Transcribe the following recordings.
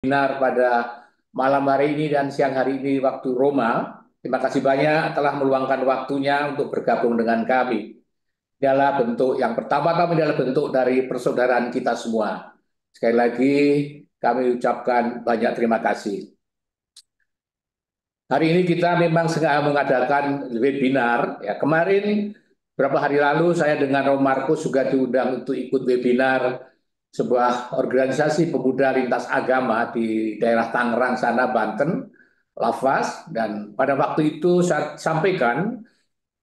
Webinar pada malam hari ini dan siang hari ini waktu Roma. Terima kasih banyak telah meluangkan waktunya untuk bergabung dengan kami. Adalah bentuk yang pertama kami adalah bentuk dari persaudaraan kita semua. Sekali lagi kami ucapkan banyak terima kasih. Hari ini kita memang sengaja mengadakan webinar. Ya, kemarin beberapa hari lalu saya dengan Romo Markus juga diundang untuk ikut webinar sebuah organisasi pemuda lintas agama di daerah Tangerang sana, Banten, Lafaz. Dan pada waktu itu saya sampaikan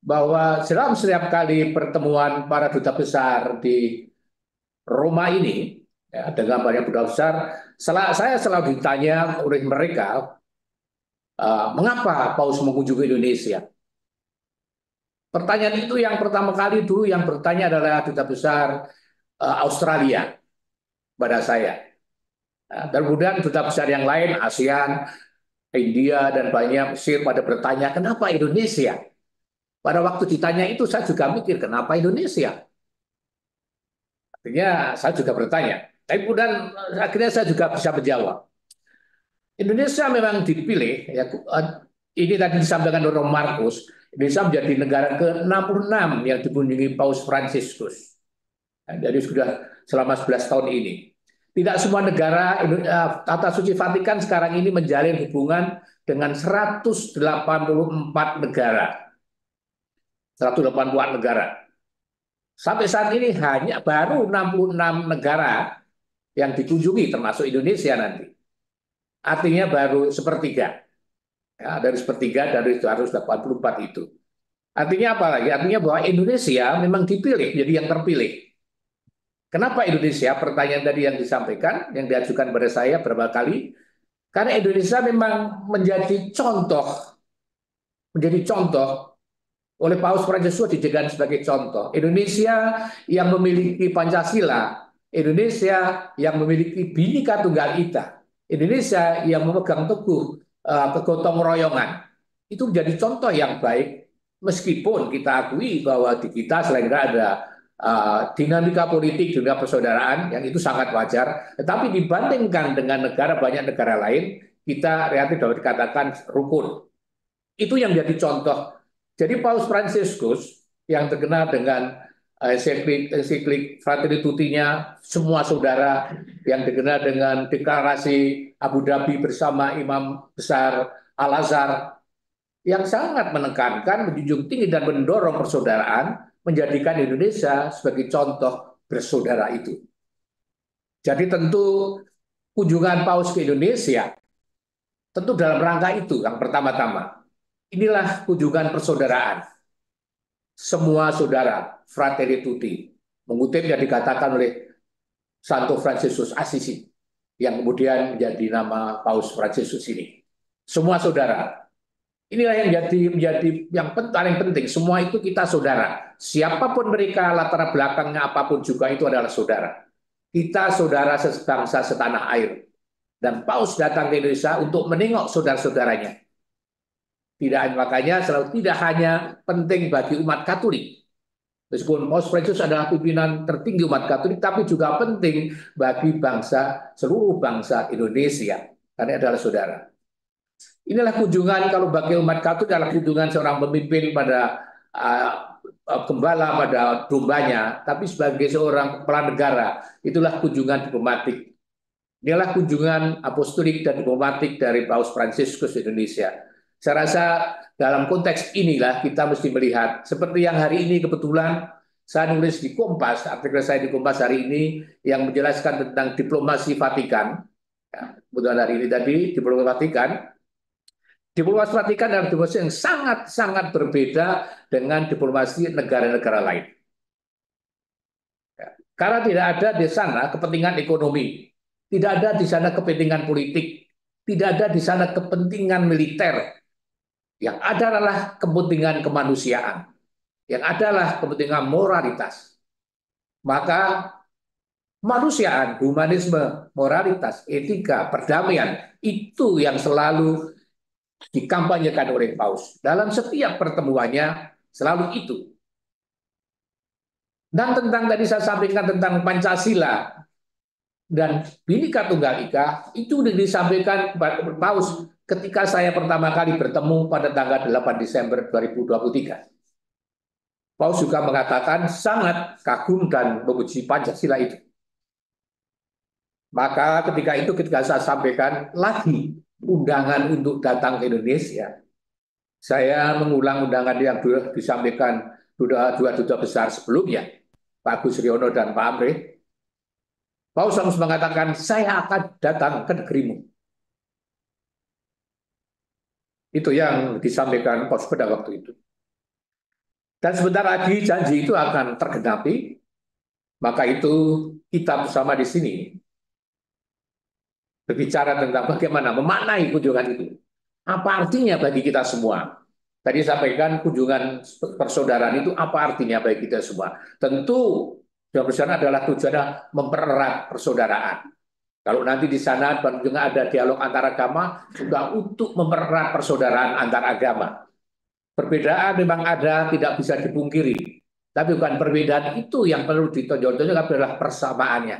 bahwa dalam setiap kali pertemuan para duta besar di Roma ini, ya, dengan banyak duta besar, saya selalu ditanya oleh mereka, mengapa Paus mengunjungi Indonesia? Pertanyaan itu yang pertama kali dulu yang bertanya adalah duta besar Australia pada saya. Dan kemudian duta besar yang lain, ASEAN, India, dan banyak Mesir pada bertanya, kenapa Indonesia? Pada waktu ditanya itu saya juga mikir, kenapa Indonesia? Artinya saya juga bertanya. Tapi kemudian akhirnya saya juga bisa menjawab. Indonesia memang dipilih, ya, ini tadi disampaikan oleh Markus, Indonesia menjadi negara ke-66 yang dikunjungi Paus Fransiskus. Jadi sudah selama 11 tahun ini. Tidak semua negara, Tata Suci Vatikan sekarang ini menjalin hubungan dengan 184 negara. 184 negara. Sampai saat ini hanya baru 66 negara yang dikunjungi, termasuk Indonesia nanti. Artinya baru sepertiga. Ya, dari sepertiga dari 184 itu. Artinya apa lagi? Artinya bahwa Indonesia memang dipilih jadi yang terpilih. Kenapa Indonesia? Pertanyaan tadi yang disampaikan, yang diajukan pada saya berapa kali. Karena Indonesia memang menjadi contoh oleh Paus Fransiskus dijadikan sebagai contoh. Indonesia yang memiliki Pancasila, Indonesia yang memiliki Bhinneka Tunggal Ika, Indonesia yang memegang teguh kegotong royongan. Itu menjadi contoh yang baik, meskipun kita akui bahwa di kita selain ada dinamika politik juga persaudaraan yang itu sangat wajar, tetapi dibandingkan dengan banyak negara lain, kita relatif dapat dikatakan rukun. Itu yang menjadi contoh. Jadi Paus Fransiskus yang terkenal dengan ensiklik Fratelli Tutti-nya, semua saudara, yang dikenal dengan deklarasi Abu Dhabi bersama Imam Besar Al-Azhar, yang sangat menekankan, menjunjung tinggi dan mendorong persaudaraan, menjadikan Indonesia sebagai contoh bersaudara itu. Jadi tentu kunjungan Paus ke Indonesia, tentu dalam rangka itu yang pertama-tama. Inilah kunjungan persaudaraan. Semua saudara, Fratelli Tutti. Mengutip yang dikatakan oleh Santo Fransiskus Assisi, yang kemudian menjadi nama Paus Fransiskus ini. Semua saudara. Inilah yang menjadi yang paling penting. Semua itu kita saudara. Siapapun mereka, latar belakangnya apapun juga itu adalah saudara. Kita saudara sebangsa setanah air. Dan Paus datang ke Indonesia untuk menengok saudara-saudaranya. Tidak, makanya selalu tidak hanya penting bagi umat Katolik. Meskipun Paus Fransiskus adalah pimpinan tertinggi umat Katolik, tapi juga penting bagi seluruh bangsa Indonesia. Karena adalah saudara. Inilah kunjungan kalau bagi umat Katolik adalah kunjungan seorang pemimpin pada uh, gembala pada dombanya, tapi sebagai seorang kepala negara, itulah kunjungan diplomatik. Inilah kunjungan apostolik dan diplomatik dari Paus Fransiskus Indonesia. Saya rasa dalam konteks inilah kita mesti melihat, seperti yang hari ini kebetulan saya nulis di Kompas, artikel saya di Kompas hari ini yang menjelaskan tentang diplomasi Vatikan. Ya, kebetulan hari ini tadi diplomasi Vatikan. Diplomasi Vatikan adalah diplomasi yang sangat-sangat berbeda dengan diplomasi negara-negara lain. Ya, karena tidak ada di sana kepentingan ekonomi, tidak ada di sana kepentingan politik, tidak ada di sana kepentingan militer. Yang ada adalah kepentingan kemanusiaan, yang adalah kepentingan moralitas. Maka kemanusiaan, humanisme, moralitas, etika, perdamaian, itu yang selalu dikampanyekan oleh Paus. Dalam setiap pertemuannya selalu itu. Dan tentang tadi saya sampaikan tentang Pancasila, dan Bhinneka Tunggal Ika itu sudah disampaikan kepada Paus ketika saya pertama kali bertemu pada tanggal 8 Desember 2023. Paus juga mengatakan sangat kagum dan memuji Pancasila itu. Maka ketika saya sampaikan lagi undangan untuk datang ke Indonesia, saya mengulang undangan yang sudah disampaikan dua duta besar sebelumnya, Pak Gus Riono dan Pak Amri. Paus langsung mengatakan, saya akan datang ke negerimu. Itu yang disampaikan Paus pada waktu itu. Dan sebentar lagi janji itu akan tergenapi, maka itu kita bersama di sini berbicara tentang bagaimana memaknai kunjungan itu. Apa artinya bagi kita semua? Tadi sampaikan kunjungan persaudaraan itu apa artinya bagi kita semua? Tentu yang bersama adalah tujuannya mempererat persaudaraan. Kalau nanti di sana juga ada dialog antar agama, juga untuk mempererat persaudaraan antar agama. Perbedaan memang ada, tidak bisa dipungkiri. Tapi bukan perbedaan itu yang perlu ditonjol-tonjol adalah persamaannya.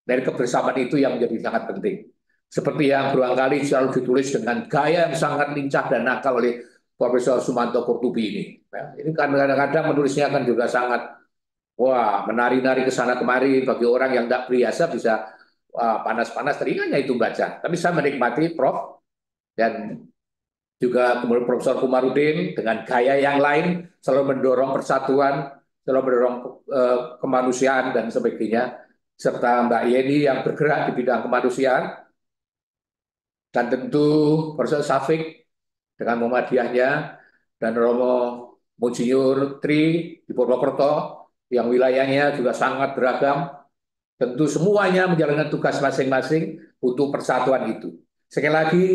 Dari kebersamaan itu yang menjadi sangat penting. Seperti yang berulang kali selalu ditulis dengan gaya yang sangat lincah dan nakal oleh Profesor Sumanto Kurtubi ini. Ya, ini kan kadang-kadang menulisnya kan juga sangat wah menari-nari ke sana kemari bagi orang yang tidak biasa bisa panas-panas telinganya itu baca. Tapi saya menikmati Prof dan juga kemudian Profesor Kumarudin dengan gaya yang lain selalu mendorong persatuan, selalu mendorong kemanusiaan dan sebagainya, serta Mbak Yeni yang bergerak di bidang kemanusiaan, dan tentu Profesor Safik dengan Muhammadiyahnya, dan Romo Mujiur Tri di Purwokerto yang wilayahnya juga sangat beragam. Tentu semuanya menjalankan tugas masing-masing untuk persatuan itu. Sekali lagi,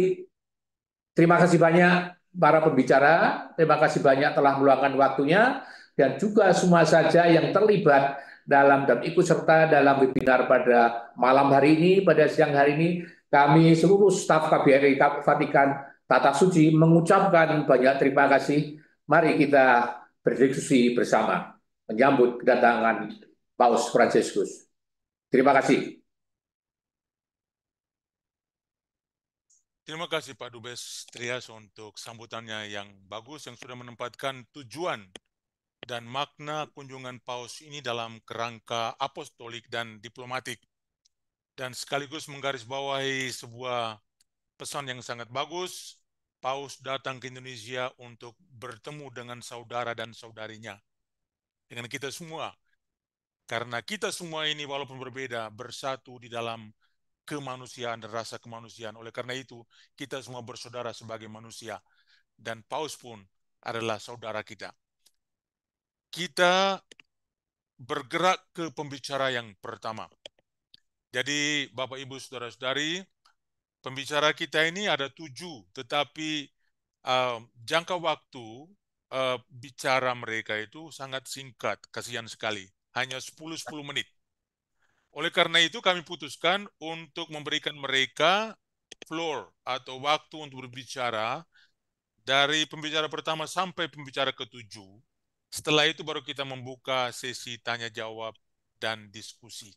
terima kasih banyak para pembicara, terima kasih banyak telah meluangkan waktunya, dan juga semua saja yang terlibat dalam dan ikut serta dalam webinar pada malam hari ini, pada siang hari ini. Kami seluruh staf KBRI Vatikan Tata Suci mengucapkan banyak terima kasih. Mari kita berdiskusi bersama menyambut kedatangan Paus Fransiskus. Terima kasih. Terima kasih Pak Dubes Trias untuk sambutannya yang bagus, yang sudah menempatkan tujuan dan makna kunjungan Paus ini dalam kerangka apostolik dan diplomatik, dan sekaligus menggarisbawahi sebuah pesan yang sangat bagus. Paus datang ke Indonesia untuk bertemu dengan saudara dan saudarinya, dengan kita semua, karena kita semua ini walaupun berbeda bersatu di dalam kemanusiaan dan rasa kemanusiaan. Oleh karena itu, kita semua bersaudara sebagai manusia, dan Paus pun adalah saudara kita. Kita bergerak ke pembicara yang pertama. Jadi, Bapak, Ibu, Saudara-saudari, pembicara kita ini ada 7, tetapi jangka waktu bicara mereka itu sangat singkat, kasihan sekali, hanya 10 menit. Oleh karena itu kami putuskan untuk memberikan mereka floor atau waktu untuk berbicara dari pembicara pertama sampai pembicara ke-7. Setelah itu baru kita membuka sesi tanya jawab dan diskusi.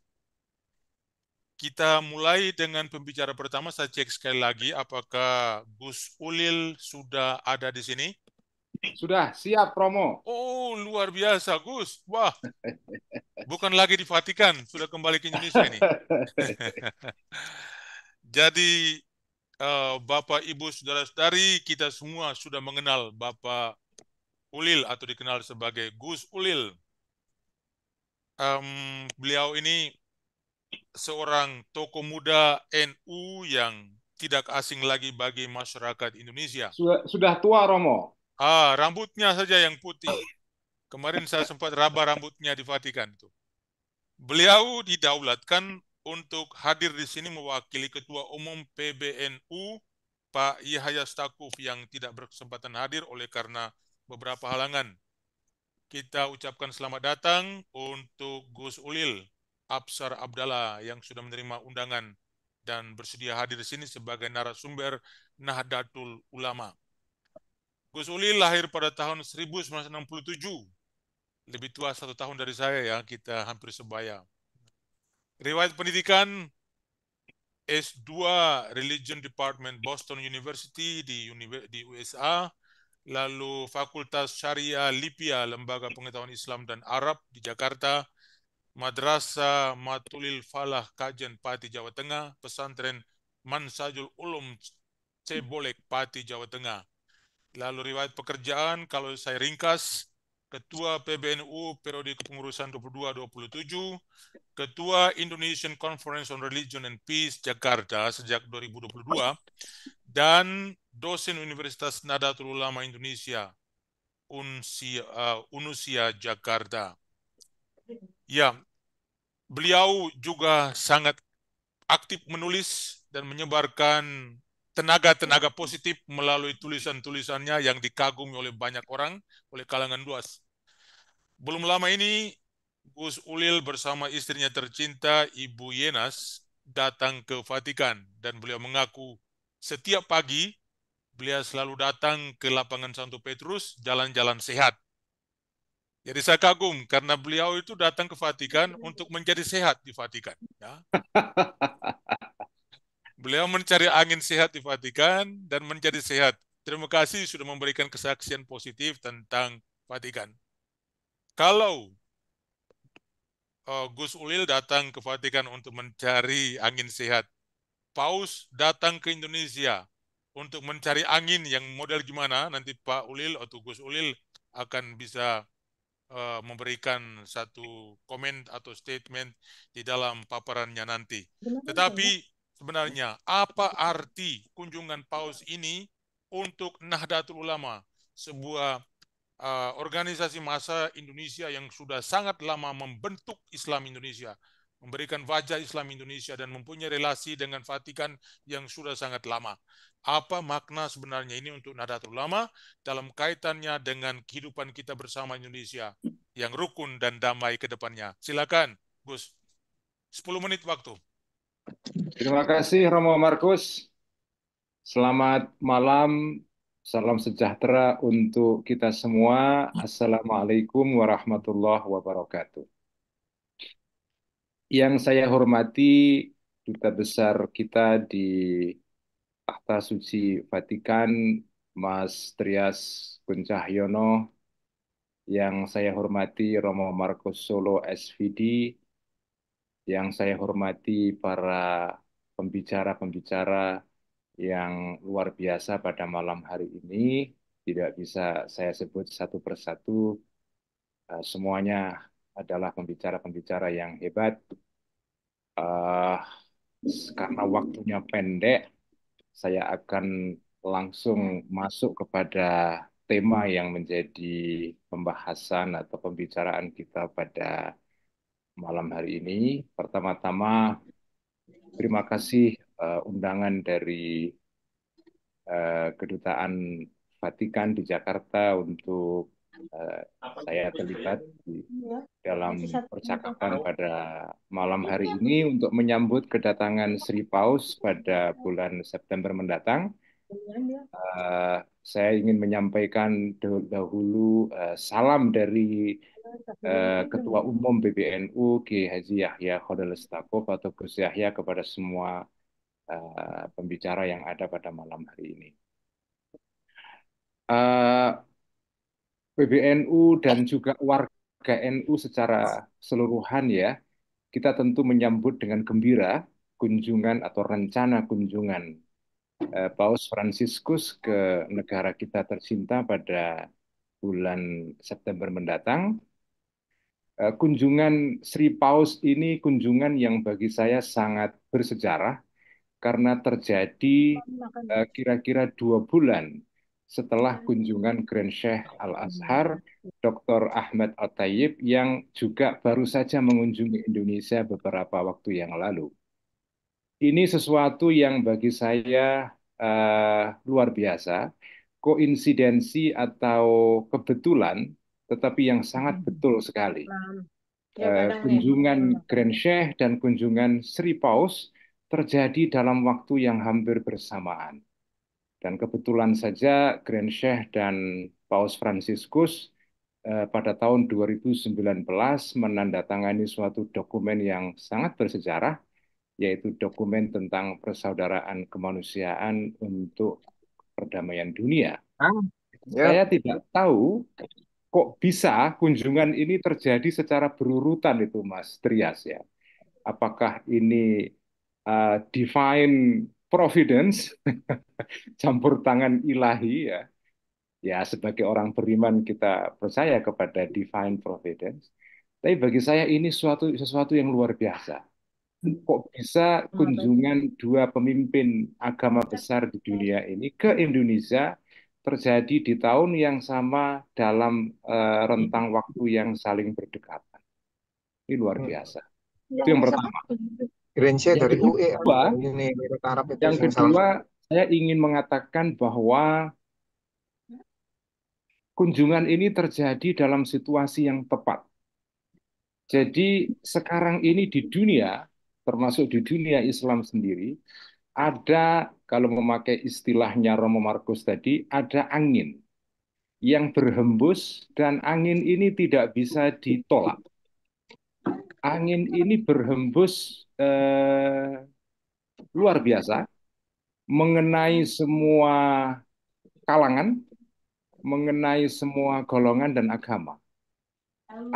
Kita mulai dengan pembicara pertama. Saya cek sekali lagi apakah Gus Ulil sudah ada di sini. Sudah siap, Romo. Oh, luar biasa, Gus. Wah, bukan lagi di Vatikan, sudah kembali ke Indonesia ini. Jadi, Bapak, Ibu, Saudara-saudari, kita semua sudah mengenal Bapak Ulil atau dikenal sebagai Gus Ulil. Beliau ini seorang tokoh muda NU yang tidak asing lagi bagi masyarakat Indonesia. Sudah tua, Romo. Rambutnya saja yang putih. Kemarin saya sempat raba rambutnya di Vatikan itu. Beliau didaulatkan untuk hadir di sini mewakili Ketua Umum PBNU Pak Yahya Stakuf yang tidak berkesempatan hadir oleh karena beberapa halangan. Kita ucapkan selamat datang untuk Gus Ulil Absar Abdallah yang sudah menerima undangan dan bersedia hadir di sini sebagai narasumber Nahdlatul Ulama. Gus Ulil lahir pada tahun 1967, lebih tua 1 tahun dari saya ya, kita hampir sebaya. Riwayat pendidikan S2 Religion Department Boston University di USA, lalu Fakultas Syariah Lipia Lembaga Pengetahuan Islam dan Arab di Jakarta, Madrasah Matulil Falah Kajen Pati Jawa Tengah, Pesantren Mansajul Ulum Cebolek Pati Jawa Tengah. Lalu riwayat pekerjaan kalau saya ringkas, Ketua PBNU periode kepengurusan 22-27, Ketua Indonesian Conference on Religion and Peace Jakarta sejak 2022, dan dosen Universitas Nahdlatul Ulama Indonesia, Unusia Jakarta. Ya, beliau juga sangat aktif menulis dan menyebarkan tenaga-tenaga positif melalui tulisan-tulisannya yang dikagumi oleh banyak orang, oleh kalangan luas. Belum lama ini, Gus Ulil bersama istrinya tercinta, Ibu Yenas, datang ke Vatikan, dan beliau mengaku setiap pagi beliau selalu datang ke lapangan Santo Petrus, jalan-jalan sehat. Jadi saya kagum karena beliau itu datang ke Vatikan untuk menjadi sehat di Vatikan. Ya. Beliau mencari angin sehat di Vatikan dan menjadi sehat. Terima kasih sudah memberikan kesaksian positif tentang Vatikan. Kalau Gus Ulil datang ke Vatikan untuk mencari angin sehat, Paus datang ke Indonesia untuk mencari angin yang model gimana, nanti Pak Ulil atau Gus Ulil akan bisa memberikan satu komen atau statement di dalam paparannya nanti. Tetapi sebenarnya apa arti kunjungan Paus ini untuk Nahdlatul Ulama, sebuah organisasi massa Indonesia yang sudah sangat lama membentuk Islam Indonesia, memberikan wajah Islam Indonesia dan mempunyai relasi dengan Vatikan yang sudah sangat lama. Apa makna sebenarnya ini untuk Nahdlatul Ulama dalam kaitannya dengan kehidupan kita bersama Indonesia yang rukun dan damai ke depannya? Silakan, Gus. 10 menit waktu. Terima kasih Romo Markus. Selamat malam, salam sejahtera untuk kita semua. Assalamualaikum warahmatullahi wabarakatuh. Yang saya hormati Duta Besar kita di Tahta Suci Vatikan, Mas Trias Kuncahyono, yang saya hormati Romo Markus Solo SVD, yang saya hormati para pembicara-pembicara yang luar biasa pada malam hari ini. Tidak bisa saya sebut satu persatu, semuanya adalah pembicara-pembicara yang hebat. Eh, karena waktunya pendek, saya akan langsung masuk kepada tema yang menjadi pembahasan atau pembicaraan kita pada malam hari ini. Pertama-tama, terima kasih undangan dari Kedutaan Vatikan di Jakarta untuk saya terlibat di dalam percakapan pada malam hari ini untuk menyambut kedatangan Sri Paus pada bulan September mendatang. Saya ingin menyampaikan dahulu salam dari Ketua Umum PBNU Kiai Haji Yahya Khodel Stakuf atau Gus Yahya kepada semua pembicara yang ada pada malam hari ini. PBNU dan juga warga NU secara keseluruhan ya, kita tentu menyambut dengan gembira kunjungan atau rencana kunjungan Paus Fransiskus ke negara kita tercinta pada bulan September mendatang. Kunjungan Sri Paus ini kunjungan yang bagi saya sangat bersejarah karena terjadi kira-kira 2 bulan setelah kunjungan Grand Sheikh Al-Azhar, Dr. Ahmad Al-Tayyib yang juga baru saja mengunjungi Indonesia beberapa waktu yang lalu. Ini sesuatu yang bagi saya luar biasa, koinsidensi atau kebetulan, tetapi yang sangat betul sekali. Kunjungan Grand Sheikh dan kunjungan Sri Paus terjadi dalam waktu yang hampir bersamaan. Dan kebetulan saja Grand Sheikh dan Paus Fransiskus pada tahun 2019 menandatangani suatu dokumen yang sangat bersejarah, yaitu dokumen tentang persaudaraan kemanusiaan untuk perdamaian dunia. Ya, Saya tidak tahu kok bisa kunjungan ini terjadi secara berurutan itu Mas Trias ya. Apakah ini divine providence, campur tangan ilahi ya. Ya, sebagai orang beriman kita percaya kepada divine providence. Tapi bagi saya ini sesuatu yang luar biasa. Kok bisa kunjungan dua pemimpin agama besar di dunia ini ke Indonesia terjadi di tahun yang sama dalam rentang waktu yang saling berdekatan. Ini luar biasa. Itu yang pertama. Grenche Yang dari UE kedua, ini Emirat Arab itu yang yang salah kedua, saya ingin mengatakan bahwa kunjungan ini terjadi dalam situasi yang tepat. Jadi sekarang ini di dunia, termasuk di dunia Islam sendiri, ada, kalau memakai istilahnya Romo Markus tadi, ada angin yang berhembus dan angin ini tidak bisa ditolak. Angin ini berhembus luar biasa, mengenai semua kalangan, mengenai semua golongan dan agama.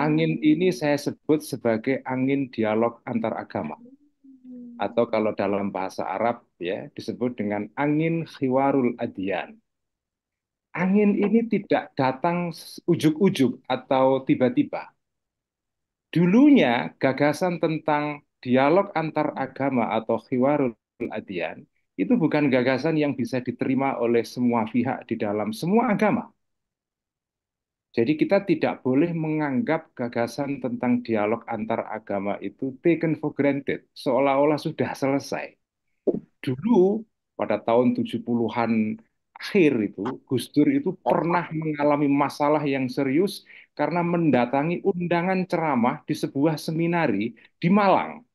Angin ini saya sebut sebagai angin dialog antar agama. Atau kalau dalam bahasa Arab ya disebut dengan angin khiwarul adyan. Angin ini tidak datang ujuk-ujuk atau tiba-tiba. Dulunya gagasan tentang dialog antar agama atau khiwarul adyan itu bukan gagasan yang bisa diterima oleh semua pihak di dalam semua agama. Jadi kita tidak boleh menganggap gagasan tentang dialog antar agama itu taken for granted, seolah-olah sudah selesai. Dulu pada tahun 70-an akhir itu, Gus Dur itu pernah mengalami masalah yang serius karena mendatangi undangan ceramah di sebuah seminari di Malang.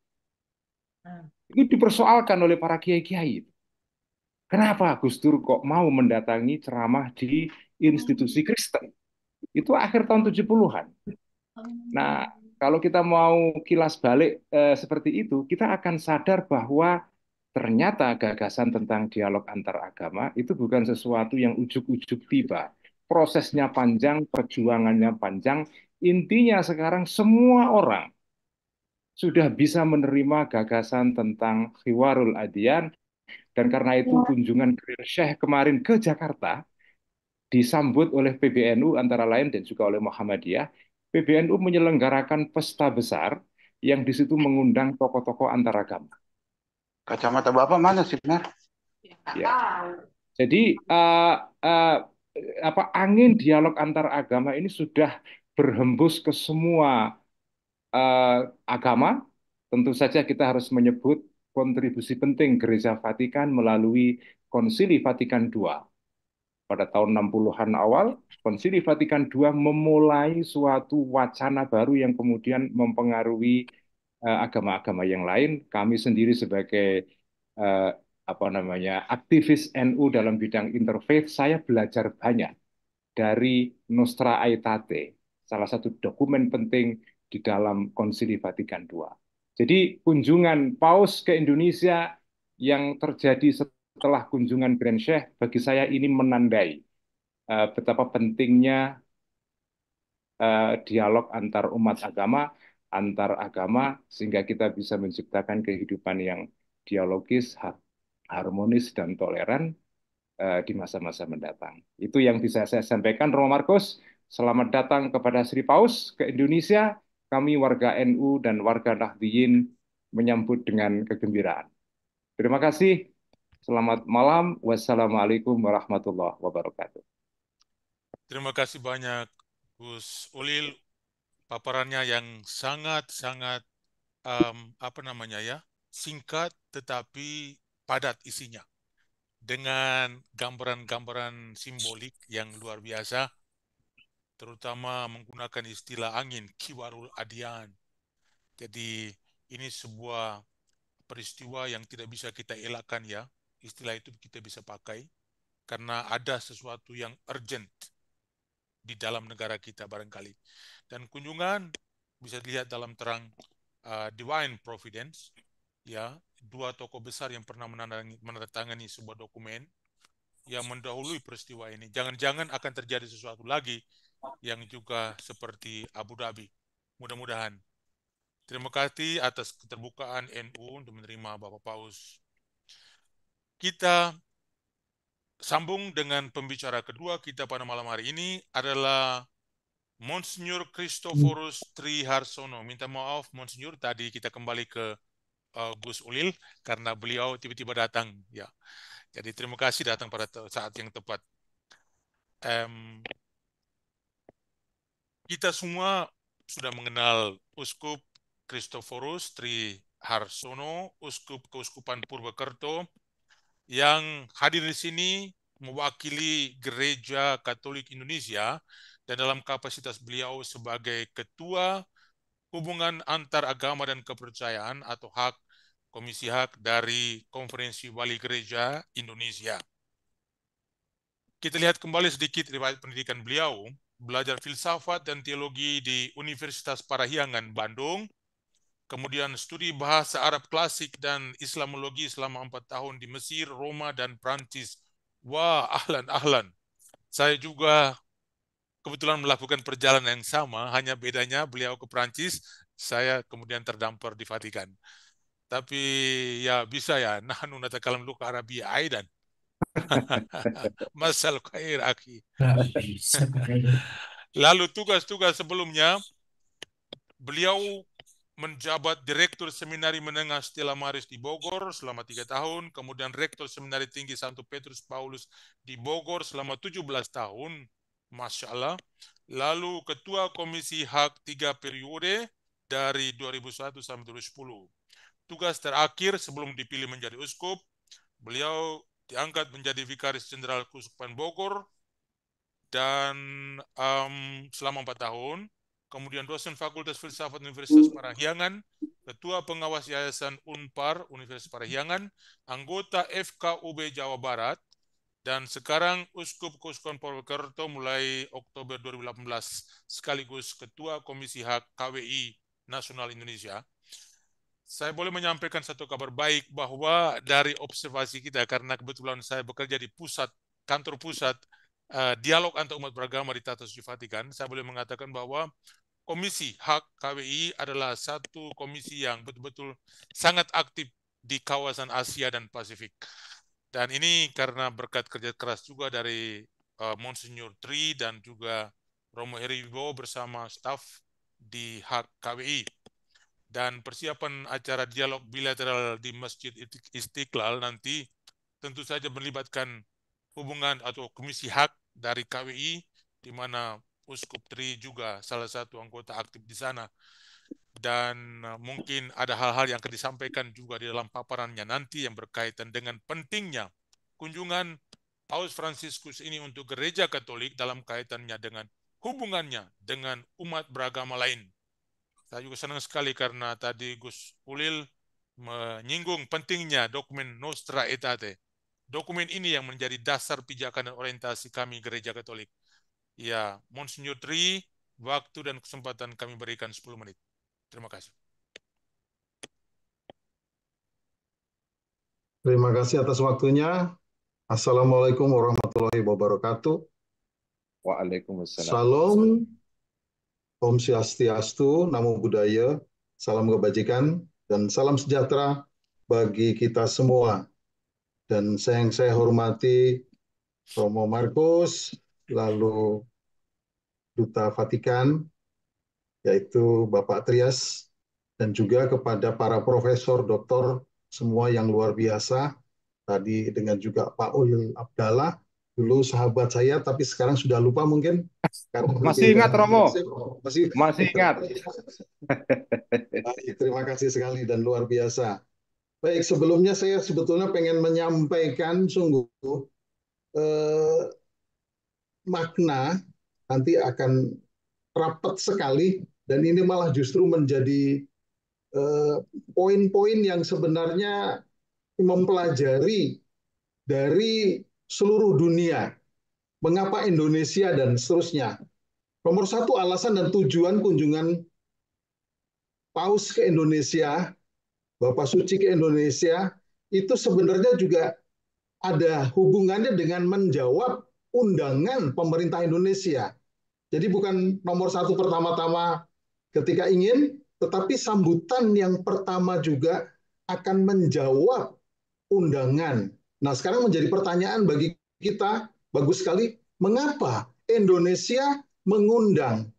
Itu dipersoalkan oleh para kiai-kiai. Kenapa Gus Dur kok mau mendatangi ceramah di institusi Kristen? Itu akhir tahun 70-an. Nah, kalau kita mau kilas balik seperti itu, kita akan sadar bahwa ternyata gagasan tentang dialog antar agama itu bukan sesuatu yang ujuk-ujuk tiba. Prosesnya panjang, perjuangannya panjang. Intinya sekarang semua orang sudah bisa menerima gagasan tentang khiwarul adyan, dan karena itu kunjungan Kiai Syekh kemarin ke Jakarta disambut oleh PBNU antara lain dan juga oleh Muhammadiyah. PBNU menyelenggarakan pesta besar yang di situ mengundang tokoh-tokoh antaragama. Kacamata Bapak mana sih, Benar? Ya. Jadi angin dialog antar agama ini sudah berhembus ke semua agama. Tentu saja kita harus menyebut kontribusi penting Gereja Vatikan melalui Konsili Vatikan II. Pada tahun 60-an awal, Konsili Vatikan II memulai suatu wacana baru yang kemudian mempengaruhi agama-agama yang lain. Kami sendiri sebagai eh, aktivis NU dalam bidang interfaith, saya belajar banyak dari Nostra Aetate, salah satu dokumen penting di dalam Konsili Vatikan II. Jadi kunjungan Paus ke Indonesia yang terjadi setelah kunjungan Grand Sheikh, bagi saya ini menandai betapa pentingnya dialog antar umat agama, antar agama, sehingga kita bisa menciptakan kehidupan yang dialogis, harmonis, dan toleran di masa-masa mendatang. Itu yang bisa saya sampaikan, Romo Markus. Selamat datang kepada Sri Paus ke Indonesia. Kami warga NU dan warga Nahdliyin menyambut dengan kegembiraan. Terima kasih. Selamat malam. Wassalamualaikum warahmatullahi wabarakatuh. Terima kasih banyak Gus Ulil, paparannya yang sangat-sangat singkat tetapi padat isinya dengan gambaran-gambaran simbolik yang luar biasa, terutama menggunakan istilah angin kiwarul adian. Jadi ini sebuah peristiwa yang tidak bisa kita elakkan ya, istilah itu kita bisa pakai karena ada sesuatu yang urgent di dalam negara kita barangkali. Dan kunjungan bisa dilihat dalam terang divine providence ya, dua tokoh besar yang pernah menandatangani sebuah dokumen yang mendahului peristiwa ini. Jangan-jangan akan terjadi sesuatu lagi yang juga seperti Abu Dhabi. Mudah-mudahan. Terima kasih atas keterbukaan NU untuk menerima Bapak Paus. Kita sambung dengan pembicara kedua kita pada malam hari ini adalah Monsignor Christophorus Triharsono. Minta maaf Monsignor, tadi kita kembali ke Gus Ulil karena beliau tiba-tiba datang. Ya, jadi terima kasih datang pada saat yang tepat. Kita semua sudah mengenal Uskup Christophorus Triharsono, Uskup Keuskupan Purwokerto, yang hadir di sini mewakili Gereja Katolik Indonesia dan dalam kapasitas beliau sebagai Ketua Hubungan Antar Agama dan Kepercayaan atau HAK, Komisi HAK dari Konferensi Wali Gereja Indonesia. Kita lihat kembali sedikit riwayat pendidikan beliau. Belajar filsafat dan teologi di Universitas Parahyangan, Bandung. Kemudian studi bahasa Arab klasik dan Islamologi selama 4 tahun di Mesir, Roma, dan Prancis. Wah, ahlan. Saya juga kebetulan melakukan perjalanan yang sama, hanya bedanya beliau ke Prancis, saya kemudian terdampar di Vatikan. Tapi ya bisa ya, nahnu natakalam luka Arabia aidan. Masal khair akhi. Lalu tugas-tugas sebelumnya, beliau menjabat Direktur Seminari Menengah Stella Maris di Bogor selama 3 tahun, kemudian Rektor Seminari Tinggi Santo Petrus Paulus di Bogor selama 17 tahun, Masya Allah. Lalu Ketua Komisi HAK 3 periode dari 2001 sampai 2010. Tugas terakhir sebelum dipilih menjadi uskup, beliau diangkat menjadi Vikaris Jenderal Keuskupan Bogor dan selama 4 tahun. Kemudian dosen Fakultas Filsafat Universitas Parahyangan, Ketua Pengawas Yayasan Unpar Universitas Parahyangan, anggota FKUB Jawa Barat, dan sekarang Uskup Keuskupan Purwokerto mulai Oktober 2018 sekaligus Ketua Komisi HAK KWI Nasional Indonesia. Saya boleh menyampaikan satu kabar baik bahwa dari observasi kita, karena kebetulan saya bekerja di kantor pusat dialog antar umat beragama di Tata Suci Vatikan, saya boleh mengatakan bahwa Komisi HAK KWI adalah satu komisi yang betul-betul sangat aktif di kawasan Asia dan Pasifik. Dan ini karena berkat kerja keras juga dari Monsignor Tri dan juga Romo Heribo bersama staf di HAK KWI. Dan persiapan acara dialog bilateral di Masjid Istiqlal nanti tentu saja melibatkan hubungan atau komisi HAK dari KWI, di mana Uskup Tri juga salah satu anggota aktif di sana. Dan mungkin ada hal-hal yang akan disampaikan juga di dalam paparannya nanti yang berkaitan dengan pentingnya kunjungan Paus Fransiskus ini untuk Gereja Katolik dalam kaitannya dengan hubungannya dengan umat beragama lain. Saya juga senang sekali karena tadi Gus Ulil menyinggung pentingnya dokumen Nostra Aetate. Dokumen ini yang menjadi dasar pijakan dan orientasi kami Gereja Katolik. Ya, Monsignor Tri, waktu dan kesempatan kami berikan 10 menit. Terima kasih. Terima kasih atas waktunya. Assalamualaikum warahmatullahi wabarakatuh. Waalaikumsalam. Salam, Om Swastiastu, Namo Buddhaya, salam kebajikan, dan salam sejahtera bagi kita semua. Dan yang saya hormati Romo Markus, lalu Duta Vatikan, yaitu Bapak Trias, dan juga kepada para profesor, doktor, semua yang luar biasa, tadi dengan juga Pak Ulil Abdallah, dulu sahabat saya, tapi sekarang sudah lupa mungkin. Masih ingat Romo? Masih ingat. Baik, terima kasih sekali dan luar biasa. Baik, sebelumnya saya sebetulnya pengen menyampaikan sungguh makna nanti akan rapat sekali, dan ini malah justru menjadi poin-poin yang sebenarnya mempelajari dari seluruh dunia. Mengapa Indonesia dan seterusnya. Nomor satu, alasan dan tujuan kunjungan Paus ke Indonesia Bapak Suci ke Indonesia itu sebenarnya juga ada hubungannya dengan menjawab undangan pemerintah Indonesia. Jadi bukan nomor satu pertama-tama ketika ingin, tetapi sambutan yang pertama juga akan menjawab undangan. Nah, sekarang menjadi pertanyaan bagi kita, bagus sekali, mengapa Indonesia mengundang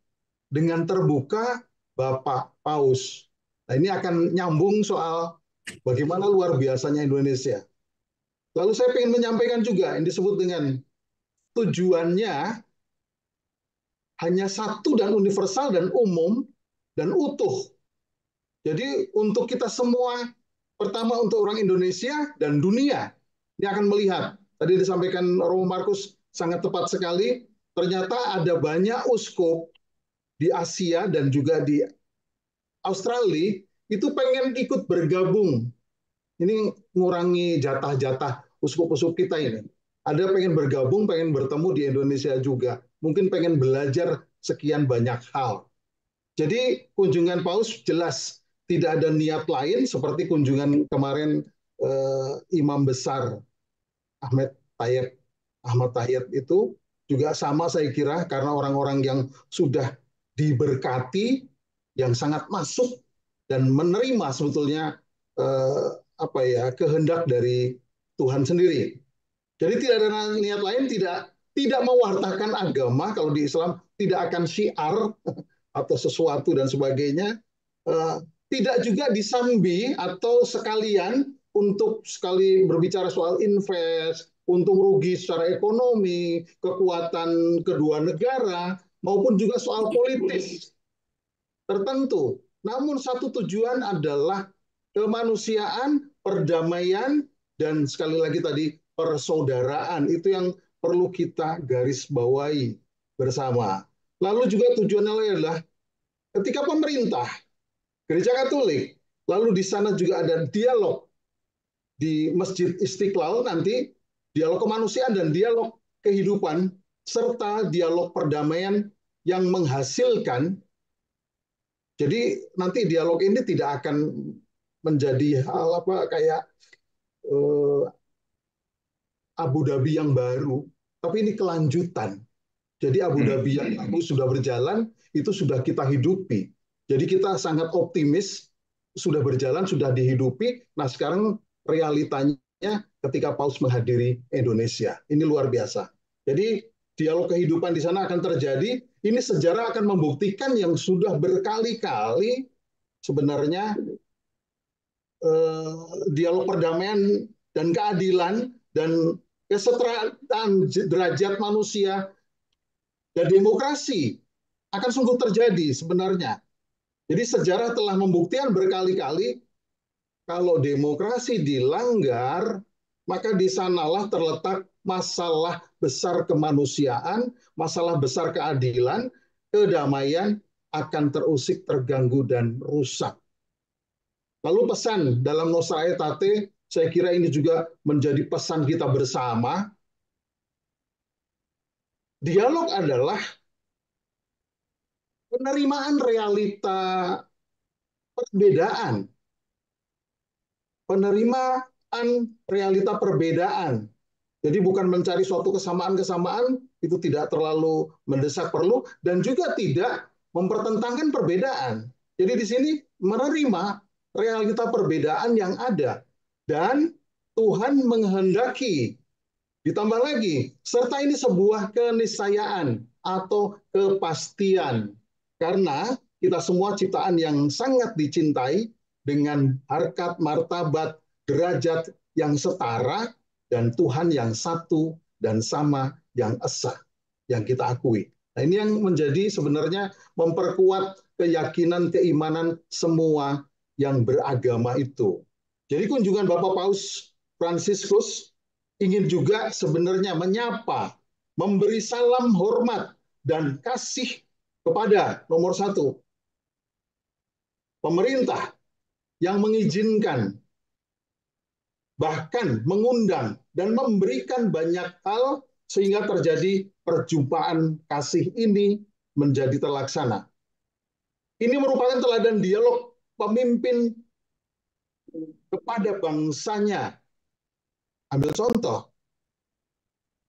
dengan terbuka Bapak Paus? Nah, ini akan nyambung soal bagaimana luar biasanya Indonesia. Lalu saya ingin menyampaikan juga yang disebut dengan tujuannya hanya satu dan universal dan umum dan utuh. Jadi untuk kita semua, pertama untuk orang Indonesia dan dunia, ini akan melihat. Tadi disampaikan Romo Markus sangat tepat sekali, ternyata ada banyak uskup di Asia dan juga di Australia, itu pengen ikut bergabung. Ini ngurangi jatah-jatah uskup-uskup kita ini. Ada pengen bergabung, pengen bertemu di Indonesia juga. Mungkin pengen belajar sekian banyak hal. Jadi kunjungan Paus jelas tidak ada niat lain seperti kunjungan kemarin Imam Besar Ahmad Tayyib itu juga sama saya kira karena orang-orang yang sudah diberkati, yang sangat masuk dan menerima sebetulnya kehendak dari Tuhan sendiri. Jadi tidak ada niat lain, tidak mewartakan agama. Kalau di Islam tidak akan syiar atau sesuatu dan sebagainya. Tidak juga disambi atau sekalian untuk sekali berbicara soal invest, untung rugi secara ekonomi, kekuatan kedua negara, maupun juga soal politis tertentu. Namun satu tujuan adalah kemanusiaan, perdamaian, dan sekali lagi tadi persaudaraan. Itu yang perlu kita garis bawahi bersama. Lalu juga tujuannya adalah ketika pemerintah, Gereja Katolik, lalu di sana juga ada dialog di Masjid Istiqlal nanti, dialog kemanusiaan dan dialog kehidupan, serta dialog perdamaian yang menghasilkan. Jadi nanti dialog ini tidak akan menjadi hal kayak Abu Dhabi yang baru, tapi ini kelanjutan. Jadi Abu Dhabi yang sudah berjalan, itu sudah kita hidupi. Jadi kita sangat optimis, sudah berjalan, sudah dihidupi. Nah sekarang realitanya ketika Paus menghadiri Indonesia. Ini luar biasa. Jadi dialog kehidupan di sana akan terjadi. Ini sejarah akan membuktikan yang sudah berkali-kali sebenarnya dialog perdamaian dan keadilan dan kesetaraan derajat manusia dan demokrasi akan sungguh terjadi sebenarnya. Jadi sejarah telah membuktikan berkali-kali kalau demokrasi dilanggar, maka di sanalah terletak masalah besar kemanusiaan, masalah besar keadilan, kedamaian akan terusik, terganggu, dan rusak. Lalu pesan dalam Nostra Aetate, saya kira ini juga menjadi pesan kita bersama. Dialog adalah penerimaan realita perbedaan. Penerimaan realita perbedaan. Jadi bukan mencari suatu kesamaan-kesamaan, itu tidak terlalu mendesak perlu, dan juga tidak mempertentangkan perbedaan. Jadi di sini menerima realita perbedaan yang ada. Dan Tuhan menghendaki, ditambah lagi, serta ini sebuah keniscayaan atau kepastian. Karena kita semua ciptaan yang sangat dicintai dengan harkat, martabat, derajat yang setara, dan Tuhan yang satu dan sama yang esa, yang kita akui. Nah, ini yang menjadi sebenarnya memperkuat keyakinan, keimanan semua yang beragama itu. Jadi kunjungan Bapak Paus Fransiskus ingin juga sebenarnya menyapa, memberi salam hormat dan kasih kepada nomor satu, pemerintah yang mengizinkan, bahkan mengundang dan memberikan banyak hal sehingga terjadi perjumpaan kasih ini menjadi terlaksana. Ini merupakan teladan dialog pemimpin kepada bangsanya. Ambil contoh,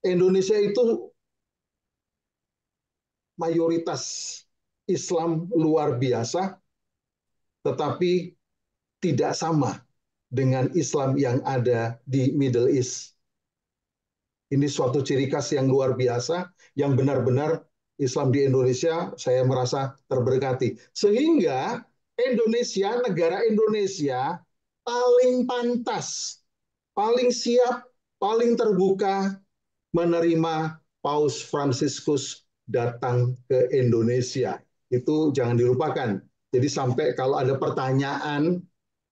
Indonesia itu mayoritas Islam luar biasa, tetapi tidak sama dengan Islam yang ada di Middle East. Ini suatu ciri khas yang luar biasa, yang benar-benar Islam di Indonesia saya merasa terberkati. Sehingga Indonesia, negara Indonesia paling pantas, paling siap, paling terbuka menerima Paus Fransiskus datang ke Indonesia. Itu jangan dilupakan. Jadi sampai kalau ada pertanyaan,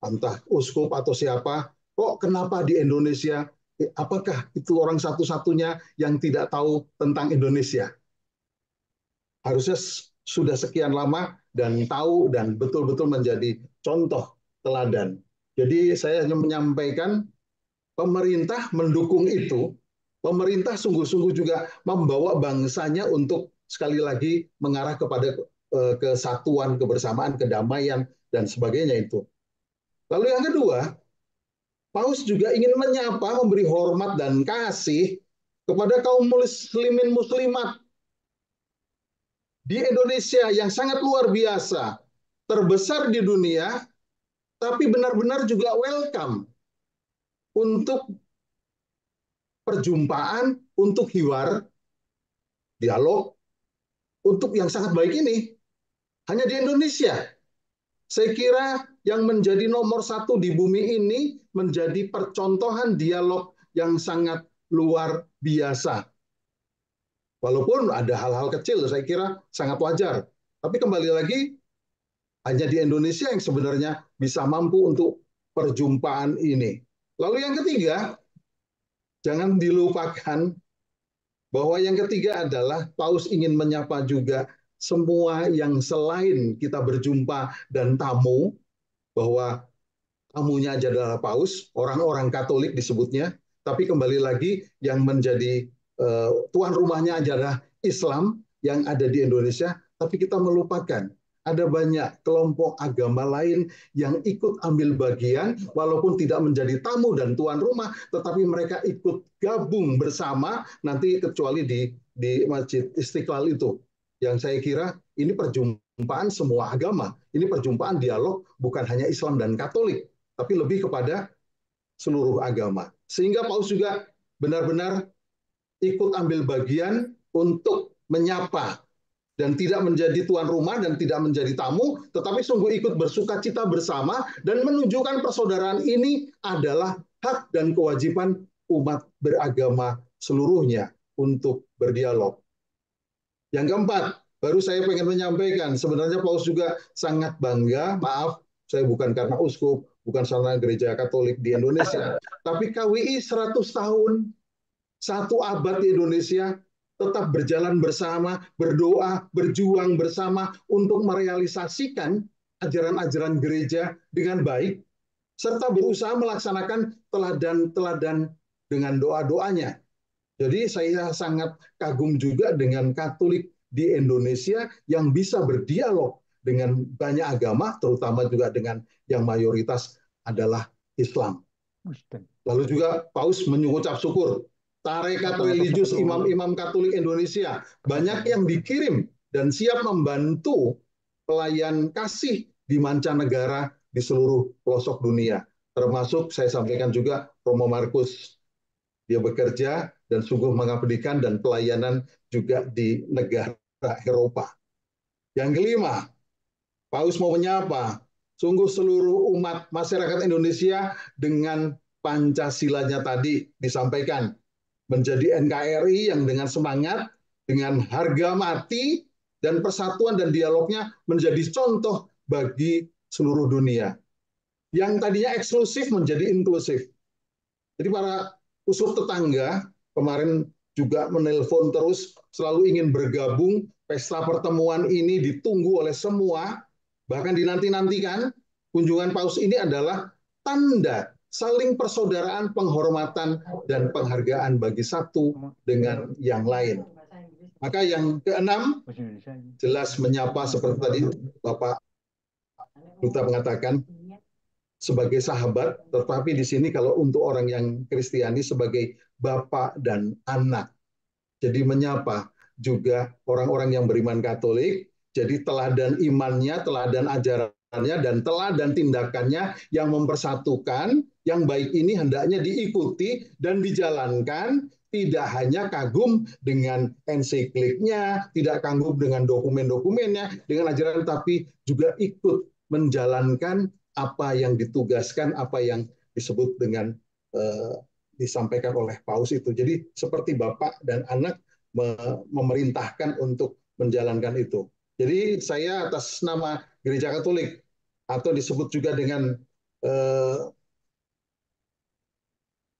entah uskup atau siapa, kok kenapa di Indonesia? Apakah itu orang satu-satunya yang tidak tahu tentang Indonesia? Harusnya sudah sekian lama dan tahu dan betul-betul menjadi contoh teladan. Jadi saya hanya menyampaikan pemerintah mendukung itu, pemerintah sungguh-sungguh juga membawa bangsanya untuk sekali lagi mengarah kepada kesatuan, kebersamaan, kedamaian, dan sebagainya itu. Lalu yang kedua, Paus juga ingin menyapa, memberi hormat dan kasih kepada kaum muslimin muslimat di Indonesia yang sangat luar biasa, terbesar di dunia, tapi benar-benar juga welcome untuk perjumpaan, untuk hiwar, dialog, untuk yang sangat baik ini. Hanya di Indonesia. Saya kira yang menjadi nomor satu di bumi ini menjadi percontohan dialog yang sangat luar biasa. Walaupun ada hal-hal kecil, saya kira sangat wajar. Tapi kembali lagi, hanya di Indonesia yang sebenarnya bisa mampu untuk perjumpaan ini. Lalu yang ketiga, jangan dilupakan bahwa yang ketiga adalah Paus ingin menyapa juga semua yang selain kita berjumpa dan tamu, bahwa tamunya adalah Paus, orang-orang Katolik disebutnya, tapi kembali lagi yang menjadi tuan rumahnya adalah Islam yang ada di Indonesia, tapi kita melupakan ada banyak kelompok agama lain yang ikut ambil bagian, walaupun tidak menjadi tamu dan tuan rumah, tetapi mereka ikut gabung bersama, nanti kecuali di Masjid Istiqlal itu. Yang saya kira ini perjumpaan semua agama, ini perjumpaan dialog bukan hanya Islam dan Katolik, tapi lebih kepada seluruh agama. Sehingga Paus juga benar-benar ikut ambil bagian untuk menyapa dan tidak menjadi tuan rumah dan tidak menjadi tamu, tetapi sungguh ikut bersukacita bersama dan menunjukkan persaudaraan ini adalah hak dan kewajiban umat beragama seluruhnya untuk berdialog. Yang keempat, baru saya pengen menyampaikan, sebenarnya Paus juga sangat bangga, maaf, saya bukan karena uskup, bukan karena gereja Katolik di Indonesia, tapi KWI 100 tahun, 1 abad di Indonesia, tetap berjalan bersama, berdoa, berjuang bersama untuk merealisasikan ajaran-ajaran gereja dengan baik, serta berusaha melaksanakan teladan-teladan dengan doa-doanya. Jadi saya sangat kagum juga dengan Katolik di Indonesia yang bisa berdialog dengan banyak agama, terutama juga dengan yang mayoritas adalah Islam. Lalu juga Paus mengucap syukur, tarekat religius imam-imam Katolik Indonesia banyak yang dikirim dan siap membantu pelayan kasih di mancanegara di seluruh pelosok dunia. Termasuk saya sampaikan juga Romo Markus. Dia bekerja dan sungguh mengabdikan dan pelayanan juga di negara Eropa. Yang kelima, Paus mau menyapa sungguh seluruh umat masyarakat Indonesia dengan Pancasilanya tadi disampaikan. Menjadi NKRI yang dengan semangat, dengan harga mati, dan persatuan dan dialognya menjadi contoh bagi seluruh dunia. Yang tadinya eksklusif menjadi inklusif. Jadi para uskup tetangga kemarin juga menelpon terus, selalu ingin bergabung. Pesta pertemuan ini ditunggu oleh semua, bahkan dinanti-nantikan. Kunjungan Paus ini adalah tanda saling persaudaraan, penghormatan, dan penghargaan bagi satu dengan yang lain. Maka yang keenam, jelas menyapa seperti tadi Bapak Duta mengatakan, sebagai sahabat, tetapi di sini kalau untuk orang yang Kristiani sebagai bapak dan anak. Jadi menyapa juga orang-orang yang beriman Katolik, jadi teladan imannya, teladan ajarannya, dan teladan tindakannya yang mempersatukan, yang baik ini hendaknya diikuti dan dijalankan, tidak hanya kagum dengan ensikliknya, tidak kagum dengan dokumen-dokumennya, dengan ajaran, tapi juga ikut menjalankan apa yang ditugaskan, apa yang disebut dengan eh, disampaikan oleh Paus itu. Jadi seperti bapak dan anak memerintahkan untuk menjalankan itu. Jadi saya atas nama Gereja Katolik atau disebut juga dengan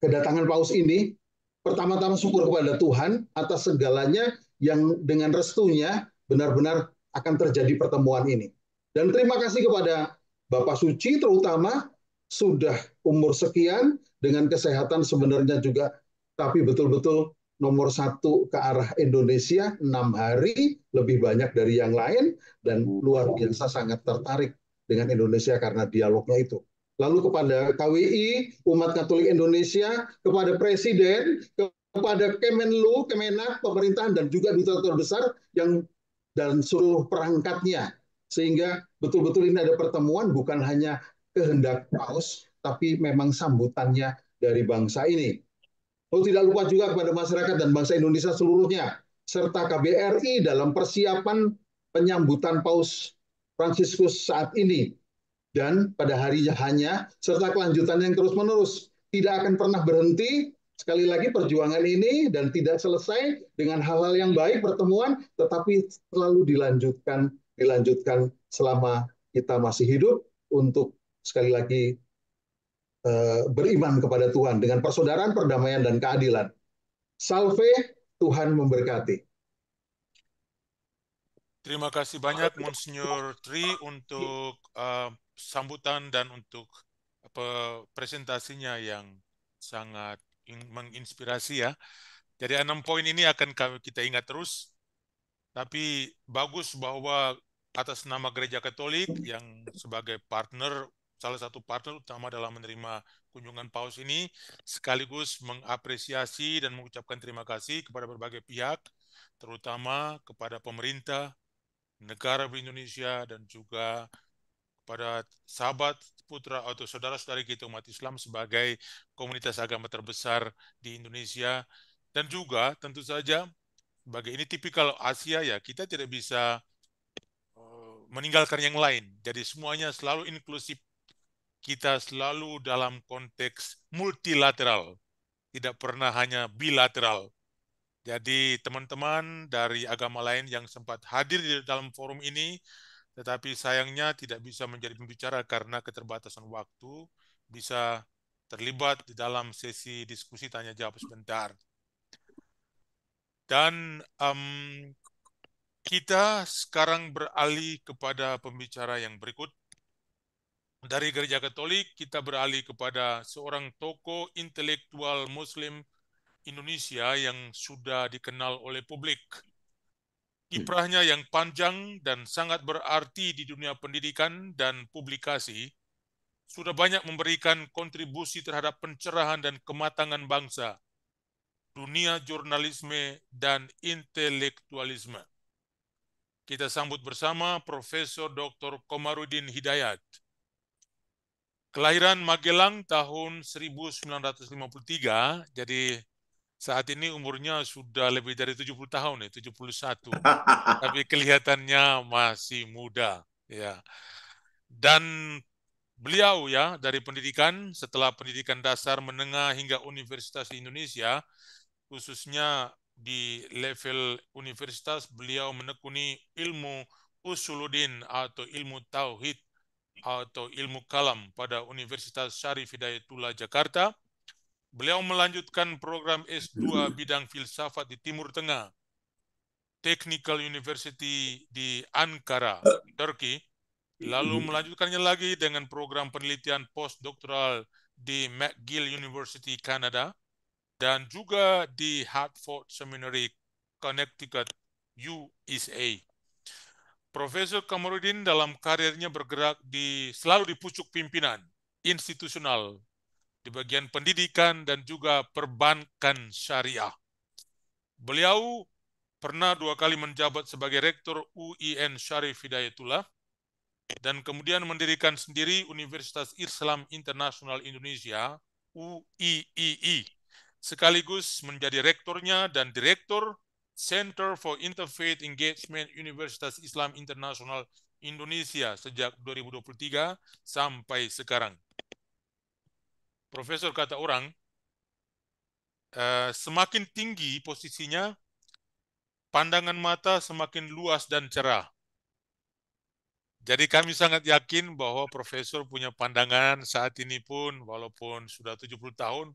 kedatangan Paus ini, pertama-tama syukur kepada Tuhan atas segalanya yang dengan restunya benar-benar akan terjadi pertemuan ini. Dan terima kasih kepada Bapak Suci terutama sudah umur sekian dengan kesehatan sebenarnya juga, tapi betul-betul nomor satu ke arah Indonesia, 6 hari lebih banyak dari yang lain, dan luar biasa sangat tertarik dengan Indonesia karena dialognya itu. Lalu kepada KWI, Umat Katolik Indonesia, kepada Presiden, kepada Kemenlu, Kemenak, pemerintahan, dan juga duta-duta besar yang dan seluruh perangkatnya. Sehingga betul-betul ini ada pertemuan bukan hanya kehendak Paus, tapi memang sambutannya dari bangsa ini. Lalu tidak lupa juga kepada masyarakat dan bangsa Indonesia seluruhnya, serta KBRI dalam persiapan penyambutan Paus Fransiskus saat ini. Dan pada harinya hanya, serta kelanjutan yang terus-menerus. Tidak akan pernah berhenti, sekali lagi perjuangan ini, dan tidak selesai dengan hal-hal yang baik, pertemuan, tetapi selalu dilanjutkan selama kita masih hidup, untuk sekali lagi beriman kepada Tuhan dengan persaudaraan, perdamaian, dan keadilan. Salve, Tuhan memberkati. Terima kasih banyak Monsignor Tri untuk sambutan dan untuk presentasinya yang sangat menginspirasi ya. Jadi 6 poin ini akan kita ingat terus. Tapi bagus bahwa atas nama Gereja Katolik yang sebagai partner, salah satu partner utama dalam menerima kunjungan Paus ini, sekaligus mengapresiasi dan mengucapkan terima kasih kepada berbagai pihak, terutama kepada pemerintah, negara Indonesia, dan juga kepada sahabat, putra atau saudara-saudari kita umat Islam sebagai komunitas agama terbesar di Indonesia, dan juga tentu saja sebagai ini tipikal Asia ya, kita tidak bisa meninggalkan yang lain. Jadi semuanya selalu inklusif. Kita selalu dalam konteks multilateral, tidak pernah hanya bilateral. Jadi teman-teman dari agama lain yang sempat hadir di dalam forum ini, tetapi sayangnya tidak bisa menjadi pembicara karena keterbatasan waktu, bisa terlibat di dalam sesi diskusi tanya jawab sebentar. Dan kita sekarang beralih kepada pembicara yang berikut. Dari Gereja Katolik, kita beralih kepada seorang tokoh intelektual Muslim Indonesia yang sudah dikenal oleh publik. Kiprahnya yang panjang dan sangat berarti di dunia pendidikan dan publikasi sudah banyak memberikan kontribusi terhadap pencerahan dan kematangan bangsa, dunia jurnalisme, dan intelektualisme. Kita sambut bersama Profesor Dr. Komarudin Hidayat. Kelahiran Magelang tahun 1953, jadi saat ini umurnya sudah lebih dari 70 tahun, 71. Tapi kelihatannya masih muda. Ya. Dan beliau ya dari pendidikan, setelah pendidikan dasar, menengah, hingga universitas di Indonesia, khususnya di level universitas, beliau menekuni ilmu usuluddin atau ilmu tauhid atau ilmu kalam pada Universitas Syarif Hidayatullah Jakarta. Beliau melanjutkan program S2 bidang filsafat di Timur Tengah, Technical University di Ankara, Turki, lalu melanjutkannya lagi dengan program penelitian postdoktoral di McGill University, Kanada, dan juga di Hartford Seminary, Connecticut, USA. Profesor Komarudin dalam karirnya bergerak selalu di pucuk pimpinan, institusional di bagian pendidikan dan juga perbankan syariah. Beliau pernah 2 kali menjabat sebagai rektor UIN Syarif Hidayatullah dan kemudian mendirikan sendiri Universitas Islam Internasional Indonesia UIII, sekaligus menjadi rektornya dan direktur Center for Interfaith Engagement Universitas Islam Internasional Indonesia sejak 2023 sampai sekarang. Profesor kata orang, semakin tinggi posisinya, pandangan mata semakin luas dan cerah. Jadi kami sangat yakin bahwa Profesor punya pandangan saat ini pun, walaupun sudah 70 tahun,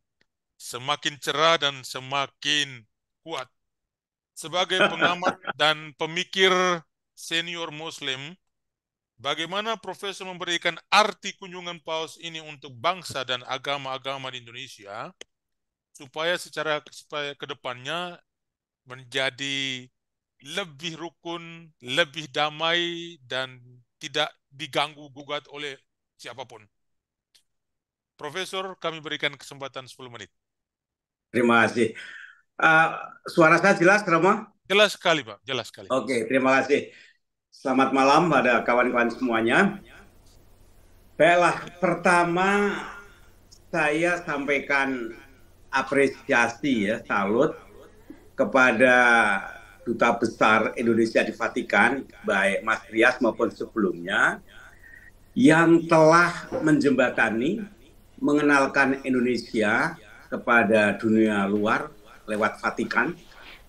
semakin cerah dan semakin kuat. Sebagai pengamat dan pemikir senior Muslim, bagaimana Profesor memberikan arti kunjungan Paus ini untuk bangsa dan agama-agama di Indonesia, supaya ke depannya menjadi lebih rukun, lebih damai, dan tidak diganggu gugat oleh siapapun. Profesor, kami berikan kesempatan 10 menit. Terima kasih. Suara saya jelas, Romo? Jelas sekali, Pak. Jelas sekali. Oke, terima kasih. Selamat malam pada kawan-kawan semuanya. Baiklah, pertama saya sampaikan apresiasi ya, salut kepada Duta Besar Indonesia di Vatikan, baik Mas Trias maupun sebelumnya, yang telah menjembatani, mengenalkan Indonesia kepada dunia luar lewat Vatikan,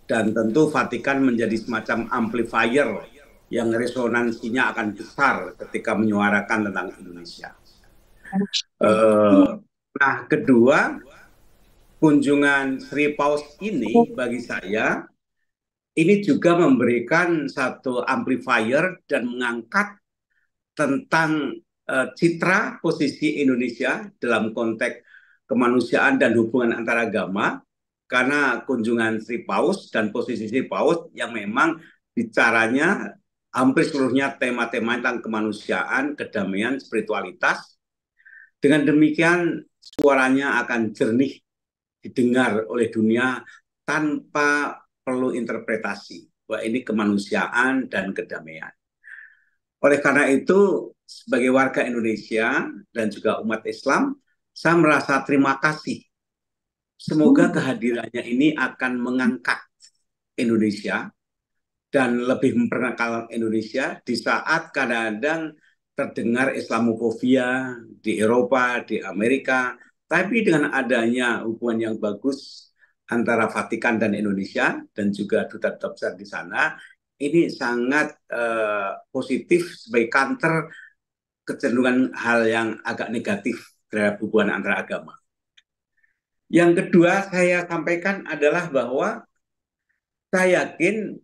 dan tentu Vatikan menjadi semacam amplifier yang resonansinya akan besar ketika menyuarakan tentang Indonesia. Nah, kedua, kunjungan Sri Paus ini bagi saya ini juga memberikan satu amplifier dan mengangkat tentang citra posisi Indonesia dalam konteks kemanusiaan dan hubungan antaragama, karena kunjungan Sri Paus dan posisi Sri Paus yang memang bicaranya hampir seluruhnya tema-tema tentang kemanusiaan, kedamaian, spiritualitas. Dengan demikian suaranya akan jernih didengar oleh dunia tanpa perlu interpretasi bahwa ini kemanusiaan dan kedamaian. Oleh karena itu, sebagai warga Indonesia dan juga umat Islam, saya merasa terima kasih. Semoga kehadirannya ini akan mengangkat Indonesia dan lebih memperkenalkan Indonesia di saat kadang-kadang terdengar Islamofobia di Eropa, di Amerika, tapi dengan adanya hubungan yang bagus antara Vatikan dan Indonesia dan juga duta-duta besar di sana, ini sangat positif sebagai counter kecenderungan hal yang agak negatif terhadap hubungan antara agama. Yang kedua saya sampaikan adalah bahwa saya yakin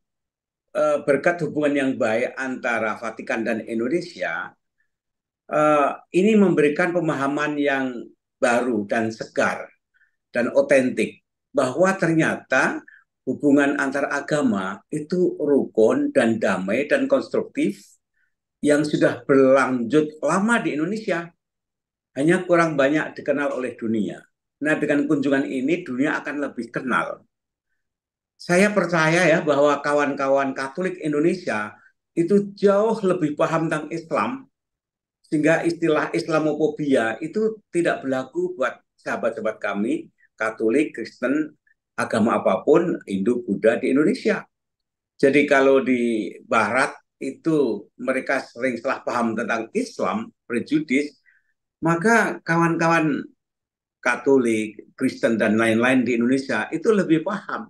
berkat hubungan yang baik antara Vatikan dan Indonesia, ini memberikan pemahaman yang baru dan segar dan otentik bahwa ternyata hubungan antar agama itu rukun dan damai dan konstruktif yang sudah berlanjut lama di Indonesia, hanya kurang banyak dikenal oleh dunia. Nah, dengan kunjungan ini dunia akan lebih kenal. Saya percaya ya bahwa kawan-kawan Katolik Indonesia itu jauh lebih paham tentang Islam, sehingga istilah Islamofobia itu tidak berlaku buat sahabat-sahabat kami, Katolik, Kristen, agama apapun, Hindu, Buddha di Indonesia. Jadi kalau di Barat itu mereka sering salah paham tentang Islam, prejudis, maka kawan-kawan Katolik, Kristen, dan lain-lain di Indonesia itu lebih paham.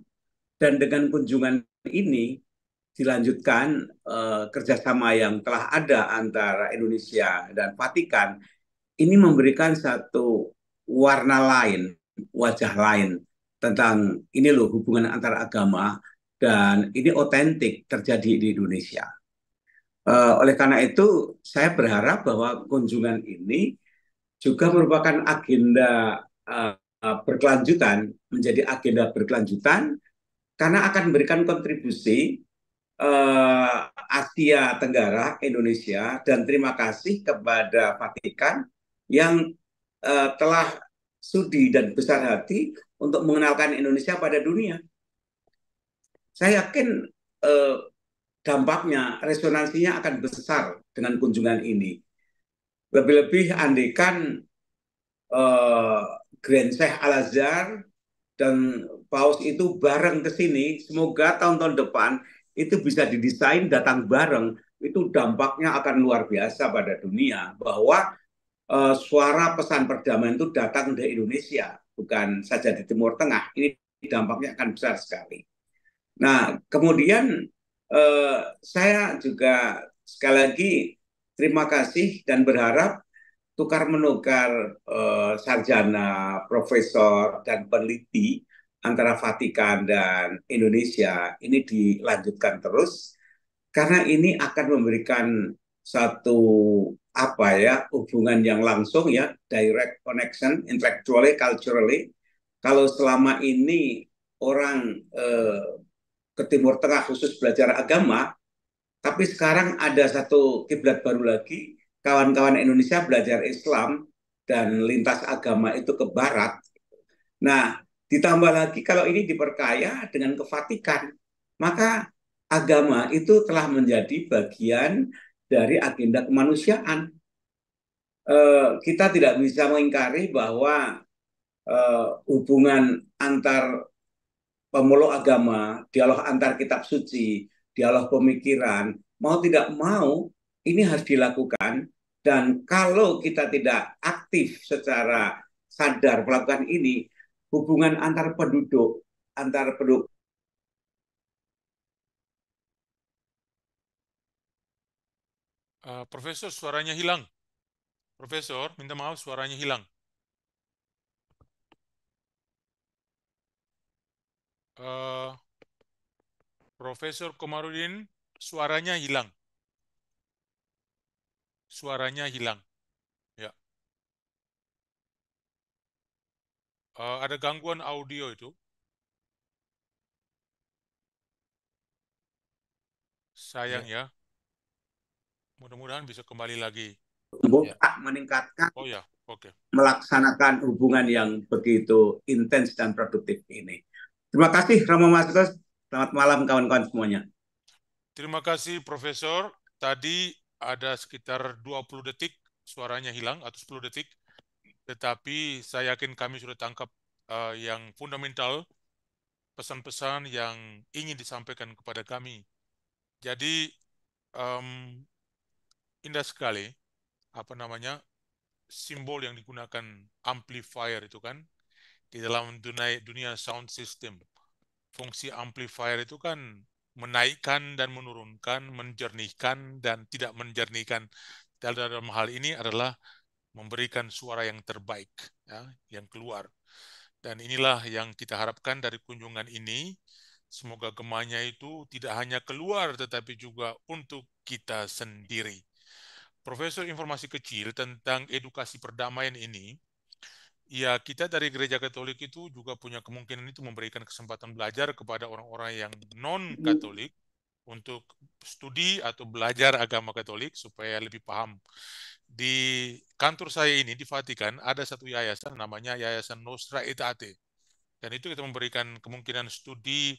Dan dengan kunjungan ini dilanjutkan kerjasama yang telah ada antara Indonesia dan Vatikan, ini memberikan satu warna lain, wajah lain tentang ini loh hubungan antar agama, dan ini otentik terjadi di Indonesia. Oleh karena itu saya berharap bahwa kunjungan ini juga merupakan agenda berkelanjutan, menjadi agenda berkelanjutan, karena akan memberikan kontribusi Asia Tenggara, Indonesia, dan terima kasih kepada Vatikan yang telah sudi dan besar hati untuk mengenalkan Indonesia pada dunia. Saya yakin dampaknya, resonansinya akan besar dengan kunjungan ini. Lebih-lebih andekan Grand Sheikh Al-Azhar dan Paus itu bareng ke sini, semoga tahun-tahun depan itu bisa didesain datang bareng, itu dampaknya akan luar biasa pada dunia, bahwa suara pesan perdamaian itu datang dari Indonesia, bukan saja di Timur Tengah. Ini dampaknya akan besar sekali. Nah, kemudian saya juga sekali lagi terima kasih dan berharap tukar menukar sarjana, profesor, dan peneliti antara Vatikan dan Indonesia ini dilanjutkan terus, karena ini akan memberikan satu hubungan yang langsung, ya, direct connection intellectually, culturally. Kalau selama ini orang ke Timur Tengah khusus belajar agama, tapi sekarang ada satu kiblat baru lagi, kawan-kawan Indonesia belajar Islam dan lintas agama itu ke Barat. Nah, ditambah lagi kalau ini diperkaya dengan ke Vatikan, maka agama itu telah menjadi bagian dari agenda kemanusiaan. Kita tidak bisa mengingkari bahwa hubungan antar pemeluk agama, dialog antar kitab suci, dialog pemikiran, mau tidak mau ini harus dilakukan. Dan kalau kita tidak aktif secara sadar melakukan ini, hubungan antar penduduk, Profesor, suaranya hilang. Profesor, minta maaf, suaranya hilang. Profesor Komarudin, suaranya hilang. Suaranya hilang. Ya. Ada gangguan audio itu. Sayang ya. Mudah-mudahan bisa kembali lagi. meningkatkan, Oh ya, oke. melaksanakan hubungan yang begitu intens dan produktif ini. Terima kasih Romo Mas. Selamat malam kawan-kawan semuanya. Terima kasih Profesor. Tadi ada sekitar 20 detik suaranya hilang atau 10 detik. Tetapi saya yakin kami sudah tangkap yang fundamental, pesan-pesan yang ingin disampaikan kepada kami. Jadi indah sekali simbol yang digunakan amplifier itu kan di dalam dunia sound system. Fungsi amplifier itu kan menaikkan dan menurunkan, menjernihkan dan tidak menjernihkan. Dalam hal ini adalah memberikan suara yang terbaik, ya, yang keluar. Dan inilah yang kita harapkan dari kunjungan ini. Semoga gemanya itu tidak hanya keluar, tetapi juga untuk kita sendiri. Profesor, informasi kecil tentang edukasi perdamaian ini. Ya, kita dari Gereja Katolik itu juga punya kemungkinan itu memberikan kesempatan belajar kepada orang-orang yang non-Katolik untuk studi atau belajar agama Katolik supaya lebih paham. Di kantor saya ini di Vatikan ada satu yayasan namanya Yayasan Nostra Aetate. Dan itu kita memberikan kemungkinan studi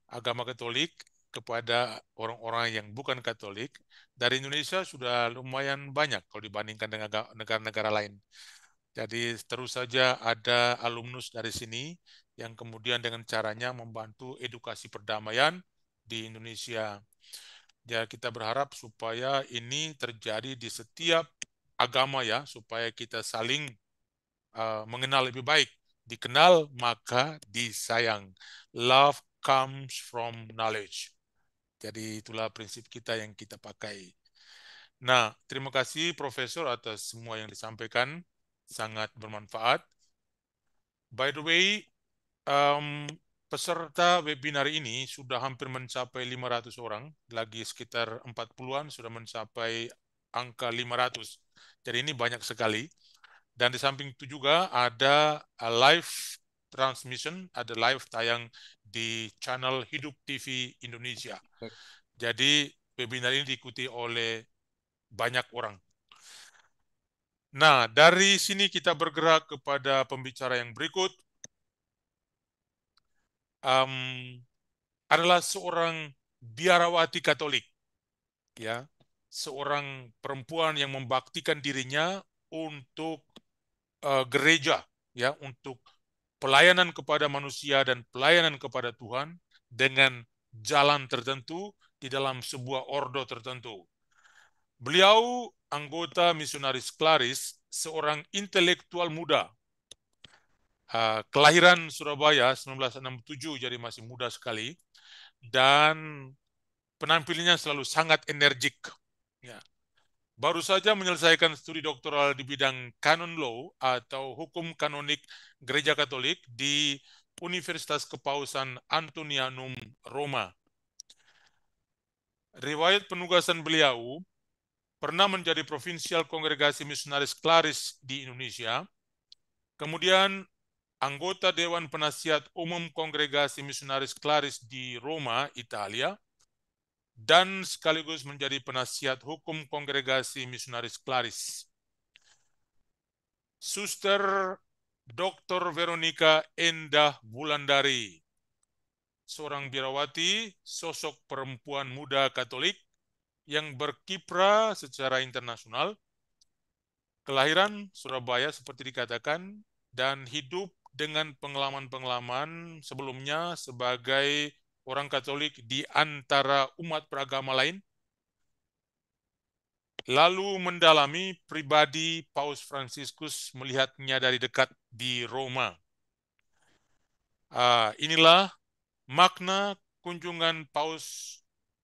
agama Katolik kepada orang-orang yang bukan Katolik. Dari Indonesia sudah lumayan banyak kalau dibandingkan dengan negara-negara lain. Jadi terus saja ada alumnus dari sini yang kemudian dengan caranya membantu edukasi perdamaian di Indonesia. Ya, kita berharap supaya ini terjadi di setiap agama ya, supaya kita saling mengenal lebih baik. Dikenal maka disayang. Love comes from knowledge. Jadi itulah prinsip kita yang kita pakai. Nah, terima kasih Profesor atas semua yang disampaikan. Sangat bermanfaat. By the way, peserta webinar ini sudah hampir mencapai 500 orang. Lagi sekitar 40-an sudah mencapai angka 500. Jadi ini banyak sekali. Dan di samping itu juga ada live transmission, ada live tayang di channel Hidup TV Indonesia. Jadi webinar ini diikuti oleh banyak orang. Nah, dari sini kita bergerak kepada pembicara yang berikut. Adalah seorang biarawati Katolik, ya, seorang perempuan yang membaktikan dirinya untuk gereja, ya, untuk pelayanan kepada manusia dan pelayanan kepada Tuhan dengan jalan tertentu di dalam sebuah ordo tertentu. Beliau anggota Misionaris Klaris, seorang intelektual muda, kelahiran Surabaya 1967, jadi masih muda sekali, dan penampilannya selalu sangat energik. Ya. Baru saja menyelesaikan studi doktoral di bidang canon law atau hukum kanonik Gereja Katolik di Universitas Kepausan Antonianum, Roma. Riwayat penugasan beliau, pernah menjadi provinsial kongregasi misionaris Klaris di Indonesia, kemudian anggota Dewan Penasihat Umum Kongregasi Misionaris Klaris di Roma, Italia, dan sekaligus menjadi penasihat hukum Kongregasi Misionaris Klaris. Suster Dr. Veronica Endah Wulandari, seorang biarawati, sosok perempuan muda Katolik yang berkiprah secara internasional, kelahiran Surabaya seperti dikatakan, dan hidup dengan pengalaman-pengalaman sebelumnya sebagai orang Katolik di antara umat beragama lain, lalu mendalami pribadi Paus Fransiskus, melihatnya dari dekat di Roma. Inilah makna kunjungan Paus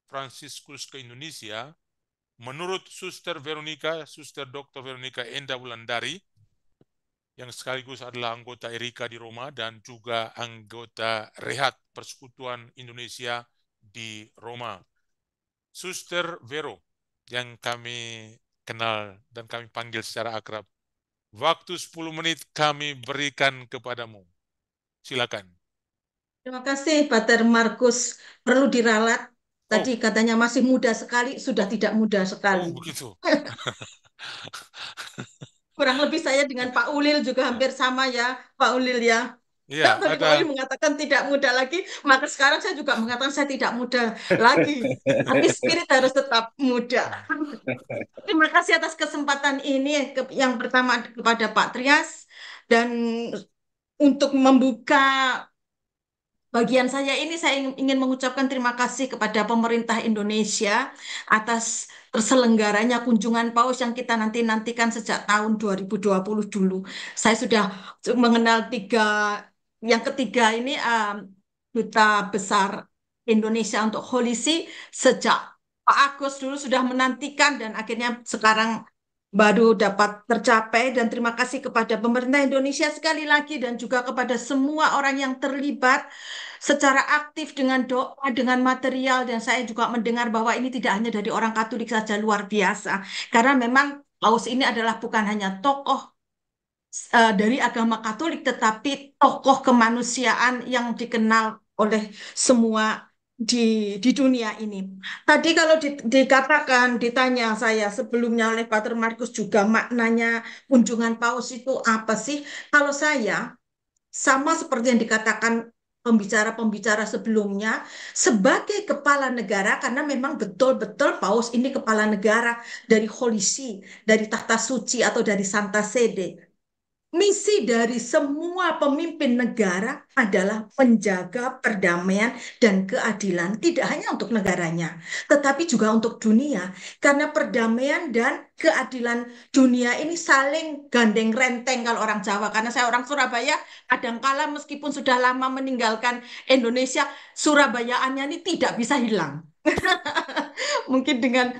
Fransiskus ke Indonesia menurut Suster Dr. Veronica Endah Wulandari, yang sekaligus adalah anggota Erika di Roma dan juga anggota Rehat Persekutuan Indonesia di Roma. Suster Vero, yang kami kenal dan kami panggil secara akrab. Waktu 10 menit kami berikan kepadamu. Silakan. Terima kasih, Pater Markus. Perlu diralat. Tadi katanya masih muda sekali, sudah tidak muda sekali. Oh, begitu. Kurang lebih saya dengan Pak Ulil juga hampir sama ya, Pak Ulil ya. Iya, Tadi Pak Ulil mengatakan tidak muda lagi, maka sekarang saya juga mengatakan saya tidak muda lagi. Tapi spirit harus tetap muda. Terima kasih atas kesempatan ini. Yang pertama kepada Pak Trias. Dan untuk membuka bagian saya ini, saya ingin mengucapkan terima kasih kepada pemerintah Indonesia atas terselenggaranya kunjungan Paus yang kita nantikan sejak tahun 2020 dulu. Saya sudah mengenal yang ketiga ini Duta Besar Indonesia untuk Holy See sejak Pak Agus dulu sudah menantikan dan akhirnya sekarang baru dapat tercapai. Dan terima kasih kepada pemerintah Indonesia sekali lagi dan juga kepada semua orang yang terlibat secara aktif dengan doa, dengan material, dan saya juga mendengar bahwa ini tidak hanya dari orang Katolik saja, luar biasa. Karena memang Paus ini adalah bukan hanya tokoh dari agama Katolik, tetapi tokoh kemanusiaan yang dikenal oleh semua di dunia ini. Tadi kalau dikatakan, ditanya saya sebelumnya oleh Pater Markus juga maknanya kunjungan Paus itu apa sih? Kalau saya, sama seperti yang dikatakan pembicara-pembicara sebelumnya, sebagai kepala negara, karena memang betul-betul Paus ini kepala negara dari Holy See, dari Tahta Suci atau dari Santa Sede. Misi dari semua pemimpin negara adalah menjaga perdamaian dan keadilan, tidak hanya untuk negaranya, tetapi juga untuk dunia. Karena perdamaian dan keadilan dunia ini saling gandeng renteng kalau orang Jawa. Karena saya orang Surabaya, kadangkala meskipun sudah lama meninggalkan Indonesia, Surabayaannya ini tidak bisa hilang. Mungkin dengan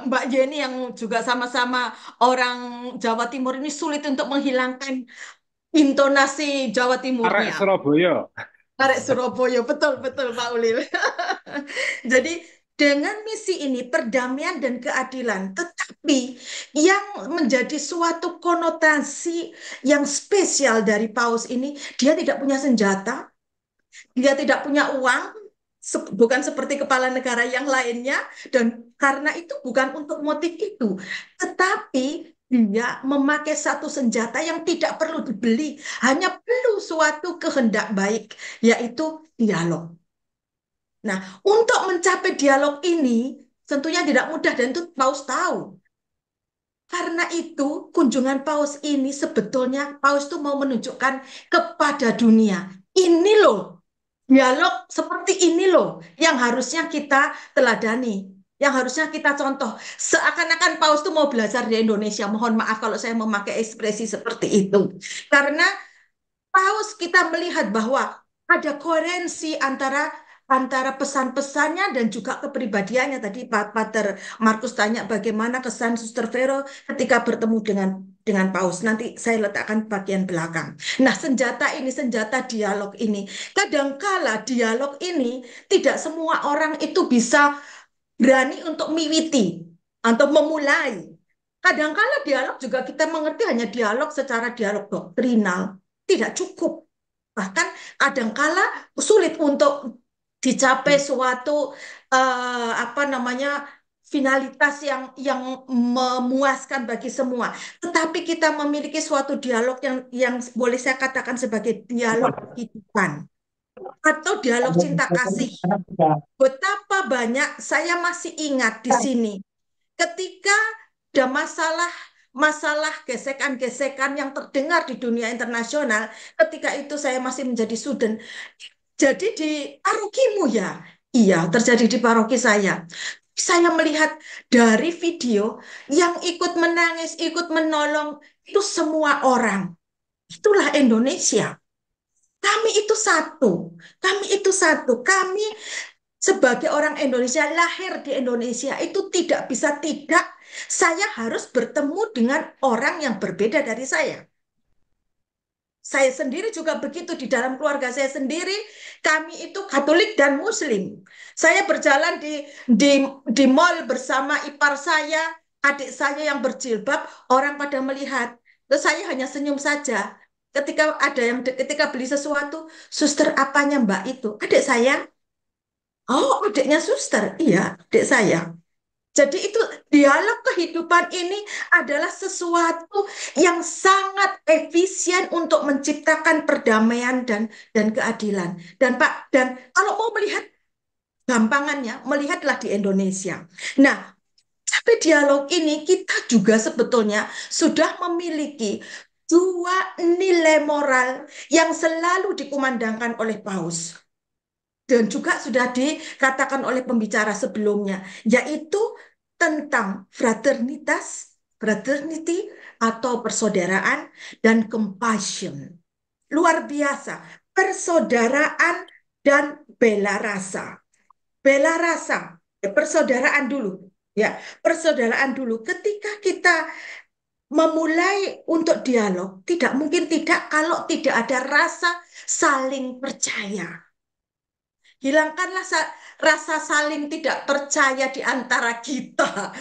Mbak Jenny yang juga sama-sama orang Jawa Timur ini sulit untuk menghilangkan intonasi Jawa Timurnya. Arek Surabaya. Arek Surabaya, betul-betul Pak Ulil. Jadi dengan misi ini perdamaian dan keadilan, tetapi yang menjadi suatu konotasi yang spesial dari Paus ini, dia tidak punya senjata, dia tidak punya uang, bukan seperti kepala negara yang lainnya, dan karena itu bukan untuk motif itu, tetapi dia memakai satu senjata yang tidak perlu dibeli, hanya perlu suatu kehendak baik, yaitu dialog. Nah, untuk mencapai dialog ini tentunya tidak mudah dan itu Paus tahu. Karena itu, kunjungan Paus ini sebetulnya Paus itu mau menunjukkan kepada dunia. Ini loh, dialog seperti ini loh yang harusnya kita teladani, yang harusnya kita contoh. Seakan-akan Paus itu mau belajar di Indonesia. Mohon maaf kalau saya memakai ekspresi seperti itu. Karena Paus kita melihat bahwa ada koherensi antara pesan-pesannya dan juga kepribadiannya. Tadi Pak Pater Markus tanya bagaimana kesan Suster Vero ketika bertemu dengan Paus. Nanti saya letakkan bagian belakang. Nah, senjata dialog ini. Kadangkala dialog ini tidak semua orang itu bisa berani untuk miwiti atau memulai. Kadangkala dialog juga kita mengerti hanya dialog secara dialog doktrinal. Tidak cukup. Bahkan kadangkala sulit untuk dicapai suatu finalitas yang memuaskan bagi semua. Tetapi kita memiliki suatu dialog yang boleh saya katakan sebagai dialog kehidupan atau dialog cinta kasih. Betapa banyak saya masih ingat di sini ketika ada masalah gesekan-gesekan yang terdengar di dunia internasional, ketika itu saya masih menjadi student. Jadi di parokimu ya? Iya, terjadi di paroki saya. Saya melihat dari video yang ikut menangis, ikut menolong, itu semua orang. Itulah Indonesia. Kami itu satu. Kami itu satu. Kami sebagai orang Indonesia, lahir di Indonesia, itu tidak bisa tidak. Saya harus bertemu dengan orang yang berbeda dari saya. Saya sendiri juga begitu di dalam keluarga saya sendiri, kami itu Katolik dan Muslim. Saya berjalan di mall bersama ipar saya, adik saya yang berjilbab, orang pada melihat. Terus saya hanya senyum saja. Ketika beli sesuatu, suster apanya Mbak itu? Adik saya. Oh, adiknya suster. Iya, adik saya. Jadi itu dialog kehidupan ini adalah sesuatu yang sangat efisien untuk menciptakan perdamaian dan keadilan. Dan kalau mau melihat gampangannya, melihatlah di Indonesia. Nah, tapi dialog ini kita juga sebetulnya sudah memiliki dua nilai moral yang selalu dikumandangkan oleh Paus. Dan juga sudah dikatakan oleh pembicara sebelumnya, yaitu tentang fraternity atau persaudaraan, dan compassion. Luar biasa, persaudaraan dan bela rasa. Bela rasa, persaudaraan dulu. Ya, persaudaraan dulu. Ketika kita memulai untuk dialog, tidak mungkin tidak kalau tidak ada rasa saling percaya. Hilangkanlah rasa saling tidak percaya di antara kita.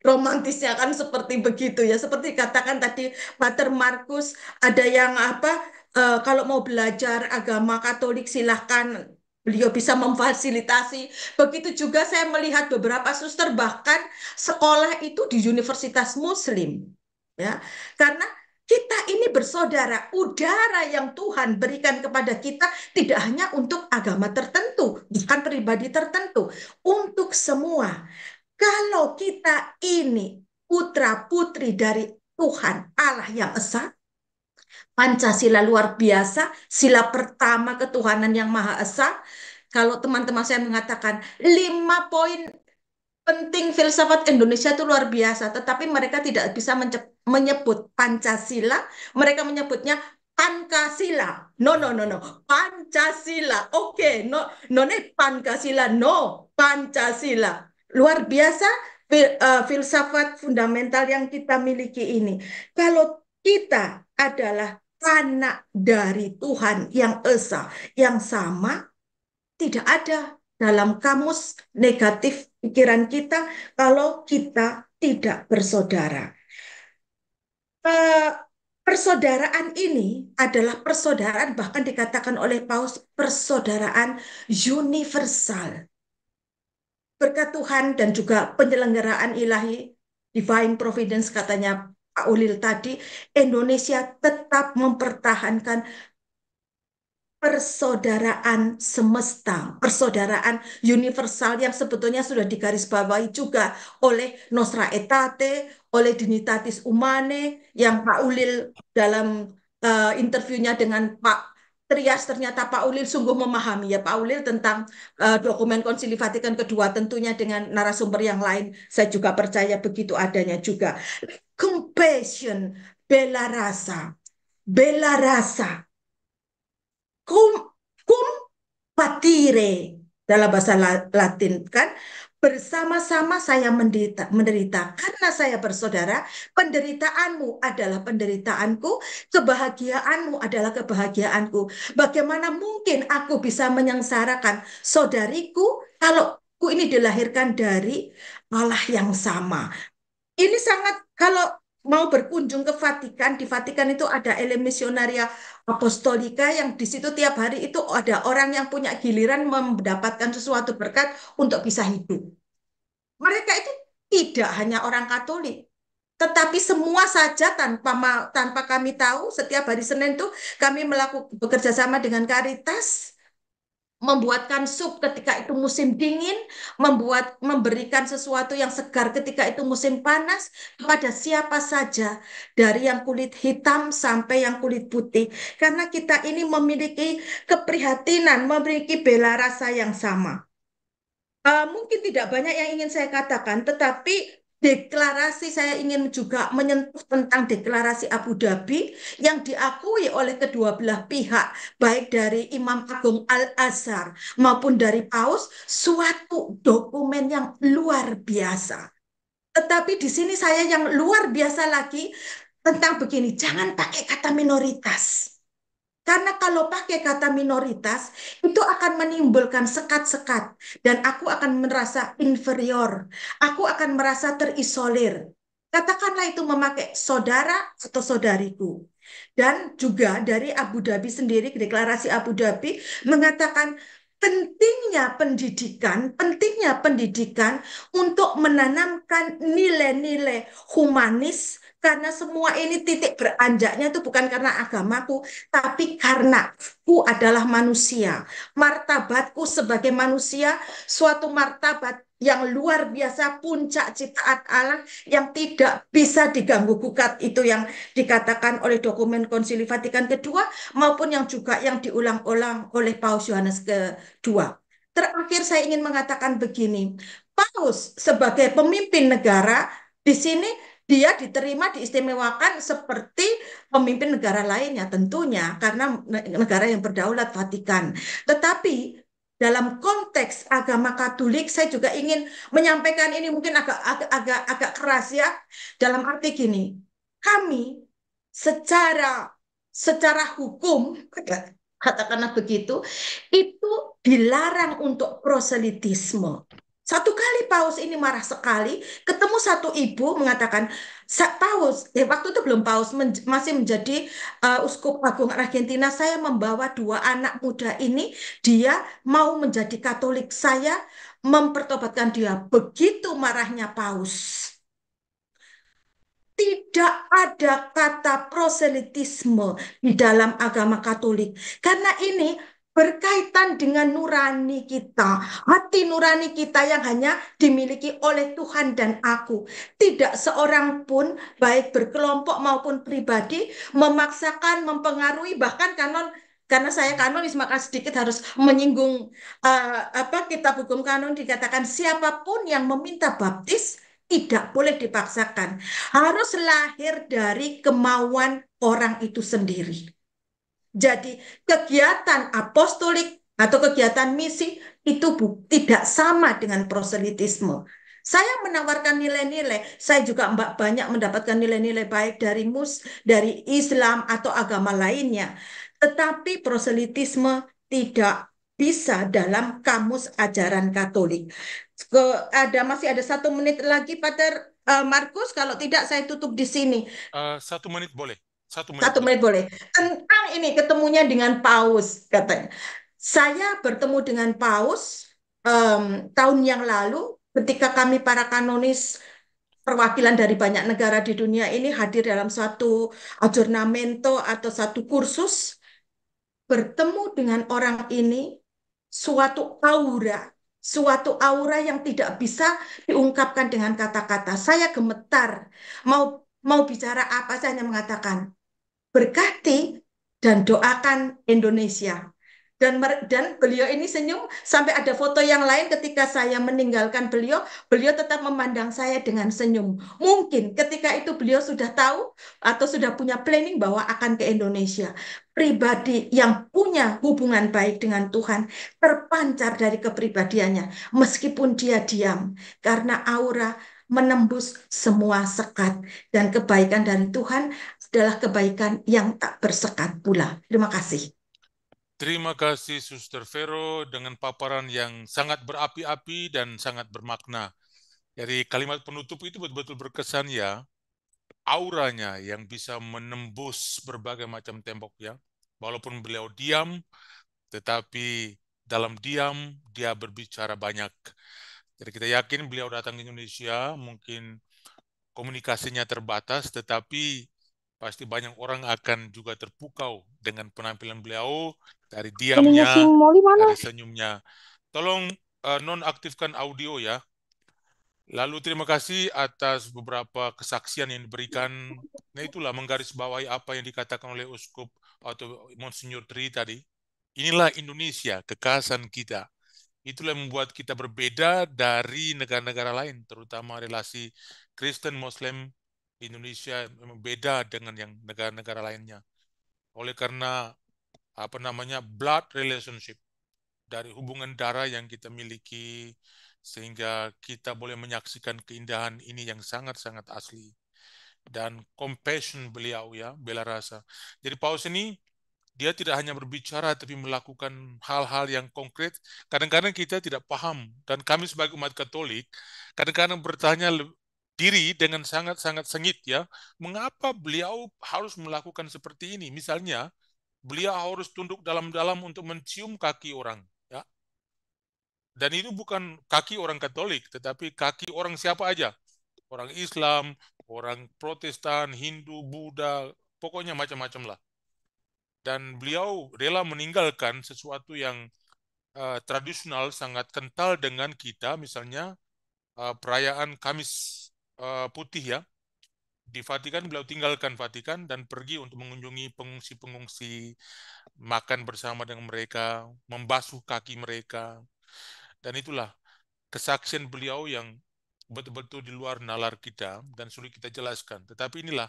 Romantisnya kan seperti begitu ya. Seperti katakan tadi Pater Markus, ada yang kalau mau belajar agama Katolik silahkan, beliau bisa memfasilitasi. Begitu juga saya melihat beberapa suster bahkan sekolah itu di universitas Muslim. Ya, karena kita ini bersaudara, udara yang Tuhan berikan kepada kita tidak hanya untuk agama tertentu, bukan pribadi tertentu, untuk semua. Kalau kita ini putra-putri dari Tuhan Allah yang Esa, Pancasila luar biasa, sila pertama ketuhanan yang Maha Esa. Kalau teman-teman saya mengatakan 5 poin penting filsafat Indonesia itu luar biasa, tetapi mereka tidak bisa menyebut Pancasila, mereka menyebutnya Pancasila. No, no, no, no. Pancasila. Oke, no, non è Pancasila, no, Pancasila. Luar biasa filsafat fundamental yang kita miliki ini. Kalau kita adalah anak dari Tuhan yang Esa, yang sama, tidak ada dalam kamus negatif pikiran kita kalau kita tidak bersaudara. Persaudaraan ini adalah persaudaraan, bahkan dikatakan oleh Paus, persaudaraan universal. Berkat Tuhan dan juga penyelenggaraan ilahi, divine providence katanya Pak Ulil tadi, Indonesia tetap mempertahankan persaudaraan semesta, persaudaraan universal yang sebetulnya sudah digarisbawahi juga oleh Nostra Aetate, oleh Dignitatis Humanae, yang Pak Ulil dalam interviewnya dengan Pak Trias, ternyata Pak Ulil sungguh memahami ya Pak Ulil tentang dokumen Konsili Vatikan kedua, tentunya dengan narasumber yang lain. Saya juga percaya begitu adanya juga. Compassion, bela rasa, cum, cum patire dalam bahasa Latin kan, bersama-sama saya menderita karena saya bersaudara, penderitaanmu adalah penderitaanku, kebahagiaanmu adalah kebahagiaanku. Bagaimana mungkin aku bisa menyengsarakan saudariku kalau aku ini dilahirkan dari Allah yang sama? Ini sangat, kalau mau berkunjung ke Vatikan, di Vatikan itu ada Elemosinaria Apostolika yang di situ tiap hari itu ada orang yang punya giliran mendapatkan sesuatu berkat untuk bisa hidup. Mereka itu tidak hanya orang Katolik, tetapi semua saja tanpa kami tahu, setiap hari Senin tuh kami bekerja sama dengan Caritas, membuatkan sup ketika itu musim dingin, memberikan sesuatu yang segar ketika itu musim panas kepada siapa saja, dari yang kulit hitam sampai yang kulit putih. Karena kita ini memiliki keprihatinan, memiliki bela rasa yang sama. Mungkin tidak banyak yang ingin saya katakan, tetapi deklarasi saya ingin juga menyentuh tentang deklarasi Abu Dhabi yang diakui oleh kedua belah pihak, baik dari Imam Agung Al-Azhar maupun dari Paus, suatu dokumen yang luar biasa. Tetapi di sini saya yang luar biasa lagi tentang begini, jangan pakai kata minoritas. Karena kalau pakai kata minoritas, itu akan menimbulkan sekat-sekat. Dan aku akan merasa inferior. Aku akan merasa terisolir. Katakanlah itu memakai saudara atau saudariku. Dan juga dari Abu Dhabi sendiri, deklarasi Abu Dhabi mengatakan pentingnya pendidikan untuk menanamkan nilai-nilai humanis, karena semua ini titik beranjaknya itu bukan karena agamaku, tapi karena aku adalah manusia. Martabatku sebagai manusia, suatu martabat yang luar biasa, puncak ciptaan Allah yang tidak bisa diganggu gugat. Itu yang dikatakan oleh dokumen Konsili Vatikan kedua maupun yang juga yang diulang-ulang oleh Paus Yohanes kedua. Terakhir saya ingin mengatakan begini, Paus sebagai pemimpin negara di sini dia diterima, diistimewakan seperti pemimpin negara lainnya tentunya karena negara yang berdaulat Vatikan. Tetapi dalam konteks agama Katolik saya juga ingin menyampaikan ini mungkin agak keras ya, dalam arti gini, kami secara hukum katakanlah begitu, itu dilarang untuk proselitisme. Satu kali Paus ini marah sekali, ketemu satu ibu mengatakan, Paus, waktu itu belum Paus, masih menjadi Uskup Agung Argentina, saya membawa dua anak muda ini, dia mau menjadi Katolik, saya mempertobatkan dia. Begitu marahnya Paus. Tidak ada kata proselitisme di dalam agama Katolik. Karena ini berkaitan dengan nurani kita. Hati nurani kita yang hanya dimiliki oleh Tuhan dan aku. Tidak seorang pun, baik berkelompok maupun pribadi, memaksakan, mempengaruhi, bahkan kanon, karena saya kanonis maka sedikit harus menyinggung kitab hukum kanon, dikatakan siapapun yang meminta baptis tidak boleh dipaksakan. Harus lahir dari kemauan orang itu sendiri. Jadi kegiatan apostolik atau kegiatan misi itu tidak sama dengan proselitisme. Saya menawarkan nilai-nilai, saya juga banyak mendapatkan nilai-nilai baik dari Islam atau agama lainnya. Tetapi proselitisme tidak bisa dalam kamus ajaran Katolik. Masih ada 1 menit lagi, Pater Markus. Kalau tidak, saya tutup di sini. 1 menit boleh. 1 menit. 1 menit boleh. Tentang ini ketemunya dengan Paus, katanya. Saya bertemu dengan Paus tahun yang lalu ketika kami para kanonis perwakilan dari banyak negara di dunia ini hadir dalam suatu aggiornamento atau satu kursus, bertemu dengan orang ini, suatu aura yang tidak bisa diungkapkan dengan kata-kata. Saya gemetar, mau bicara apa, saya hanya mengatakan, berkati dan doakan Indonesia. Dan beliau ini senyum, sampai ada foto yang lain ketika saya meninggalkan beliau, beliau tetap memandang saya dengan senyum. Mungkin ketika itu beliau sudah tahu atau sudah punya planning bahwa akan ke Indonesia. Pribadi yang punya hubungan baik dengan Tuhan terpancar dari kepribadiannya, meskipun dia diam, karena aura menembus semua sekat. Dan kebaikan dari Tuhan adalah kebaikan yang tak bersekat pula. Terima kasih. Terima kasih Suster Vero dengan paparan yang sangat berapi-api dan sangat bermakna. Jadi kalimat penutup itu betul-betul berkesan ya. Auranya yang bisa menembus berbagai macam tembok ya. Walaupun beliau diam, tetapi dalam diam dia berbicara banyak. Jadi kita yakin beliau datang ke Indonesia, mungkin komunikasinya terbatas, tetapi pasti banyak orang akan juga terpukau dengan penampilan beliau, dari diamnya, dari senyumnya. Tolong nonaktifkan audio ya. Lalu terima kasih atas beberapa kesaksian yang diberikan. Nah itulah menggarisbawahi apa yang dikatakan oleh Uskup atau Monsinyur Tri tadi. Inilah Indonesia, kekhasan kita. Itulah yang membuat kita berbeda dari negara-negara lain, terutama relasi Kristen Muslim Indonesia memang beda dengan yang negara-negara lainnya. Oleh karena blood relationship, dari hubungan darah yang kita miliki, sehingga kita boleh menyaksikan keindahan ini yang sangat-sangat asli. Dan compassion beliau ya, bela rasa. Jadi Paus ini dia tidak hanya berbicara tapi melakukan hal-hal yang konkret. Kadang-kadang kita tidak paham, dan kami sebagai umat Katolik kadang-kadang bertanya diri dengan sangat-sangat sengit ya, mengapa beliau harus melakukan seperti ini? Misalnya, beliau harus tunduk dalam-dalam untuk mencium kaki orang ya. Dan itu bukan kaki orang Katolik, tetapi kaki orang siapa aja. Orang Islam, orang Protestan, Hindu, Buddha, pokoknya macam-macam lah. Dan beliau rela meninggalkan sesuatu yang tradisional sangat kental dengan kita, misalnya perayaan Kamis Putih ya. Di Vatikan beliau tinggalkan Vatikan dan pergi untuk mengunjungi pengungsi-pengungsi, makan bersama dengan mereka, membasuh kaki mereka. Dan itulah kesaksian beliau yang betul-betul di luar nalar kita dan sulit kita jelaskan. Tetapi inilah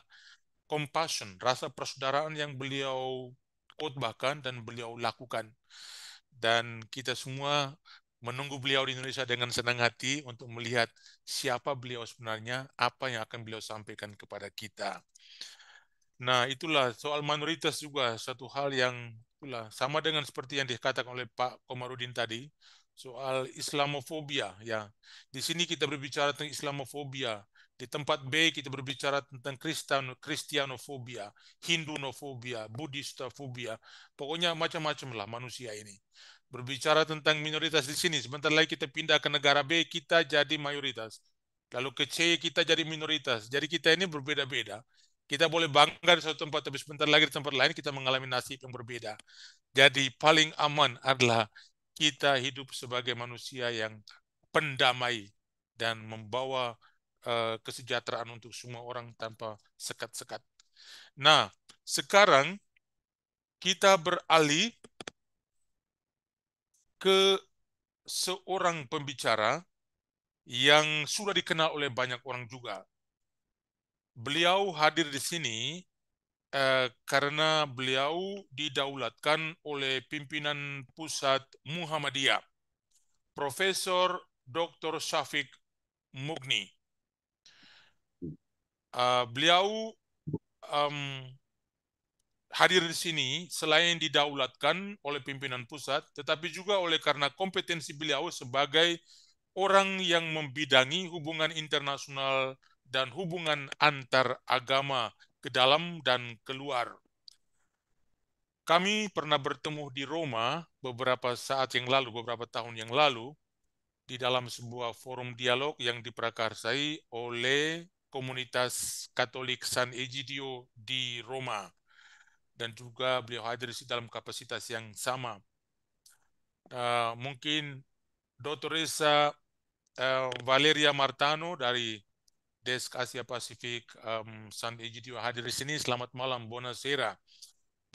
compassion, rasa persaudaraan yang beliau khotbahkan dan beliau lakukan. Dan kita semua menunggu beliau di Indonesia dengan senang hati untuk melihat siapa beliau sebenarnya, apa yang akan beliau sampaikan kepada kita. Nah, itulah soal minoritas juga satu hal yang sama dengan seperti yang dikatakan oleh Pak Komarudin tadi, soal Islamofobia ya. Di sini kita berbicara tentang Islamofobia. Di tempat B kita berbicara tentang Kristianofobia, Hindunofobia, Buddhistofobia. Pokoknya macam-macam lah manusia ini. Berbicara tentang minoritas di sini, sebentar lagi kita pindah ke negara B, kita jadi mayoritas. Lalu ke C kita jadi minoritas. Jadi kita ini berbeda-beda. Kita boleh bangga di satu tempat, tapi sebentar lagi di tempat lain kita mengalami nasib yang berbeda. Jadi paling aman adalah kita hidup sebagai manusia yang pendamai dan membawa kesejahteraan untuk semua orang tanpa sekat-sekat. Nah, sekarang kita beralih ke seorang pembicara yang sudah dikenal oleh banyak orang juga. Beliau hadir di sini karena beliau didaulatkan oleh pimpinan pusat Muhammadiyah, Profesor Dr. Syafiq Mugni. Beliau hadir di sini selain didaulatkan oleh pimpinan pusat, tetapi juga oleh karena kompetensi beliau sebagai orang yang membidangi hubungan internasional dan hubungan antar agama ke dalam dan keluar. Kami pernah bertemu di Roma beberapa saat yang lalu, beberapa tahun yang lalu. di dalam sebuah forum dialog yang diprakarsai oleh komunitas Katolik San Egidio di Roma. Dan juga beliau hadir di dalam kapasitas yang sama. Mungkin Dr. Reza Valeria Martano dari Desk Asia Pasifik San Egidio hadir di sini. Selamat malam, buonasera.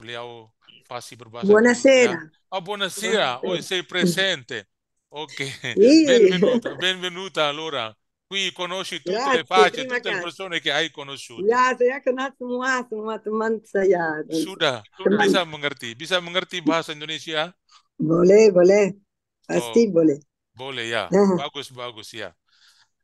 Beliau fasih berbahasa Buonasera. Indonesia. Oh, buonasera. Oh, sei presente. Ok, Sì, benvenuta, benvenuta allora. Qui conosci tutte le grazie, facce, terima tutte le kasih. persone che hai conosciuto. Ya, saya kenal semua teman saya. Sudah, Teman. bisa mengerti bahasa Indonesia? Boleh, pasti Oh, boleh. boleh ya. Nah, Bagus ya.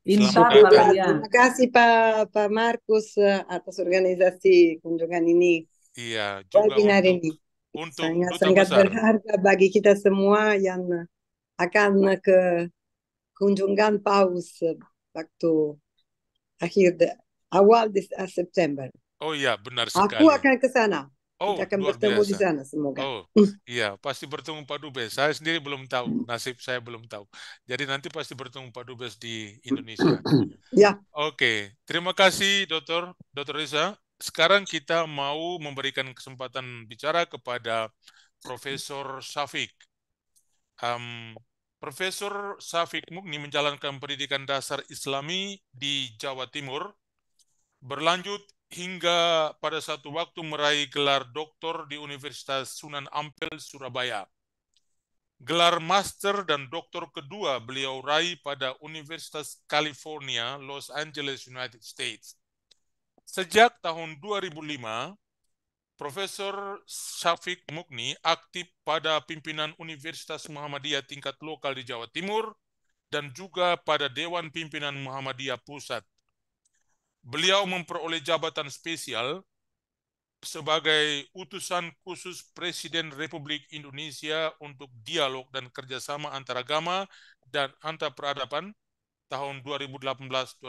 Insya Selamat datang. Allah ya. terima kasih Pak Markus atas organisasi kunjungan ini, Iya, juga webinar ini. untuk Sangat Duta sangat Besar. berharga bagi kita semua yang akan ke kunjungan Paus waktu awal September. Oh iya, benar Aku sekali. akan ke sana. Oh, Kita akan luar bertemu di biasa. sana semoga. Oh, iya, pasti bertemu Pak Dubes. Saya sendiri belum tahu, nasib saya belum tahu. Jadi nanti pasti bertemu Pak Dubes di Indonesia. Ya. Oke, terima kasih Dr. Reza. Sekarang kita mau memberikan kesempatan bicara kepada Profesor Syafiq. Profesor Syafiq Mukni menjalankan pendidikan dasar Islami di Jawa Timur, berlanjut hingga pada satu waktu meraih gelar doktor di Universitas Sunan Ampel, Surabaya. Gelar master dan doktor kedua beliau raih pada Universitas California, Los Angeles, United States. Sejak tahun 2005, Profesor Syafiq Mukni aktif pada pimpinan Universitas Muhammadiyah tingkat lokal di Jawa Timur dan juga pada Dewan Pimpinan Muhammadiyah Pusat. Beliau memperoleh jabatan spesial sebagai utusan khusus Presiden Republik Indonesia untuk dialog dan kerjasama antaragama dan antar peradaban tahun 2018-2019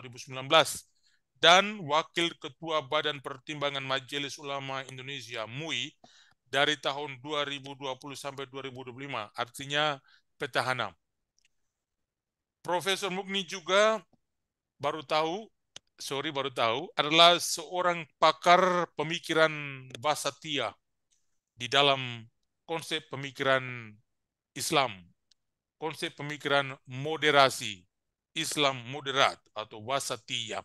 dan Wakil Ketua Badan Pertimbangan Majelis Ulama Indonesia MUI dari tahun 2020 sampai 2025, artinya petahana. Profesor Mukni juga baru tahu adalah seorang pakar pemikiran wasatiyah di dalam konsep pemikiran Islam, konsep pemikiran moderasi, Islam moderat atau wasatiyah.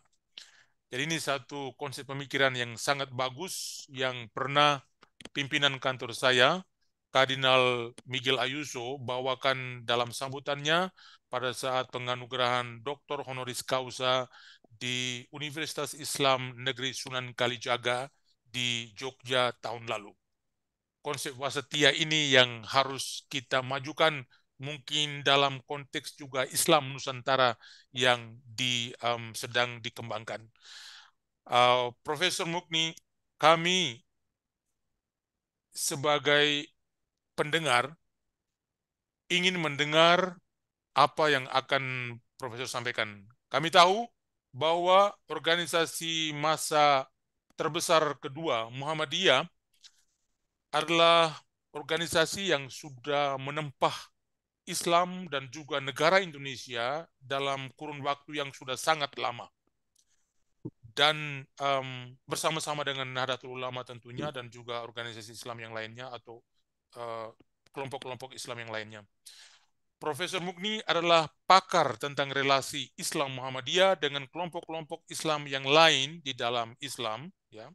Jadi ini satu konsep pemikiran yang sangat bagus yang pernah pimpinan kantor saya, Kardinal Miguel Ayuso, bawakan dalam sambutannya pada saat penganugerahan Dr. Honoris Causa di Universitas Islam Negeri Sunan Kalijaga di Jogja tahun lalu. Konsep wasatiyah ini yang harus kita majukan mungkin dalam konteks juga Islam Nusantara yang sedang dikembangkan. Profesor Mukni, kami sebagai pendengar ingin mendengar apa yang akan Profesor sampaikan. Kami tahu bahwa organisasi massa terbesar kedua, Muhammadiyah, adalah organisasi yang sudah menempah Islam dan juga negara Indonesia dalam kurun waktu yang sudah sangat lama. Dan bersama-sama dengan Nahdlatul Ulama tentunya dan juga organisasi Islam yang lainnya atau kelompok-kelompok Islam yang lainnya. Profesor Mukni adalah pakar tentang relasi Islam Muhammadiyah dengan kelompok-kelompok Islam yang lain di dalam Islam, ya,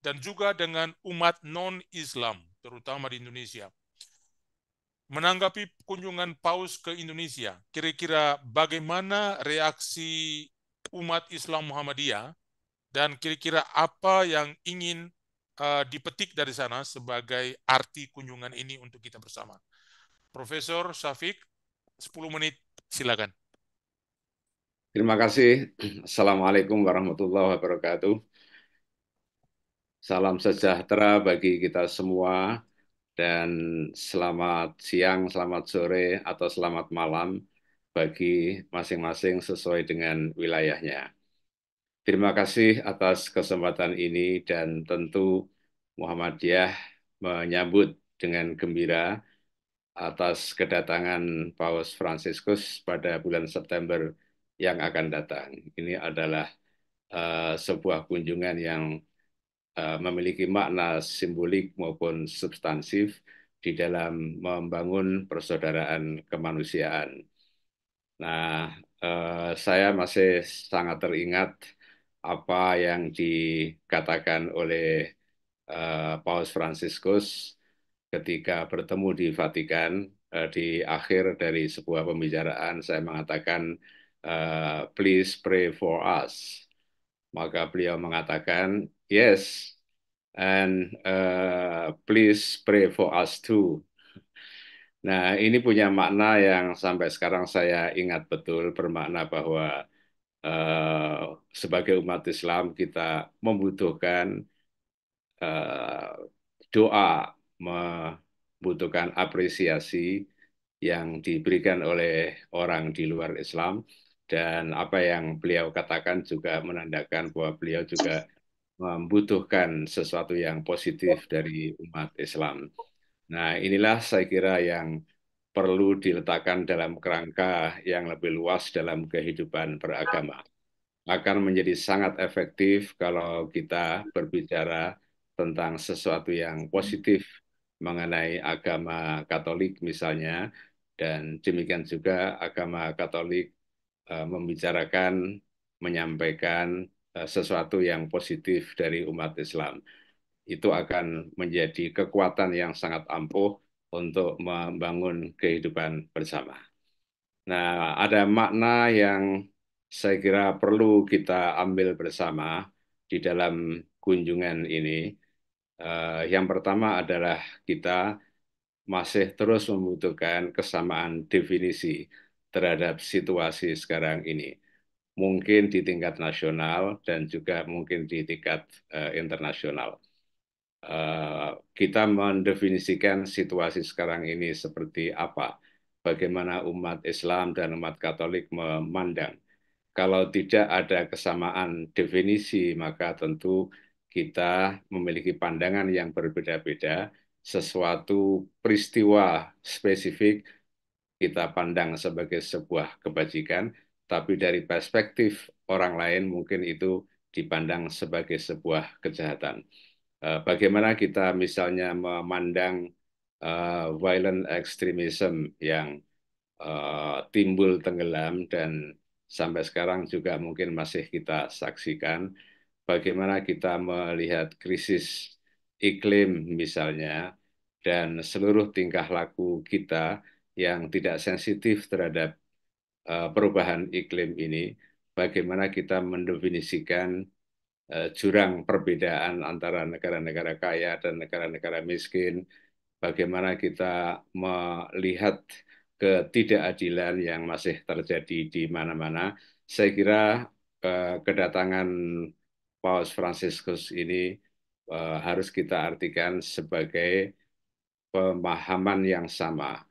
dan juga dengan umat non-Islam, terutama di Indonesia. Menanggapi kunjungan Paus ke Indonesia, kira-kira bagaimana reaksi umat Islam Muhammadiyah dan kira-kira apa yang ingin dipetik dari sana sebagai arti kunjungan ini untuk kita bersama. Profesor Syafiq, 10 menit, silakan. Terima kasih. Assalamualaikum warahmatullahi wabarakatuh. Salam sejahtera bagi kita semua dan selamat siang, selamat sore, atau selamat malam bagi masing-masing sesuai dengan wilayahnya. Terima kasih atas kesempatan ini dan tentu Muhammadiyah menyambut dengan gembira atas kedatangan Paus Fransiskus pada bulan September yang akan datang. Ini adalah sebuah kunjungan yang memiliki makna simbolik maupun substansif di dalam membangun persaudaraan kemanusiaan. Nah, saya masih sangat teringat apa yang dikatakan oleh Paus Fransiskus ketika bertemu di Vatikan. Di akhir dari sebuah pembicaraan saya mengatakan, please pray for us. Maka beliau mengatakan, yes, and please pray for us too. Nah, ini punya makna yang sampai sekarang saya ingat betul, bermakna bahwa sebagai umat Islam kita membutuhkan doa, membutuhkan apresiasi yang diberikan oleh orang di luar Islam, dan apa yang beliau katakan juga menandakan bahwa beliau juga membutuhkan sesuatu yang positif dari umat Islam. Nah, inilah saya kira yang perlu diletakkan dalam kerangka yang lebih luas dalam kehidupan beragama. Akan menjadi sangat efektif kalau kita berbicara tentang sesuatu yang positif mengenai agama Katolik misalnya, dan demikian juga agama Katolik membicarakan, menyampaikan sesuatu yang positif dari umat Islam. Itu akan menjadi kekuatan yang sangat ampuh untuk membangun kehidupan bersama. Nah, ada makna yang saya kira perlu kita ambil bersama di dalam kunjungan ini. Yang pertama adalah kita masih terus membutuhkan kesamaan definisi terhadap situasi sekarang ini. Mungkin di tingkat nasional dan juga mungkin di tingkat internasional. Kita mendefinisikan situasi sekarang ini seperti apa, bagaimana umat Islam dan umat Katolik memandang. Kalau tidak ada kesamaan definisi, maka tentu kita memiliki pandangan yang berbeda-beda. Sesuatu peristiwa spesifik kita pandang sebagai sebuah kebajikan, tapi dari perspektif orang lain mungkin itu dipandang sebagai sebuah kejahatan. Bagaimana kita misalnya memandang violent extremism yang timbul tenggelam dan sampai sekarang juga mungkin masih kita saksikan. Bagaimana kita melihat krisis iklim misalnya, dan seluruh tingkah laku kita yang tidak sensitif terhadap perubahan iklim ini, bagaimana kita mendefinisikan jurang perbedaan antara negara-negara kaya dan negara-negara miskin, bagaimana kita melihat ketidakadilan yang masih terjadi di mana-mana. Saya kira kedatangan Paus Fransiskus ini harus kita artikan sebagai pemahaman yang sama.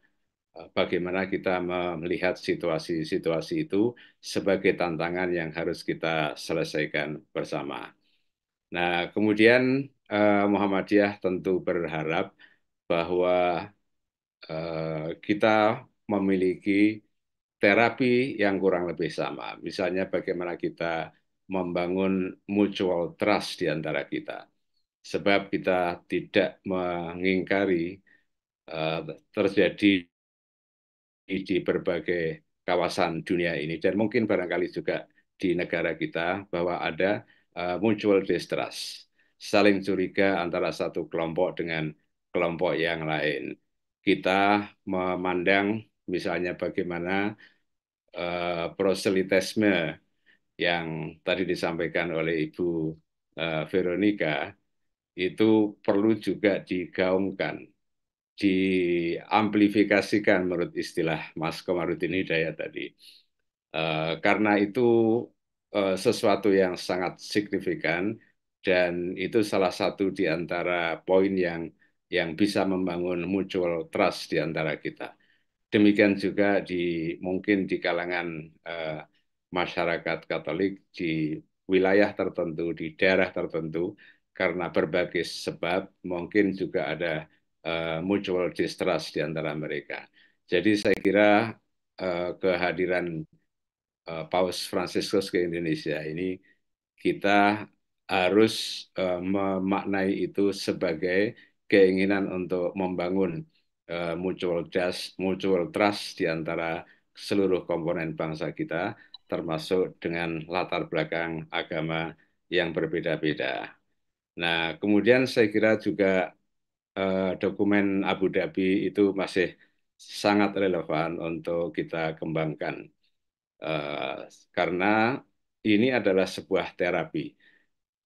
Bagaimana kita melihat situasi-situasi itu sebagai tantangan yang harus kita selesaikan bersama. Nah, kemudian Muhammadiyah tentu berharap bahwa kita memiliki terapi yang kurang lebih sama. Misalnya bagaimana kita membangun mutual trust di antara kita. Sebab kita tidak mengingkari terjadi di berbagai kawasan dunia ini, dan mungkin barangkali juga di negara kita, bahwa ada mutual distrust, saling curiga antara satu kelompok dengan kelompok yang lain. Kita memandang misalnya bagaimana proselitisme yang tadi disampaikan oleh Ibu Veronica itu perlu juga digaungkan, diamplifikasikan menurut istilah Mas Komarudin Hidayat tadi. Karena itu sesuatu yang sangat signifikan, dan itu salah satu di antara poin yang bisa membangun mutual trust di antara kita. Demikian juga mungkin di kalangan masyarakat Katolik di wilayah tertentu, di daerah tertentu, karena berbagai sebab mungkin juga ada mutual distrust di antara mereka. Jadi saya kira kehadiran Paus Fransiskus ke Indonesia ini kita harus memaknai itu sebagai keinginan untuk membangun mutual trust di antara seluruh komponen bangsa kita, termasuk dengan latar belakang agama yang berbeda-beda. Nah, kemudian saya kira juga dokumen Abu Dhabi itu masih sangat relevan untuk kita kembangkan. Karena ini adalah sebuah terapi.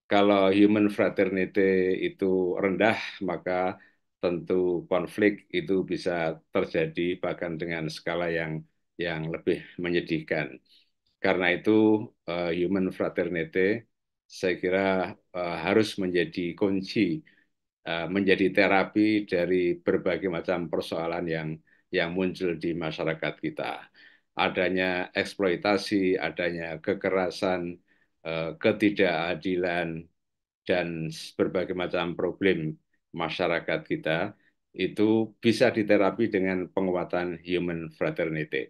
Kalau human fraternity itu rendah, maka tentu konflik itu bisa terjadi bahkan dengan skala yang lebih menyedihkan. Karena itu human fraternity saya kira harus menjadi kunci, menjadi terapi dari berbagai macam persoalan yang muncul di masyarakat kita. Adanya eksploitasi, adanya kekerasan, ketidakadilan, dan berbagai macam problem masyarakat kita itu bisa diterapi dengan penguatan human fraternity.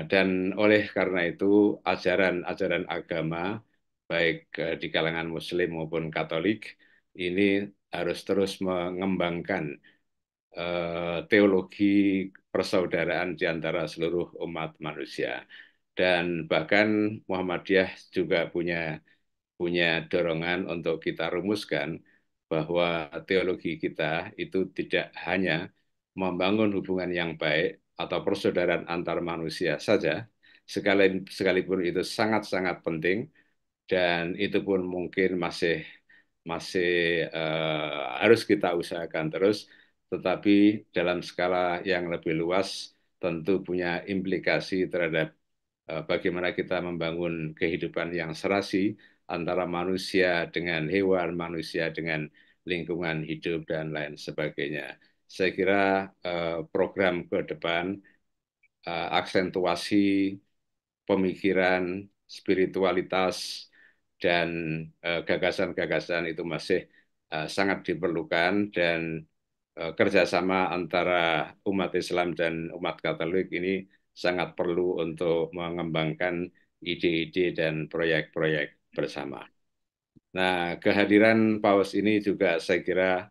Dan oleh karena itu ajaran-ajaran agama baik di kalangan Muslim maupun Katolik ini harus terus mengembangkan teologi persaudaraan di antara seluruh umat manusia. Dan bahkan Muhammadiyah juga punya dorongan untuk kita rumuskan bahwa teologi kita itu tidak hanya membangun hubungan yang baik atau persaudaraan antar manusia saja, sekalipun itu sangat-sangat penting, dan itu pun mungkin masih harus kita usahakan terus, tetapi dalam skala yang lebih luas tentu punya implikasi terhadap bagaimana kita membangun kehidupan yang serasi antara manusia dengan hewan, manusia dengan lingkungan hidup, dan lain sebagainya. Saya kira program ke depan aksentuasi pemikiran, spiritualitas, dan gagasan-gagasan itu masih sangat diperlukan, dan kerjasama antara umat Islam dan umat Katolik ini sangat perlu untuk mengembangkan ide-ide dan proyek-proyek bersama. Nah, kehadiran Paus ini juga saya kira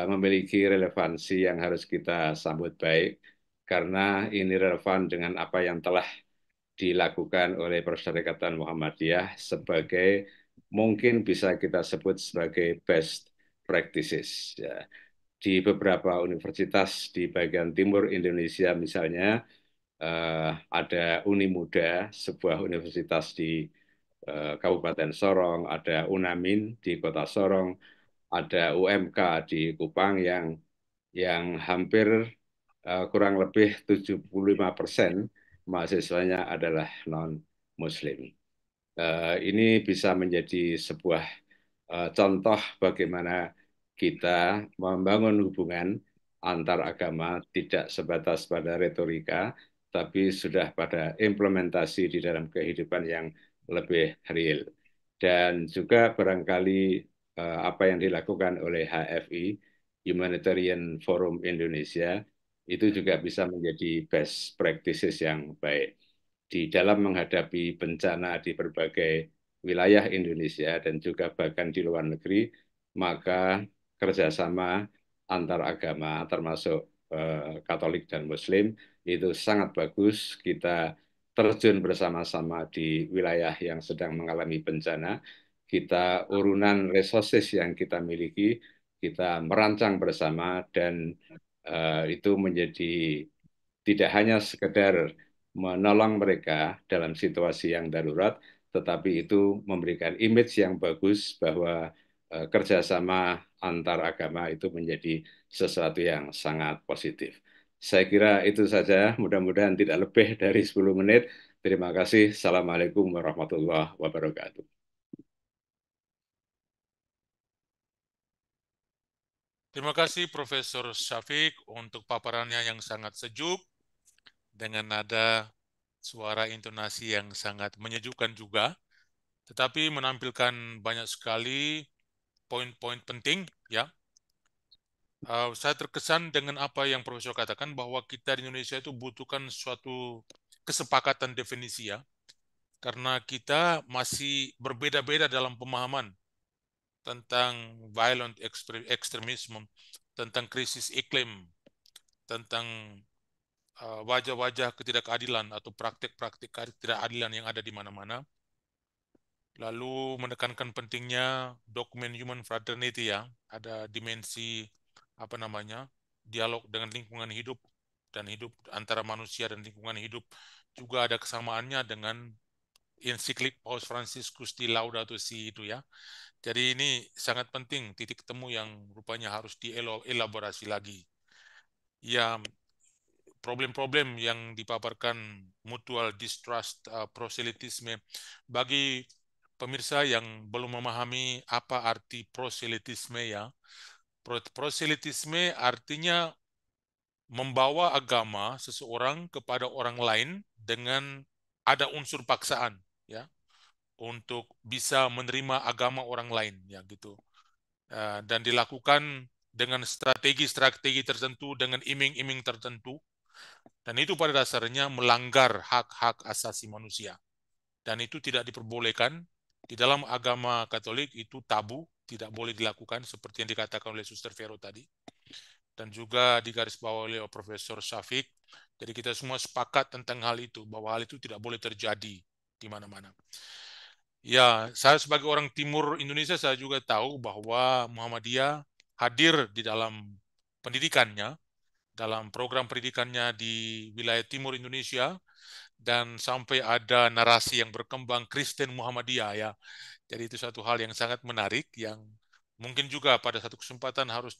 memiliki relevansi yang harus kita sambut baik, karena ini relevan dengan apa yang telah dilakukan oleh Perserikatan Muhammadiyah sebagai mungkin bisa kita sebut sebagai best practices. Ya. Di beberapa universitas di bagian timur Indonesia misalnya, ada Uni Muda, sebuah universitas di Kabupaten Sorong, ada Unamin di Kota Sorong, ada UMK di Kupang yang hampir kurang lebih 75% mahasiswanya adalah non-Muslim. Ini bisa menjadi sebuah contoh bagaimana kita membangun hubungan antar agama tidak sebatas pada retorika, tapi sudah pada implementasi di dalam kehidupan yang lebih real. Dan juga barangkali apa yang dilakukan oleh HFI, Humanitarian Forum Indonesia, itu juga bisa menjadi best practices yang baik di dalam menghadapi bencana di berbagai wilayah Indonesia dan juga bahkan di luar negeri, maka kerjasama antar agama termasuk Katolik dan Muslim itu sangat bagus. Kita terjun bersama-sama di wilayah yang sedang mengalami bencana, kita urunan resources yang kita miliki, kita merancang bersama, dan itu menjadi tidak hanya sekedar menolong mereka dalam situasi yang darurat, tetapi itu memberikan image yang bagus bahwa kerjasama antar agama itu menjadi sesuatu yang sangat positif. Saya kira itu saja, mudah-mudahan tidak lebih dari 10 menit. Terima kasih. Assalamualaikum warahmatullahi wabarakatuh. Terima kasih Profesor Syafiq untuk paparannya yang sangat sejuk, dengan nada suara intonasi yang sangat menyejukkan juga, tetapi menampilkan banyak sekali poin-poin penting ya Saya terkesan dengan apa yang Profesor katakan bahwa kita di Indonesia itu butuhkan suatu kesepakatan definisi ya, karena kita masih berbeda-beda dalam pemahaman tentang violent extremism, tentang krisis iklim, tentang wajah-wajah ketidakadilan atau praktik-praktik ketidakadilan yang ada di mana-mana. Lalu menekankan pentingnya dokumen human fraternity ya, ada dimensi dialog dengan lingkungan hidup dan hidup antara manusia dan lingkungan hidup juga ada kesamaannya dengan ensiklik Paus Franciscus di Laudato Si itu ya. Jadi ini sangat penting titik temu yang rupanya harus dielaborasi lagi. Ya, problem-problem yang dipaparkan mutual distrust, proselitisme, bagi pemirsa yang belum memahami apa arti proselitisme ya. Proselitisme artinya membawa agama seseorang kepada orang lain dengan ada unsur paksaan ya untuk bisa menerima agama orang lain ya gitu. Dan dilakukan dengan strategi-strategi tertentu, dengan iming-iming tertentu, dan itu pada dasarnya melanggar hak-hak asasi manusia. Dan itu tidak diperbolehkan. Di dalam agama Katolik itu tabu, tidak boleh dilakukan seperti yang dikatakan oleh Suster Vero tadi. Dan juga digarisbawahi oleh Profesor Syafiq. Jadi kita semua sepakat tentang hal itu, bahwa hal itu tidak boleh terjadi di mana-mana. Ya, saya sebagai orang timur Indonesia, saya juga tahu bahwa Muhammadiyah hadir di dalam pendidikannya, dalam program pendidikannya di wilayah timur Indonesia, dan sampai ada narasi yang berkembang Kristen Muhammadiyah ya. Jadi itu satu hal yang sangat menarik, yang mungkin juga pada satu kesempatan harus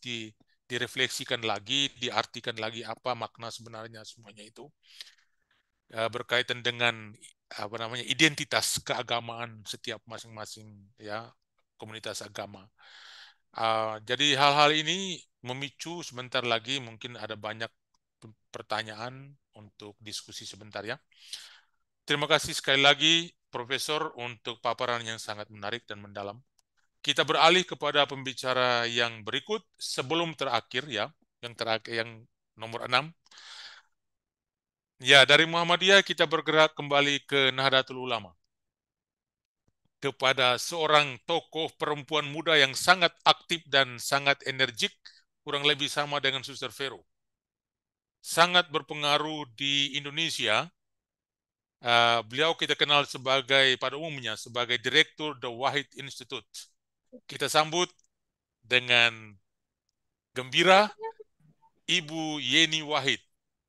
direfleksikan lagi, diartikan lagi apa makna sebenarnya semuanya itu. Berkaitan dengan identitas keagamaan setiap masing-masing ya komunitas agama. Jadi hal-hal ini memicu sebentar lagi mungkin ada banyak pertanyaan untuk diskusi sebentar ya. Terima kasih sekali lagi Profesor untuk paparan yang sangat menarik dan mendalam. Kita beralih kepada pembicara yang berikut sebelum terakhir ya, yang nomor 6. Ya, dari Muhammadiyah kita bergerak kembali ke Nahdlatul Ulama. Kepada seorang tokoh perempuan muda yang sangat aktif dan sangat energik, kurang lebih sama dengan Suster Vero. Sangat berpengaruh di Indonesia. Beliau kita kenal pada umumnya sebagai Direktur The Wahid Institute. Kita sambut dengan gembira Ibu Yeni Wahid,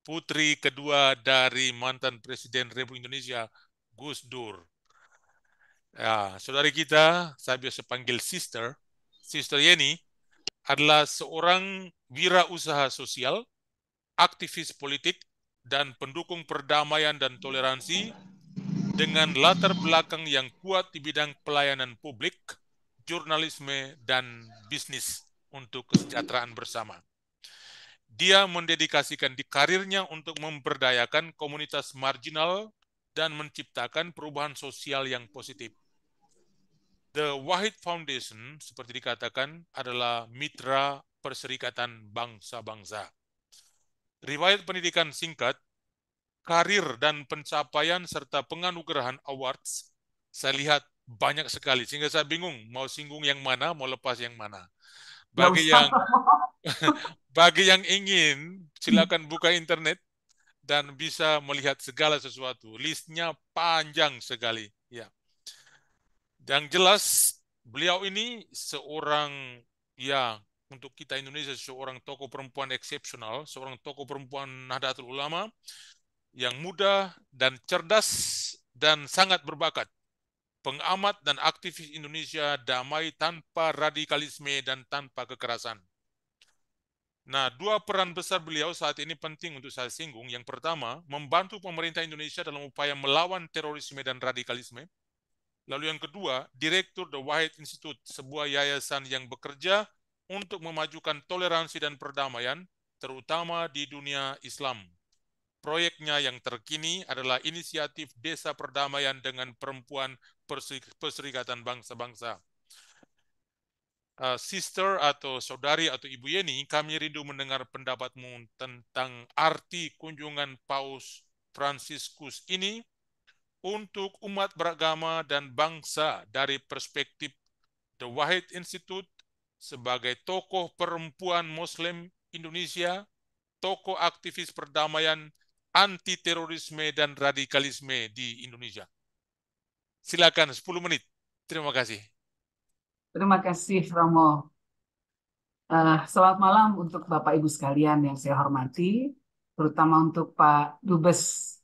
putri kedua dari mantan Presiden Republik Indonesia, Gus Dur. Ya, saudari kita, saya biasa panggil Sister Yeni, adalah seorang wirausaha sosial, aktivis politik, dan pendukung perdamaian dan toleransi dengan latar belakang yang kuat di bidang pelayanan publik, jurnalisme, dan bisnis untuk kesejahteraan bersama. Dia mendedikasikan karirnya untuk memberdayakan komunitas marginal dan menciptakan perubahan sosial yang positif. The Wahid Foundation, seperti dikatakan, adalah mitra Perserikatan Bangsa-Bangsa. Riwayat pendidikan singkat, karir dan pencapaian serta penganugerahan awards, saya lihat banyak sekali, sehingga saya bingung mau singgung yang mana, mau lepas yang mana. Bagi yang ingin, silakan buka internet dan bisa melihat segala sesuatu. Listnya panjang sekali. Ya. Yang jelas, beliau ini seorang, ya, untuk kita Indonesia, seorang tokoh perempuan eksepsional, seorang tokoh perempuan Nahdlatul Ulama yang muda dan cerdas dan sangat berbakat. Pengamat dan aktivis Indonesia damai tanpa radikalisme dan tanpa kekerasan. Nah, dua peran besar beliau saat ini penting untuk saya singgung. Yang pertama, membantu pemerintah Indonesia dalam upaya melawan terorisme dan radikalisme. Lalu yang kedua, Direktur The Wahid Institute, sebuah yayasan yang bekerja untuk memajukan toleransi dan perdamaian, terutama di dunia Islam. Proyeknya yang terkini adalah inisiatif Desa Perdamaian dengan Perempuan Perserikatan Bangsa-Bangsa. Sister atau saudari atau Ibu Yeni, kami rindu mendengar pendapatmu tentang arti kunjungan Paus Fransiskus ini untuk umat beragama dan bangsa dari perspektif The Wahid Institute sebagai tokoh perempuan Muslim Indonesia, tokoh aktivis perdamaian, anti terorisme dan radikalisme di Indonesia. Silakan 10 menit. Terima kasih. Terima kasih, Romo. Selamat malam untuk Bapak Ibu sekalian yang saya hormati, terutama untuk Pak Dubes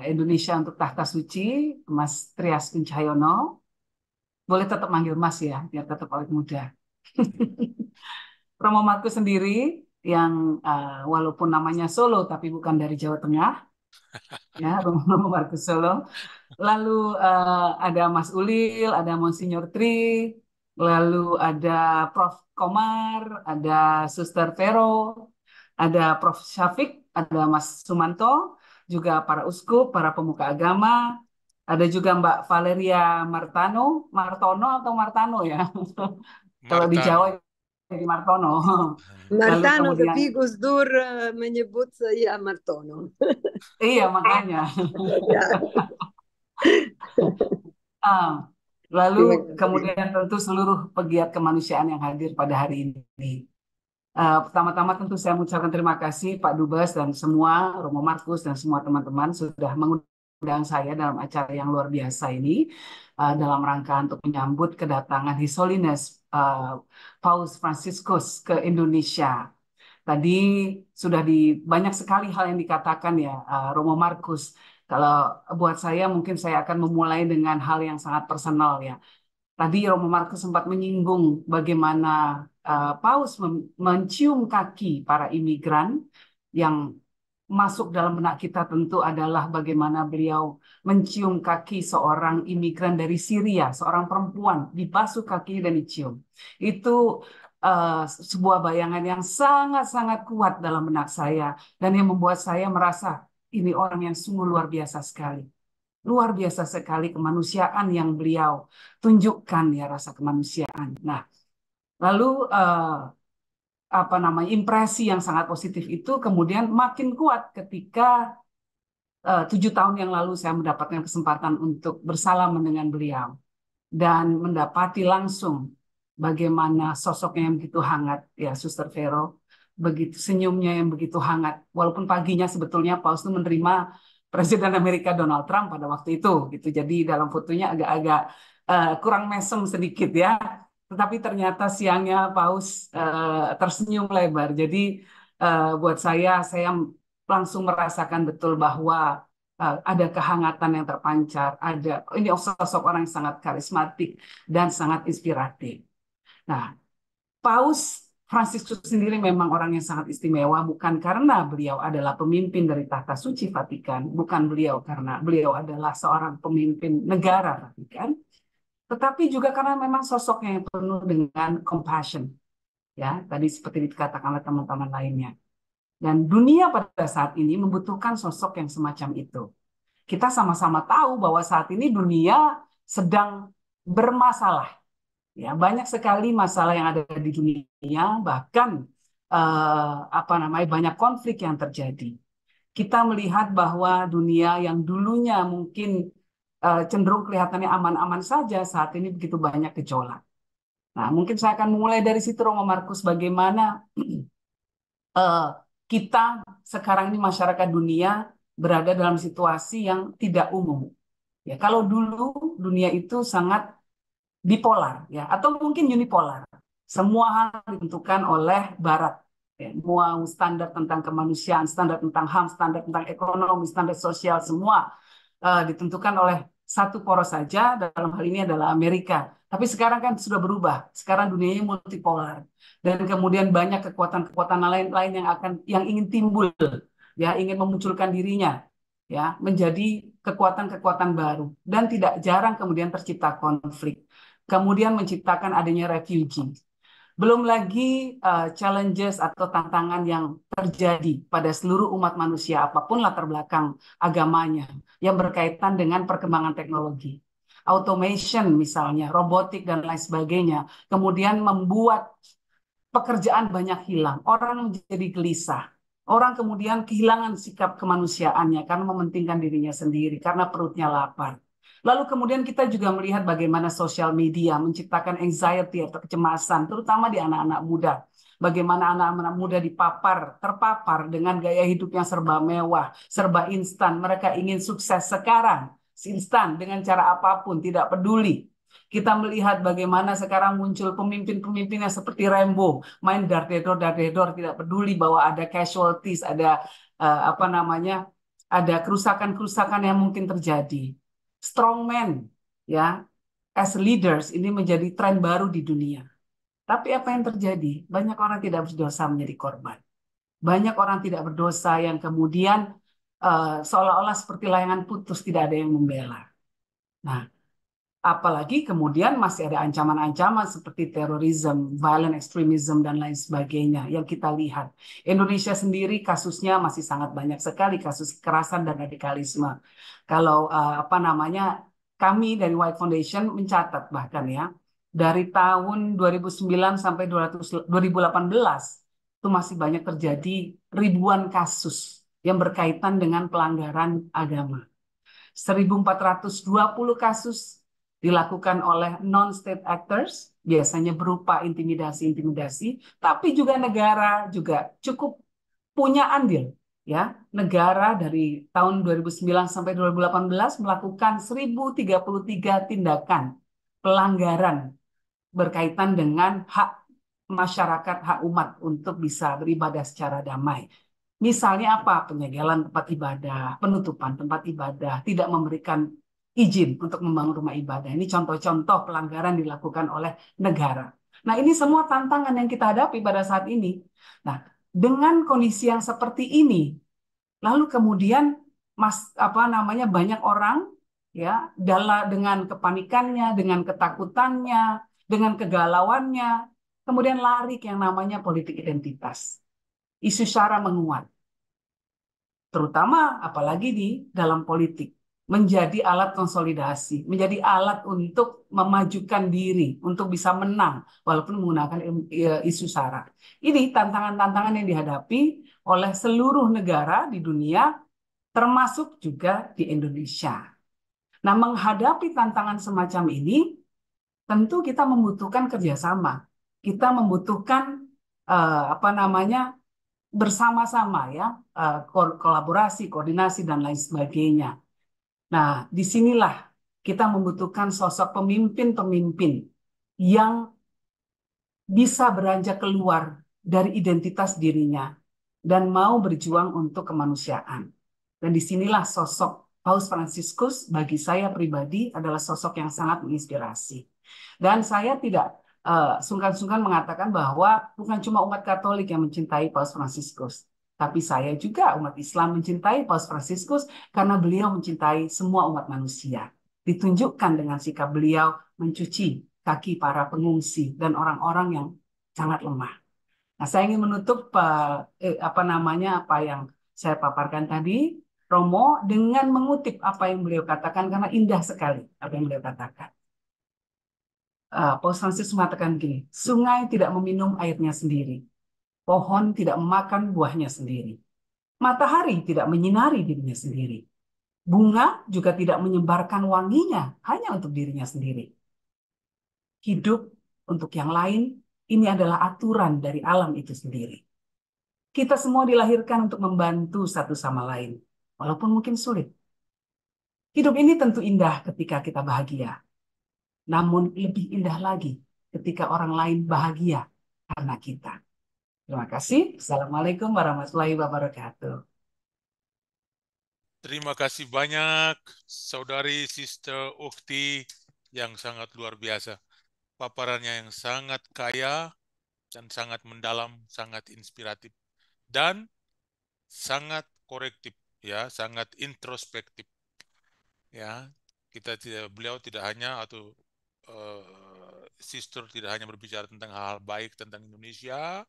Indonesia untuk Tahta Suci, Mas Trias Cahyono. Boleh tetap manggil Mas ya, biar tetap awet muda. Romo Markus sendiri yang walaupun namanya Solo tapi bukan dari Jawa Tengah, ya Romo Markus Solo. Lalu ada Mas Ulil, ada Monsinyur Tri, lalu ada Prof. Komar, ada Suster Vero, ada Prof. Syafiq, ada Mas Sumanto, juga para uskup, para pemuka agama, ada juga Mbak Valeria Martono atau Martano ya. Kalau di Jawa jadi Martono. Martano, kemudian, tapi Gus Dur menyebut saya Martono. Iya, makanya. Lalu kemudian tentu seluruh pegiat kemanusiaan yang hadir pada hari ini. Pertama-tama tentu saya mengucapkan terima kasih Pak Dubes dan semua, Romo Markus dan semua teman-teman sudah mengundang saya dalam acara yang luar biasa ini dalam rangka untuk menyambut kedatangan His Holiness Paus Fransiskus ke Indonesia. Tadi sudah banyak sekali hal yang dikatakan ya Romo Markus. Kalau buat saya mungkin saya akan memulai dengan hal yang sangat personal ya. Tadi Romo Markus sempat menyinggung bagaimana Paus mencium kaki para imigran. Yang masuk dalam benak kita tentu adalah bagaimana beliau mencium kaki seorang imigran dari Syria, seorang perempuan, dibasuh kaki dan dicium. Itu sebuah bayangan yang sangat-sangat kuat dalam benak saya dan yang membuat saya merasa ini orang yang sungguh luar biasa sekali. Luar biasa sekali kemanusiaan yang beliau tunjukkan ya, rasa kemanusiaan. Nah, lalu impresi yang sangat positif itu kemudian makin kuat ketika 7 tahun yang lalu saya mendapatkan kesempatan untuk bersalaman dengan beliau dan mendapati langsung bagaimana sosoknya yang begitu hangat ya, Suster Vero, begitu senyumnya yang begitu hangat. Walaupun paginya sebetulnya Paus itu menerima Presiden Amerika Donald Trump pada waktu itu, gitu. Jadi dalam fotonya agak-agak kurang mesem sedikit ya. Tetapi ternyata siangnya Paus tersenyum lebar. Jadi buat saya langsung merasakan betul bahwa ada kehangatan yang terpancar. Ini sosok orang yang sangat karismatik dan sangat inspiratif. Nah, Paus Fransiskus sendiri memang orang yang sangat istimewa, bukan karena beliau adalah pemimpin dari Tahta Suci Vatikan, bukan beliau karena beliau adalah seorang pemimpin negara Vatikan, tetapi juga karena memang sosoknya yang penuh dengan compassion. Ya, tadi seperti dikatakan oleh teman-teman lainnya. Dan dunia pada saat ini membutuhkan sosok yang semacam itu. Kita sama-sama tahu bahwa saat ini dunia sedang bermasalah. Ya, banyak sekali masalah yang ada di dunia, bahkan banyak konflik yang terjadi. Kita melihat bahwa dunia yang dulunya mungkin cenderung kelihatannya aman-aman saja, saat ini begitu banyak gejolak. Nah, mungkin saya akan mulai dari situ, Romo Markus, bagaimana kita sekarang ini masyarakat dunia berada dalam situasi yang tidak umum. Ya, kalau dulu dunia itu sangat bipolar ya, atau mungkin unipolar. Semua hal ditentukan oleh Barat. Ya, semua standar tentang kemanusiaan, standar tentang HAM, standar tentang ekonomi, standar sosial, semua ditentukan oleh satu poros saja, dalam hal ini adalah Amerika. Tapi sekarang kan sudah berubah. Sekarang dunianya multipolar. Dan kemudian banyak kekuatan-kekuatan lain yang ingin timbul, ya, ingin memunculkan dirinya, ya, menjadi kekuatan-kekuatan baru. Dan tidak jarang kemudian tercipta konflik. Kemudian menciptakan adanya refugee. Belum lagi challenges atau tantangan yang terjadi pada seluruh umat manusia, apapun latar belakang agamanya, yang berkaitan dengan perkembangan teknologi. automation misalnya, robotik dan lain sebagainya, kemudian membuat pekerjaan banyak hilang, orang menjadi gelisah, orang kemudian kehilangan sikap kemanusiaannya karena mementingkan dirinya sendiri, karena perutnya lapar. Lalu kemudian kita juga melihat bagaimana sosial media menciptakan anxiety atau kecemasan, terutama di anak-anak muda. Bagaimana anak-anak muda terpapar dengan gaya hidup yang serba mewah, serba instan. Mereka ingin sukses sekarang, instan dengan cara apapun, tidak peduli. Kita melihat bagaimana sekarang muncul pemimpin-pemimpin yang seperti Rambo, main dar-dedor, tidak peduli bahwa ada casualties, ada ada kerusakan-kerusakan yang mungkin terjadi. Strongman, ya, as leaders ini menjadi tren baru di dunia. Tapi apa yang terjadi? Banyak orang tidak berdosa menjadi korban. Banyak orang tidak berdosa yang kemudian seolah-olah seperti layangan putus, tidak ada yang membela. Nah, apalagi kemudian masih ada ancaman-ancaman seperti terorisme, violent extremism, dan lain sebagainya yang kita lihat. Indonesia sendiri kasusnya masih sangat banyak sekali, kasus kekerasan dan radikalisme. Kalau kami dari White Foundation mencatat bahkan ya, dari tahun 2009 sampai 2018 itu masih banyak terjadi ribuan kasus yang berkaitan dengan pelanggaran agama. 1.420 kasus dilakukan oleh non-state actors, biasanya berupa intimidasi-intimidasi, tapi juga negara juga cukup punya andil. Ya, negara dari tahun 2009 sampai 2018 melakukan 1.033 tindakan pelanggaran berkaitan dengan hak masyarakat, hak umat untuk bisa beribadah secara damai. Misalnya apa? Penyegelan tempat ibadah, penutupan tempat ibadah, tidak memberikan izin untuk membangun rumah ibadah. Ini contoh-contoh pelanggaran dilakukan oleh negara. Nah, ini semua tantangan yang kita hadapi pada saat ini. Nah, dengan kondisi yang seperti ini, lalu kemudian banyak orang ya dengan kepanikannya, dengan ketakutannya, dengan kegalauannya, kemudian lari ke yang namanya politik identitas. Isu SARA menguat, terutama apalagi di dalam politik, menjadi alat konsolidasi, menjadi alat untuk memajukan diri, untuk bisa menang, walaupun menggunakan isu SARA. Ini tantangan-tantangan yang dihadapi oleh seluruh negara di dunia, termasuk juga di Indonesia. Nah, menghadapi tantangan semacam ini, tentu kita membutuhkan kerjasama. Kita membutuhkan bersama-sama ya, kolaborasi, koordinasi dan lain sebagainya. Nah, disinilah kita membutuhkan sosok pemimpin-pemimpin yang bisa beranjak keluar dari identitas dirinya dan mau berjuang untuk kemanusiaan. Dan disinilah sosok Paus Fransiskus bagi saya pribadi adalah sosok yang sangat menginspirasi. Dan saya tidak sungkan-sungkan mengatakan bahwa bukan cuma umat Katolik yang mencintai Paus Fransiskus, tapi saya juga umat Islam mencintai Paus Fransiskus karena beliau mencintai semua umat manusia. Ditunjukkan dengan sikap beliau mencuci kaki para pengungsi dan orang-orang yang sangat lemah. Nah, saya ingin menutup apa yang saya paparkan tadi, Romo, dengan mengutip apa yang beliau katakan karena indah sekali apa yang beliau katakan. Paus Fransis mengatakan begini, sungai tidak meminum airnya sendiri, pohon tidak memakan buahnya sendiri, matahari tidak menyinari dirinya sendiri, bunga juga tidak menyebarkan wanginya hanya untuk dirinya sendiri. Hidup untuk yang lain, ini adalah aturan dari alam itu sendiri. Kita semua dilahirkan untuk membantu satu sama lain, walaupun mungkin sulit. Hidup ini tentu indah ketika kita bahagia. Namun lebih indah lagi ketika orang lain bahagia karena kita. Terima kasih. Assalamualaikum warahmatullahi wabarakatuh. Terima kasih banyak, Saudari Sister Ukti, yang sangat luar biasa. Paparannya yang sangat kaya dan sangat mendalam, sangat inspiratif, dan sangat korektif, ya, sangat introspektif. Ya, beliau tidak hanya Sister tidak hanya berbicara tentang hal-hal baik tentang Indonesia,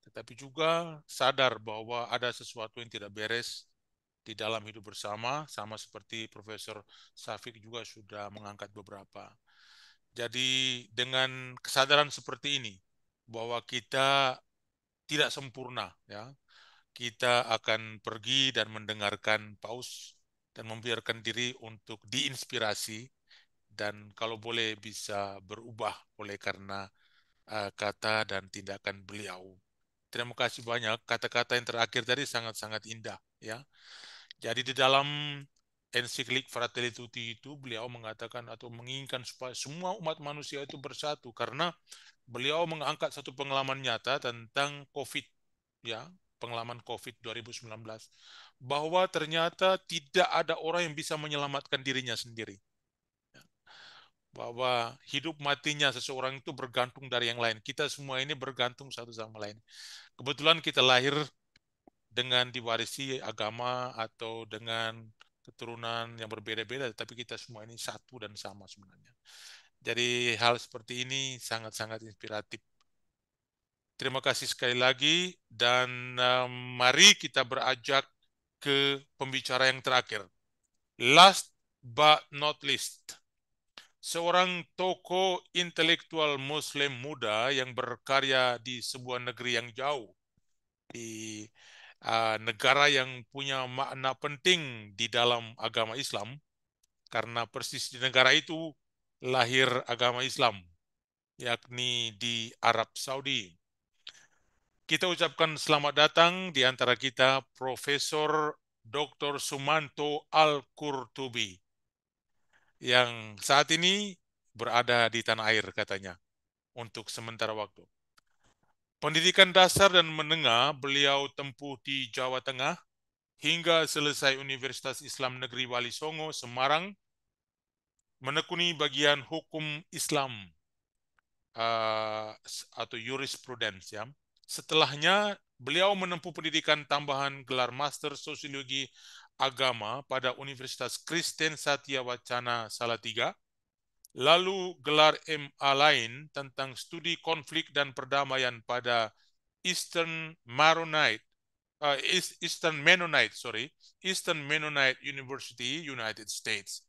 tetapi juga sadar bahwa ada sesuatu yang tidak beres di dalam hidup bersama, sama seperti Profesor Syafiq juga sudah mengangkat beberapa. Jadi dengan kesadaran seperti ini, bahwa kita tidak sempurna, ya, kita akan pergi dan mendengarkan paus dan membiarkan diri untuk diinspirasi dan kalau boleh bisa berubah oleh karena kata dan tindakan beliau. Terima kasih banyak. Kata-kata yang terakhir tadi sangat-sangat indah, ya. Jadi di dalam ensiklik Fratelli Tutti itu beliau mengatakan atau menginginkan supaya semua umat manusia itu bersatu karena beliau mengangkat satu pengalaman nyata tentang COVID, ya, pengalaman COVID 2019, bahwa ternyata tidak ada orang yang bisa menyelamatkan dirinya sendiri. Bahwa hidup matinya seseorang itu bergantung dari yang lain. Kita semua ini bergantung satu sama lain. Kebetulan kita lahir dengan diwarisi agama atau dengan keturunan yang berbeda-beda, tapi kita semua ini satu dan sama sebenarnya. Jadi hal seperti ini sangat-sangat inspiratif. Terima kasih sekali lagi dan mari kita beranjak ke pembicara yang terakhir. Last but not least, seorang tokoh intelektual Muslim muda yang berkarya di sebuah negeri yang jauh, di negara yang punya makna penting di dalam agama Islam, karena persis di negara itu lahir agama Islam, yakni di Arab Saudi. Kita ucapkan selamat datang di antara kita Profesor Dr. Sumanto Al-Qurtubi yang saat ini berada di tanah air katanya untuk sementara waktu. Pendidikan dasar dan menengah beliau tempuh di Jawa Tengah hingga selesai Universitas Islam Negeri Wali Songo, Semarang, menekuni bagian hukum Islam atau jurisprudence, ya. Setelahnya beliau menempuh pendidikan tambahan gelar Master Sosiologi Agama pada Universitas Kristen Satya Wacana Salatiga, lalu gelar MA lain tentang studi konflik dan perdamaian pada Eastern Mennonite University, United States.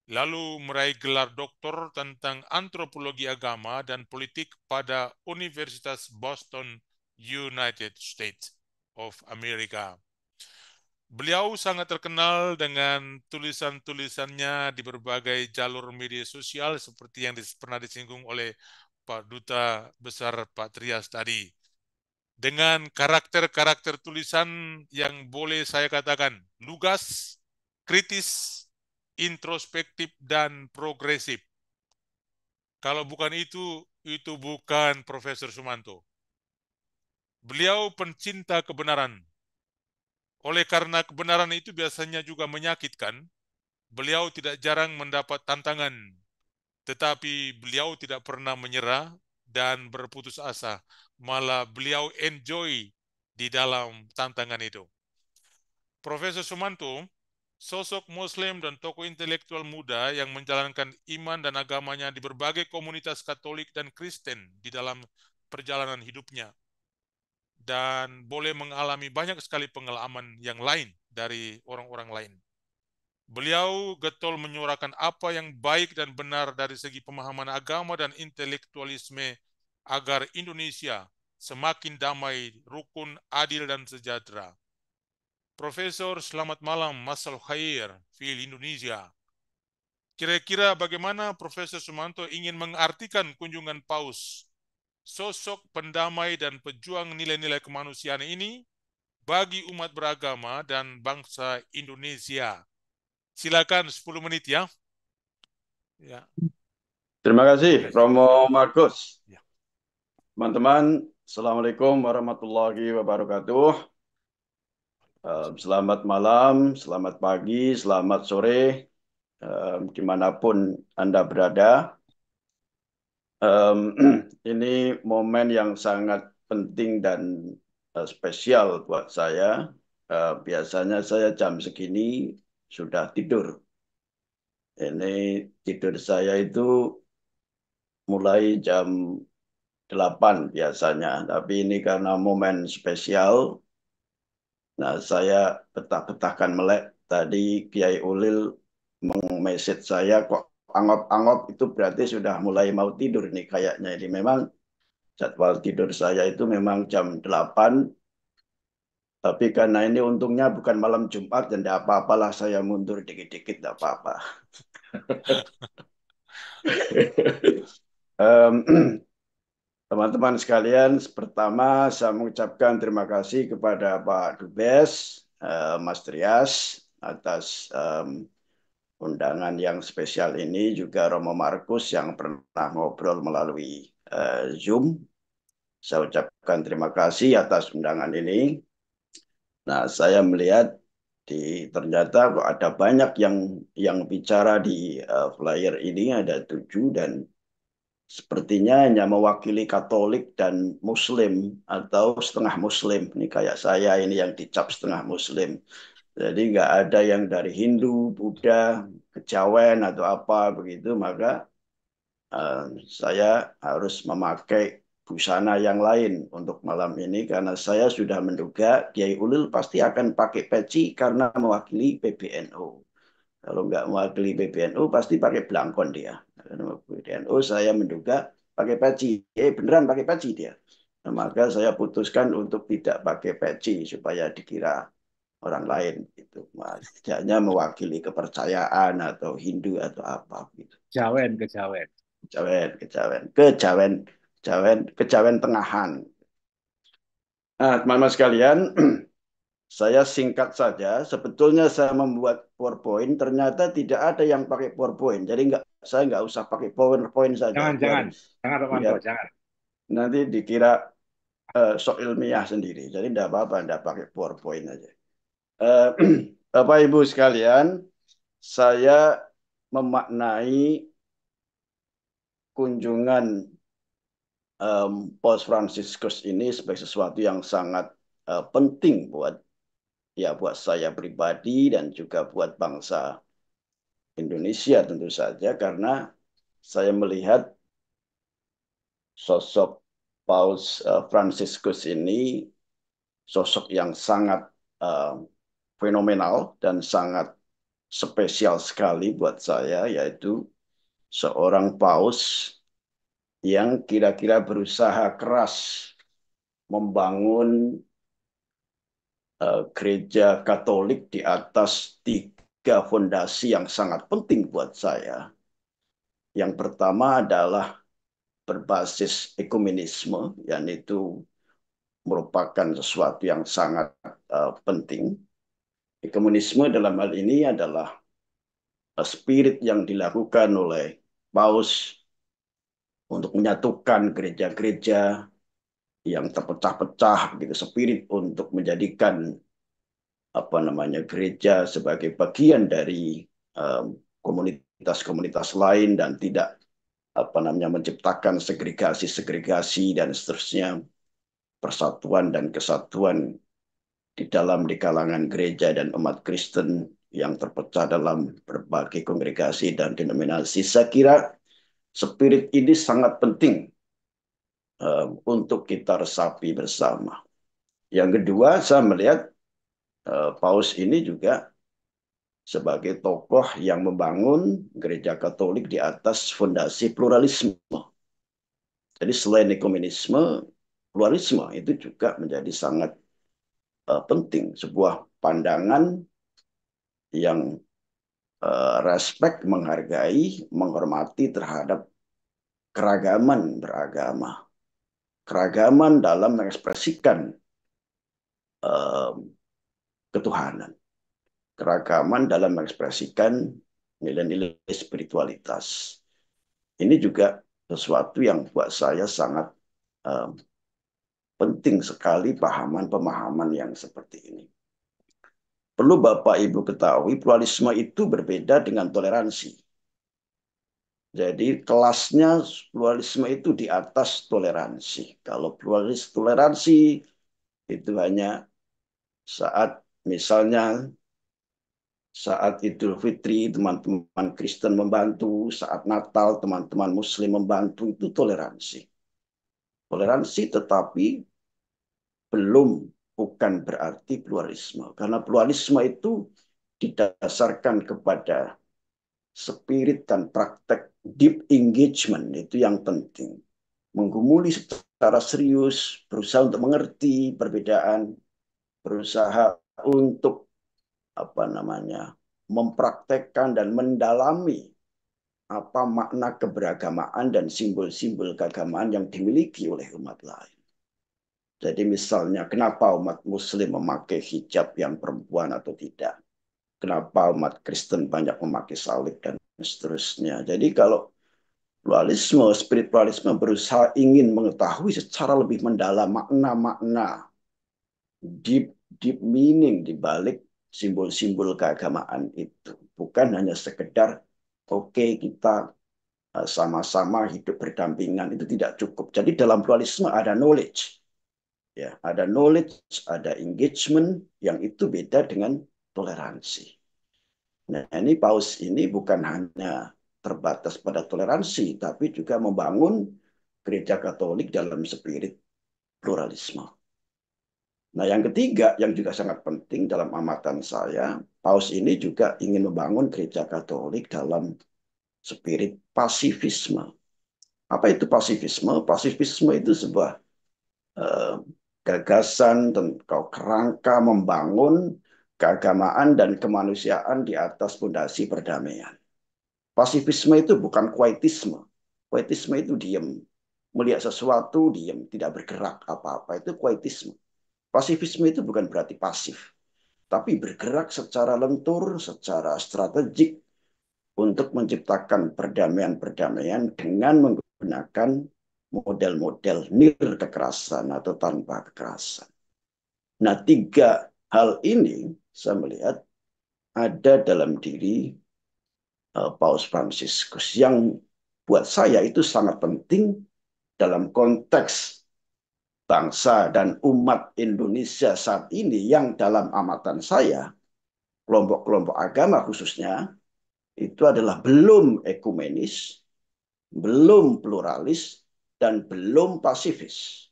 Lalu meraih gelar doktor tentang antropologi agama dan politik pada Universitas Boston, United States of America. Beliau sangat terkenal dengan tulisan-tulisannya di berbagai jalur media sosial seperti yang pernah disinggung oleh Pak Duta Besar Pak Trias tadi. Dengan karakter-karakter tulisan yang boleh saya katakan lugas, kritis, introspektif, dan progresif. Kalau bukan itu bukan Profesor Sumanto. Beliau pencinta kebenaran. Oleh karena kebenaran itu biasanya juga menyakitkan, beliau tidak jarang mendapat tantangan, tetapi beliau tidak pernah menyerah dan berputus asa. Malah beliau enjoy di dalam tantangan itu. Profesor Sumanto, sosok Muslim dan tokoh intelektual muda yang menjalankan iman dan agamanya di berbagai komunitas Katolik dan Kristen di dalam perjalanan hidupnya. Dan boleh mengalami banyak sekali pengalaman yang lain dari orang-orang lain. Beliau getol menyuarakan apa yang baik dan benar dari segi pemahaman agama dan intelektualisme agar Indonesia semakin damai, rukun, adil, dan sejahtera. Profesor, selamat malam, Masal Khair, Fil Indonesia. Kira-kira bagaimana Profesor Sumanto ingin mengartikan kunjungan Paus, sosok pendamai dan pejuang nilai-nilai kemanusiaan ini bagi umat beragama dan bangsa Indonesia? Silakan 10 menit ya. Ya. Terima kasih Romo Markus. Teman-teman, Assalamualaikum warahmatullahi wabarakatuh. Selamat malam, selamat pagi, selamat sore, dimanapun Anda berada. Ini momen yang sangat penting dan spesial buat saya. Biasanya saya jam segini sudah tidur. Ini tidur saya itu mulai jam 8 biasanya. Tapi ini karena momen spesial, Nah, saya betah-betahkan melek tadi Kiai Ulil meng-message saya kok angop-angop itu berarti sudah mulai mau tidur nih kayaknya. Ini memang jadwal tidur saya itu memang jam 8, tapi karena ini untungnya bukan malam Jumat dan tidak apa-apalah saya mundur dikit-dikit, tidak apa-apa. Teman-teman sekalian, pertama saya mengucapkan terima kasih kepada Pak Dubes, Mas Trias, atas undangan yang spesial ini, juga Romo Markus yang pernah ngobrol melalui Zoom. Saya ucapkan terima kasih atas undangan ini. Nah, saya melihat ternyata kok ada banyak yang bicara di flyer ini, ada 7, dan sepertinya hanya mewakili Katolik dan Muslim atau setengah Muslim. Ini kayak saya ini yang dicap setengah Muslim. Jadi nggak ada yang dari Hindu, Buddha, Kejawen atau apa begitu. Maka saya harus memakai busana yang lain untuk malam ini karena saya sudah menduga Kiai Ulil pasti akan pakai peci karena mewakili PBNU. Kalau nggak mewakili PBNU pasti pakai belangkon dia. Karena PBNU saya menduga pakai peci. Beneran pakai peci dia. Nah, maka saya putuskan untuk tidak pakai peci supaya dikira orang lain. Gitu. Hanya mewakili kepercayaan atau Hindu atau apa. Gitu. Kejawen. Kejawen tengahan. Nah, teman-teman sekalian, saya singkat saja. Sebetulnya saya membuat PowerPoint, ternyata tidak ada yang pakai PowerPoint. Jadi saya nggak usah pakai PowerPoint saja. Jangan, Romanto, jangan. Nanti dikira sok ilmiah sendiri. Jadi tidak apa-apa, tidak pakai PowerPoint aja. Bapak Ibu sekalian, saya memaknai kunjungan Paus Fransiskus ini sebagai sesuatu yang sangat penting buat saya pribadi dan juga buat bangsa Indonesia tentu saja, karena saya melihat sosok Paus Fransiskus ini sosok yang sangat fenomenal dan sangat spesial sekali buat saya, yaitu seorang paus yang kira-kira berusaha keras membangun gereja Katolik di atas 3 fondasi yang sangat penting buat saya. Yang pertama adalah berbasis ekumenisme, yang itu merupakan sesuatu yang sangat penting. Ekumenisme dalam hal ini adalah spirit yang dilakukan oleh Paus untuk menyatukan gereja-gereja yang terpecah-pecah, begitu, spirit untuk menjadikan gereja sebagai bagian dari komunitas-komunitas lain dan tidak menciptakan segregasi-segregasi dan seterusnya, persatuan dan kesatuan di kalangan gereja dan umat Kristen yang terpecah dalam berbagai kongregasi dan denominasi. Saya kira spirit ini sangat penting untuk kita resapi bersama. Yang kedua, saya melihat Paus ini juga sebagai tokoh yang membangun gereja Katolik di atas fondasi pluralisme. Jadi selain ekumenisme, pluralisme itu juga menjadi sangat penting. Sebuah pandangan yang respek, menghargai, menghormati terhadap keragaman beragama. Keragaman dalam mengekspresikan ketuhanan. Keragaman dalam mengekspresikan nilai-nilai spiritualitas. Ini juga sesuatu yang buat saya sangat penting sekali pemahaman yang seperti ini. Perlu Bapak Ibu ketahui, pluralisme itu berbeda dengan toleransi. Jadi kelasnya pluralisme itu di atas toleransi. Kalau toleransi itu hanya saat misalnya saat Idul Fitri teman-teman Kristen membantu, saat Natal teman-teman Muslim membantu, itu toleransi. Toleransi tetapi belum bukan berarti pluralisme. Karena pluralisme itu didasarkan kepada spirit dan praktek deep engagement, itu yang penting. Menggumuli secara serius, berusaha untuk mengerti perbedaan, berusaha untuk mempraktekkan dan mendalami apa makna keberagamaan dan simbol-simbol keagamaan yang dimiliki oleh umat lain. Jadi misalnya, kenapa umat Muslim memakai hijab yang perempuan atau tidak? Kenapa umat Kristen banyak memakai salib dan seterusnya? Jadi kalau pluralisme, spirit pluralisme berusaha ingin mengetahui secara lebih mendalam makna-makna, deep meaning di balik simbol-simbol keagamaan itu. Bukan hanya sekedar, oke, kita sama-sama hidup berdampingan, itu tidak cukup. Jadi dalam pluralisme ada knowledge. Ya, ada knowledge, ada engagement, yang itu beda dengan toleransi. Nah, ini paus ini bukan hanya terbatas pada toleransi, tapi juga membangun gereja Katolik dalam spirit pluralisme. Nah, yang ketiga, yang juga sangat penting dalam amatan saya, paus ini juga ingin membangun gereja Katolik dalam spirit pasifisme. Apa itu pasifisme? Pasifisme itu sebuah gagasan dan kerangka membangun keagamaan dan kemanusiaan di atas fondasi perdamaian. Pasifisme itu bukan quietisme. Quietisme itu diam. Melihat sesuatu, diam. Tidak bergerak apa-apa. Itu quietisme. Pasifisme itu bukan berarti pasif. Tapi bergerak secara lentur, secara strategik untuk menciptakan perdamaian-perdamaian dengan menggunakan model-model nir kekerasan atau tanpa kekerasan. Nah, tiga hal ini saya melihat ada dalam diri Paus Fransiskus yang buat saya itu sangat penting dalam konteks bangsa dan umat Indonesia saat ini yang dalam amatan saya, kelompok-kelompok agama khususnya, itu adalah belum ekumenis, belum pluralis, dan belum pasifis.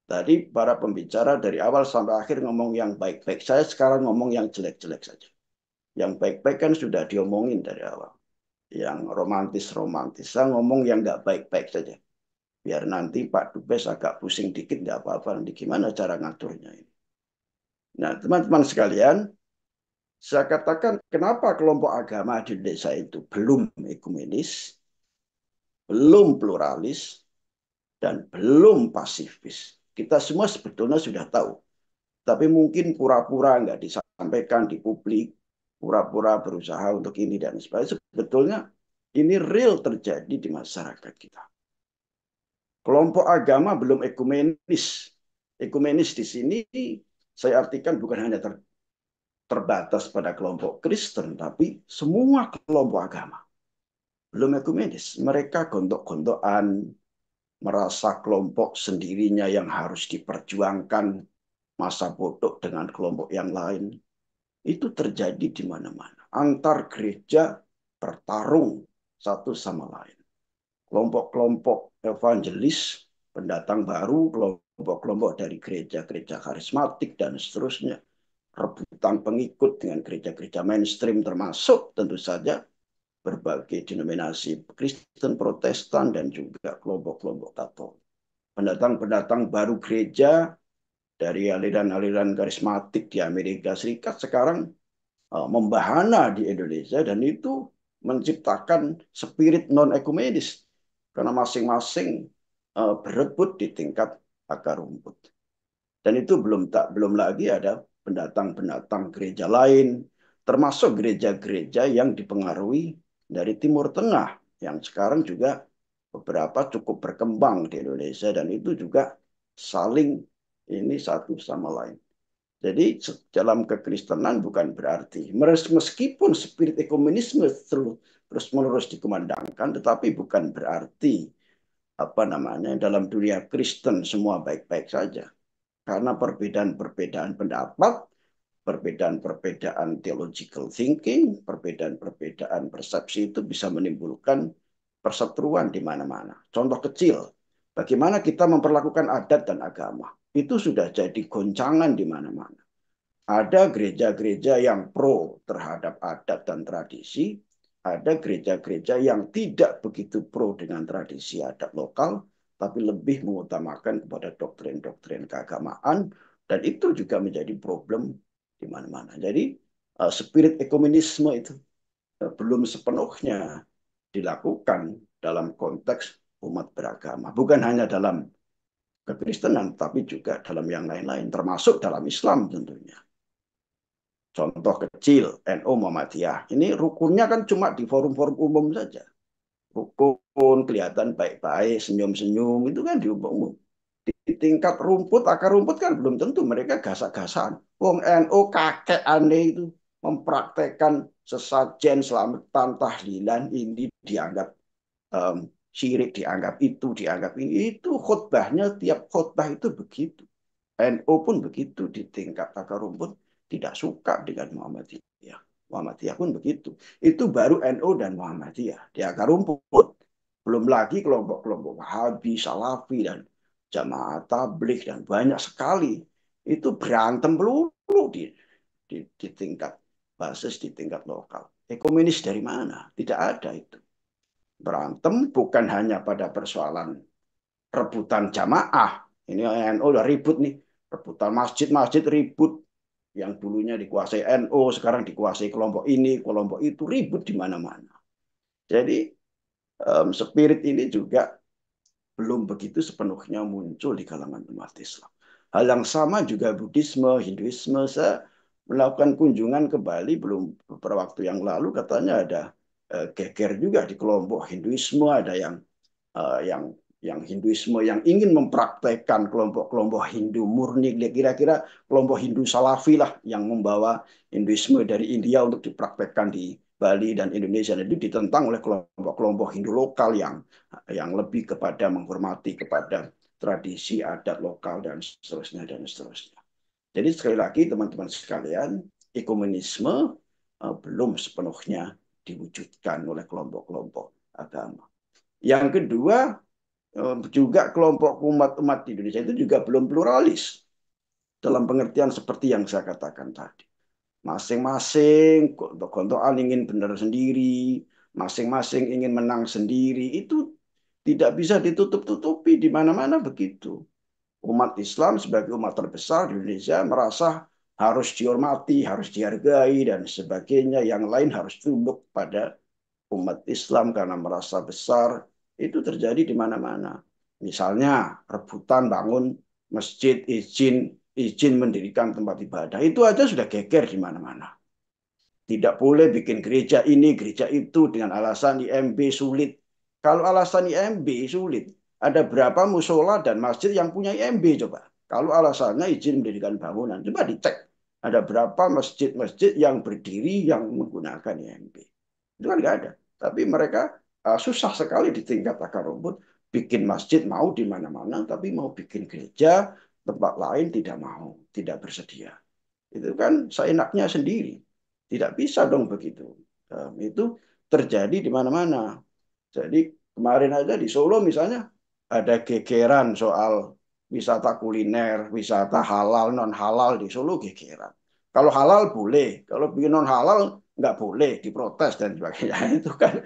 Tadi para pembicara dari awal sampai akhir ngomong yang baik-baik. Saya sekarang ngomong yang jelek-jelek saja. Yang baik-baik kan sudah diomongin dari awal. Yang romantis-romantis. Saya ngomong yang nggak baik-baik saja. Biar nanti Pak Dubes agak pusing dikit, nggak apa-apa. Nanti gimana cara ngaturnya ini. Nah, teman-teman sekalian, saya katakan kenapa kelompok agama di Indonesia itu belum ekumenis, belum pluralis, dan belum pasifis. Kita semua sebetulnya sudah tahu. Tapi mungkin pura-pura nggak disampaikan di publik, pura-pura berusaha untuk ini dan sebagainya. Sebetulnya ini real terjadi di masyarakat kita. Kelompok agama belum ekumenis. Ekumenis di sini saya artikan bukan hanya terbatas pada kelompok Kristen, tapi semua kelompok agama belum ekumenis. Mereka gontok-gontokan, merasa kelompok sendirinya yang harus diperjuangkan, masa bodoh dengan kelompok yang lain. Itu terjadi di mana-mana. Antar gereja bertarung satu sama lain. Kelompok-kelompok evangelis, pendatang baru, kelompok-kelompok dari gereja-gereja karismatik, dan seterusnya. Rebutan pengikut dengan gereja-gereja mainstream, termasuk tentu saja berbagai denominasi Kristen, Protestan, dan juga kelompok-kelompok Katolik. Pendatang-pendatang baru gereja dari aliran-aliran karismatik di Amerika Serikat sekarang membahana di Indonesia, dan itu menciptakan spirit non-ekumenis karena masing-masing berebut di tingkat akar rumput. Dan itu belum lagi ada pendatang-pendatang gereja lain, termasuk gereja-gereja yang dipengaruhi dari Timur Tengah, yang sekarang juga beberapa cukup berkembang di Indonesia, dan itu juga saling ini satu sama lain. Jadi dalam kekristenan bukan berarti, meskipun spirit ekumenisme terus-menerus dikumandangkan, tetapi bukan berarti dalam dunia Kristen semua baik-baik saja. Karena perbedaan-perbedaan pendapat, perbedaan-perbedaan theological thinking, perbedaan-perbedaan persepsi itu bisa menimbulkan perseteruan di mana-mana. Contoh kecil, bagaimana kita memperlakukan adat dan agama. itu sudah jadi goncangan di mana-mana. Ada gereja-gereja yang pro terhadap adat dan tradisi, ada gereja-gereja yang tidak begitu pro dengan tradisi adat lokal, tapi lebih mengutamakan kepada doktrin-doktrin keagamaan, dan itu juga menjadi problem di mana-mana. Jadi spirit ekumenisme itu belum sepenuhnya dilakukan dalam konteks umat beragama. Bukan hanya dalam kekristenan, tapi juga dalam yang lain-lain, termasuk dalam Islam tentunya. Contoh kecil, NU Muhammadiyah. Ini rukunnya kan cuma di forum-forum umum saja. Rukun, kelihatan baik-baik, senyum-senyum, itu kan di umum. Di tingkat rumput, akar rumput kan belum tentu mereka gasak-gasakan. Wong NU kakek aneh itu mempraktekkan sesajen, selamatan, tahlilan, ini dianggap syirik, dianggap itu, dianggap ini. Itu khutbahnya, tiap khutbah itu begitu. NU pun begitu di tingkat akar rumput, tidak suka dengan Muhammadiyah. Muhammadiyah pun begitu. Itu baru NU dan Muhammadiyah di akar rumput. Belum lagi kelompok-kelompok Wahabi, Salafi, dan Jamaah Tabligh, dan banyak sekali. Itu berantem pelulu di tingkat basis, di tingkat lokal. Ekumenis dari mana? Tidak ada itu. Berantem bukan hanya pada persoalan rebutan jamaah. Ini NU udah ribut nih. Rebutan masjid-masjid ribut. Yang dulunya dikuasai NU, sekarang dikuasai kelompok ini, kelompok itu, ribut di mana-mana. Jadi spirit ini juga belum begitu sepenuhnya muncul di kalangan umat Islam. Hal yang sama juga Buddhisme, Hinduisme. Saya melakukan kunjungan ke Bali belum beberapa waktu yang lalu, katanya ada geger juga di kelompok Hinduisme, ada yang Hinduisme yang ingin mempraktekkan kelompok-kelompok Hindu murni, kira-kira kelompok Hindu Salafi lah yang membawa Hinduisme dari India untuk dipraktekkan di Bali dan Indonesia. Dan itu ditentang oleh kelompok-kelompok Hindu lokal yang lebih kepada menghormati kepada tradisi adat lokal dan seterusnya dan seterusnya. Jadi sekali lagi teman-teman sekalian, ekumenisme belum sepenuhnya diwujudkan oleh kelompok-kelompok agama. Yang kedua, juga kelompok umat-umat di Indonesia itu juga belum pluralis dalam pengertian seperti yang saya katakan tadi. Masing-masing gontok-gontokan ingin benar sendiri, masing-masing ingin menang sendiri, itu tidak bisa ditutup-tutupi di mana-mana begitu. Umat Islam sebagai umat terbesar di Indonesia merasa harus dihormati, harus dihargai, dan sebagainya. Yang lain harus tunduk pada umat Islam karena merasa besar. Itu terjadi di mana-mana. Misalnya rebutan bangun masjid, izin mendirikan tempat ibadah. Itu aja sudah geger di mana-mana. Tidak boleh bikin gereja ini, gereja itu dengan alasan IMB sulit. Kalau alasan IMB sulit, ada berapa musola dan masjid yang punya IMB coba? Kalau alasannya izin mendirikan bangunan, coba dicek. Ada berapa masjid-masjid yang berdiri yang menggunakan IMB? Itu kan nggak ada. Tapi mereka susah sekali di tingkat akar rumput. Bikin masjid mau di mana-mana, tapi mau bikin gereja tempat lain tidak mau, tidak bersedia. Itu kan seenaknya sendiri. Tidak bisa dong begitu. Itu terjadi di mana-mana. Jadi kemarin aja di Solo misalnya ada gegeran soal wisata kuliner, wisata halal, non halal di Solo gegeran. Kalau halal boleh, kalau bikin non halal nggak boleh, diprotes dan sebagainya. Itu kan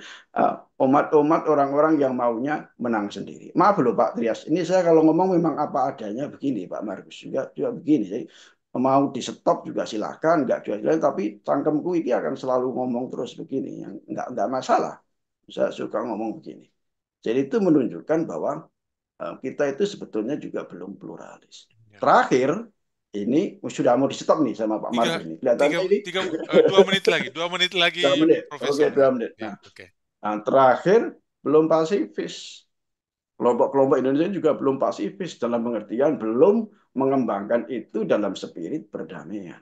umat-umat orang-orang yang maunya menang sendiri. Maaf loh Pak Trias, ini saya kalau ngomong memang apa adanya begini, Pak Markus juga begini. Jadi mau di stop juga silakan, nggak juga, tapi cangkemku ini akan selalu ngomong terus begini, yang nggak masalah. Saya suka ngomong begini. Jadi itu menunjukkan bahwa kita itu sebetulnya juga belum pluralis. Terakhir, ini sudah mau di stop nih sama Pak Markus ini. Kelihatannya ini 2 menit lagi, 2 menit lagi, 2 menit. Profesor. Oke, 2 menit. Nah, terakhir belum pasifis. Kelompok-kelompok Indonesia juga belum pasifis dalam pengertian belum mengembangkan itu dalam spirit perdamaian.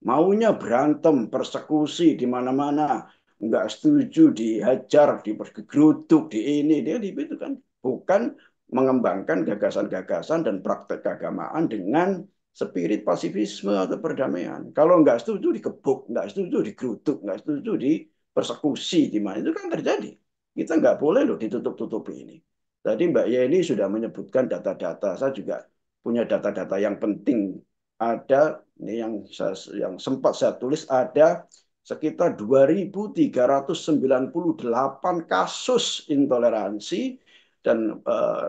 Maunya berantem, persekusi di mana-mana, nggak setuju dihajar, dipergerutuk, di ini, dia itu kan bukan mengembangkan gagasan-gagasan dan praktek keagamaan dengan spirit pasifisme atau perdamaian. Kalau nggak setuju dikebuk, nggak setuju digerutuk, nggak setuju dipersekusi di mana itu kan terjadi. Kita nggak boleh loh ditutup-tutupi ini. Tadi Mbak Yeni sudah menyebutkan data-data, saya juga punya data-data yang penting. Ada ini yang sempat saya tulis, ada sekitar 2.398 kasus intoleransi dan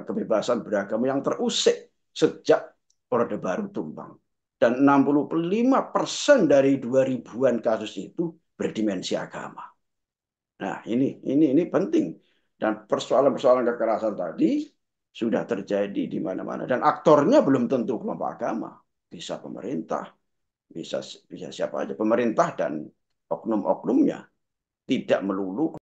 kebebasan beragama yang terusik sejak Orde Baru tumbang. Dan 65% dari 2.000-an kasus itu berdimensi agama. Nah, ini penting. Dan persoalan-persoalan kekerasan tadi sudah terjadi di mana-mana. Dan aktornya belum tentu kelompok agama. Bisa pemerintah, bisa siapa aja. Pemerintah dan oknum-oknumnya. Tidak melulu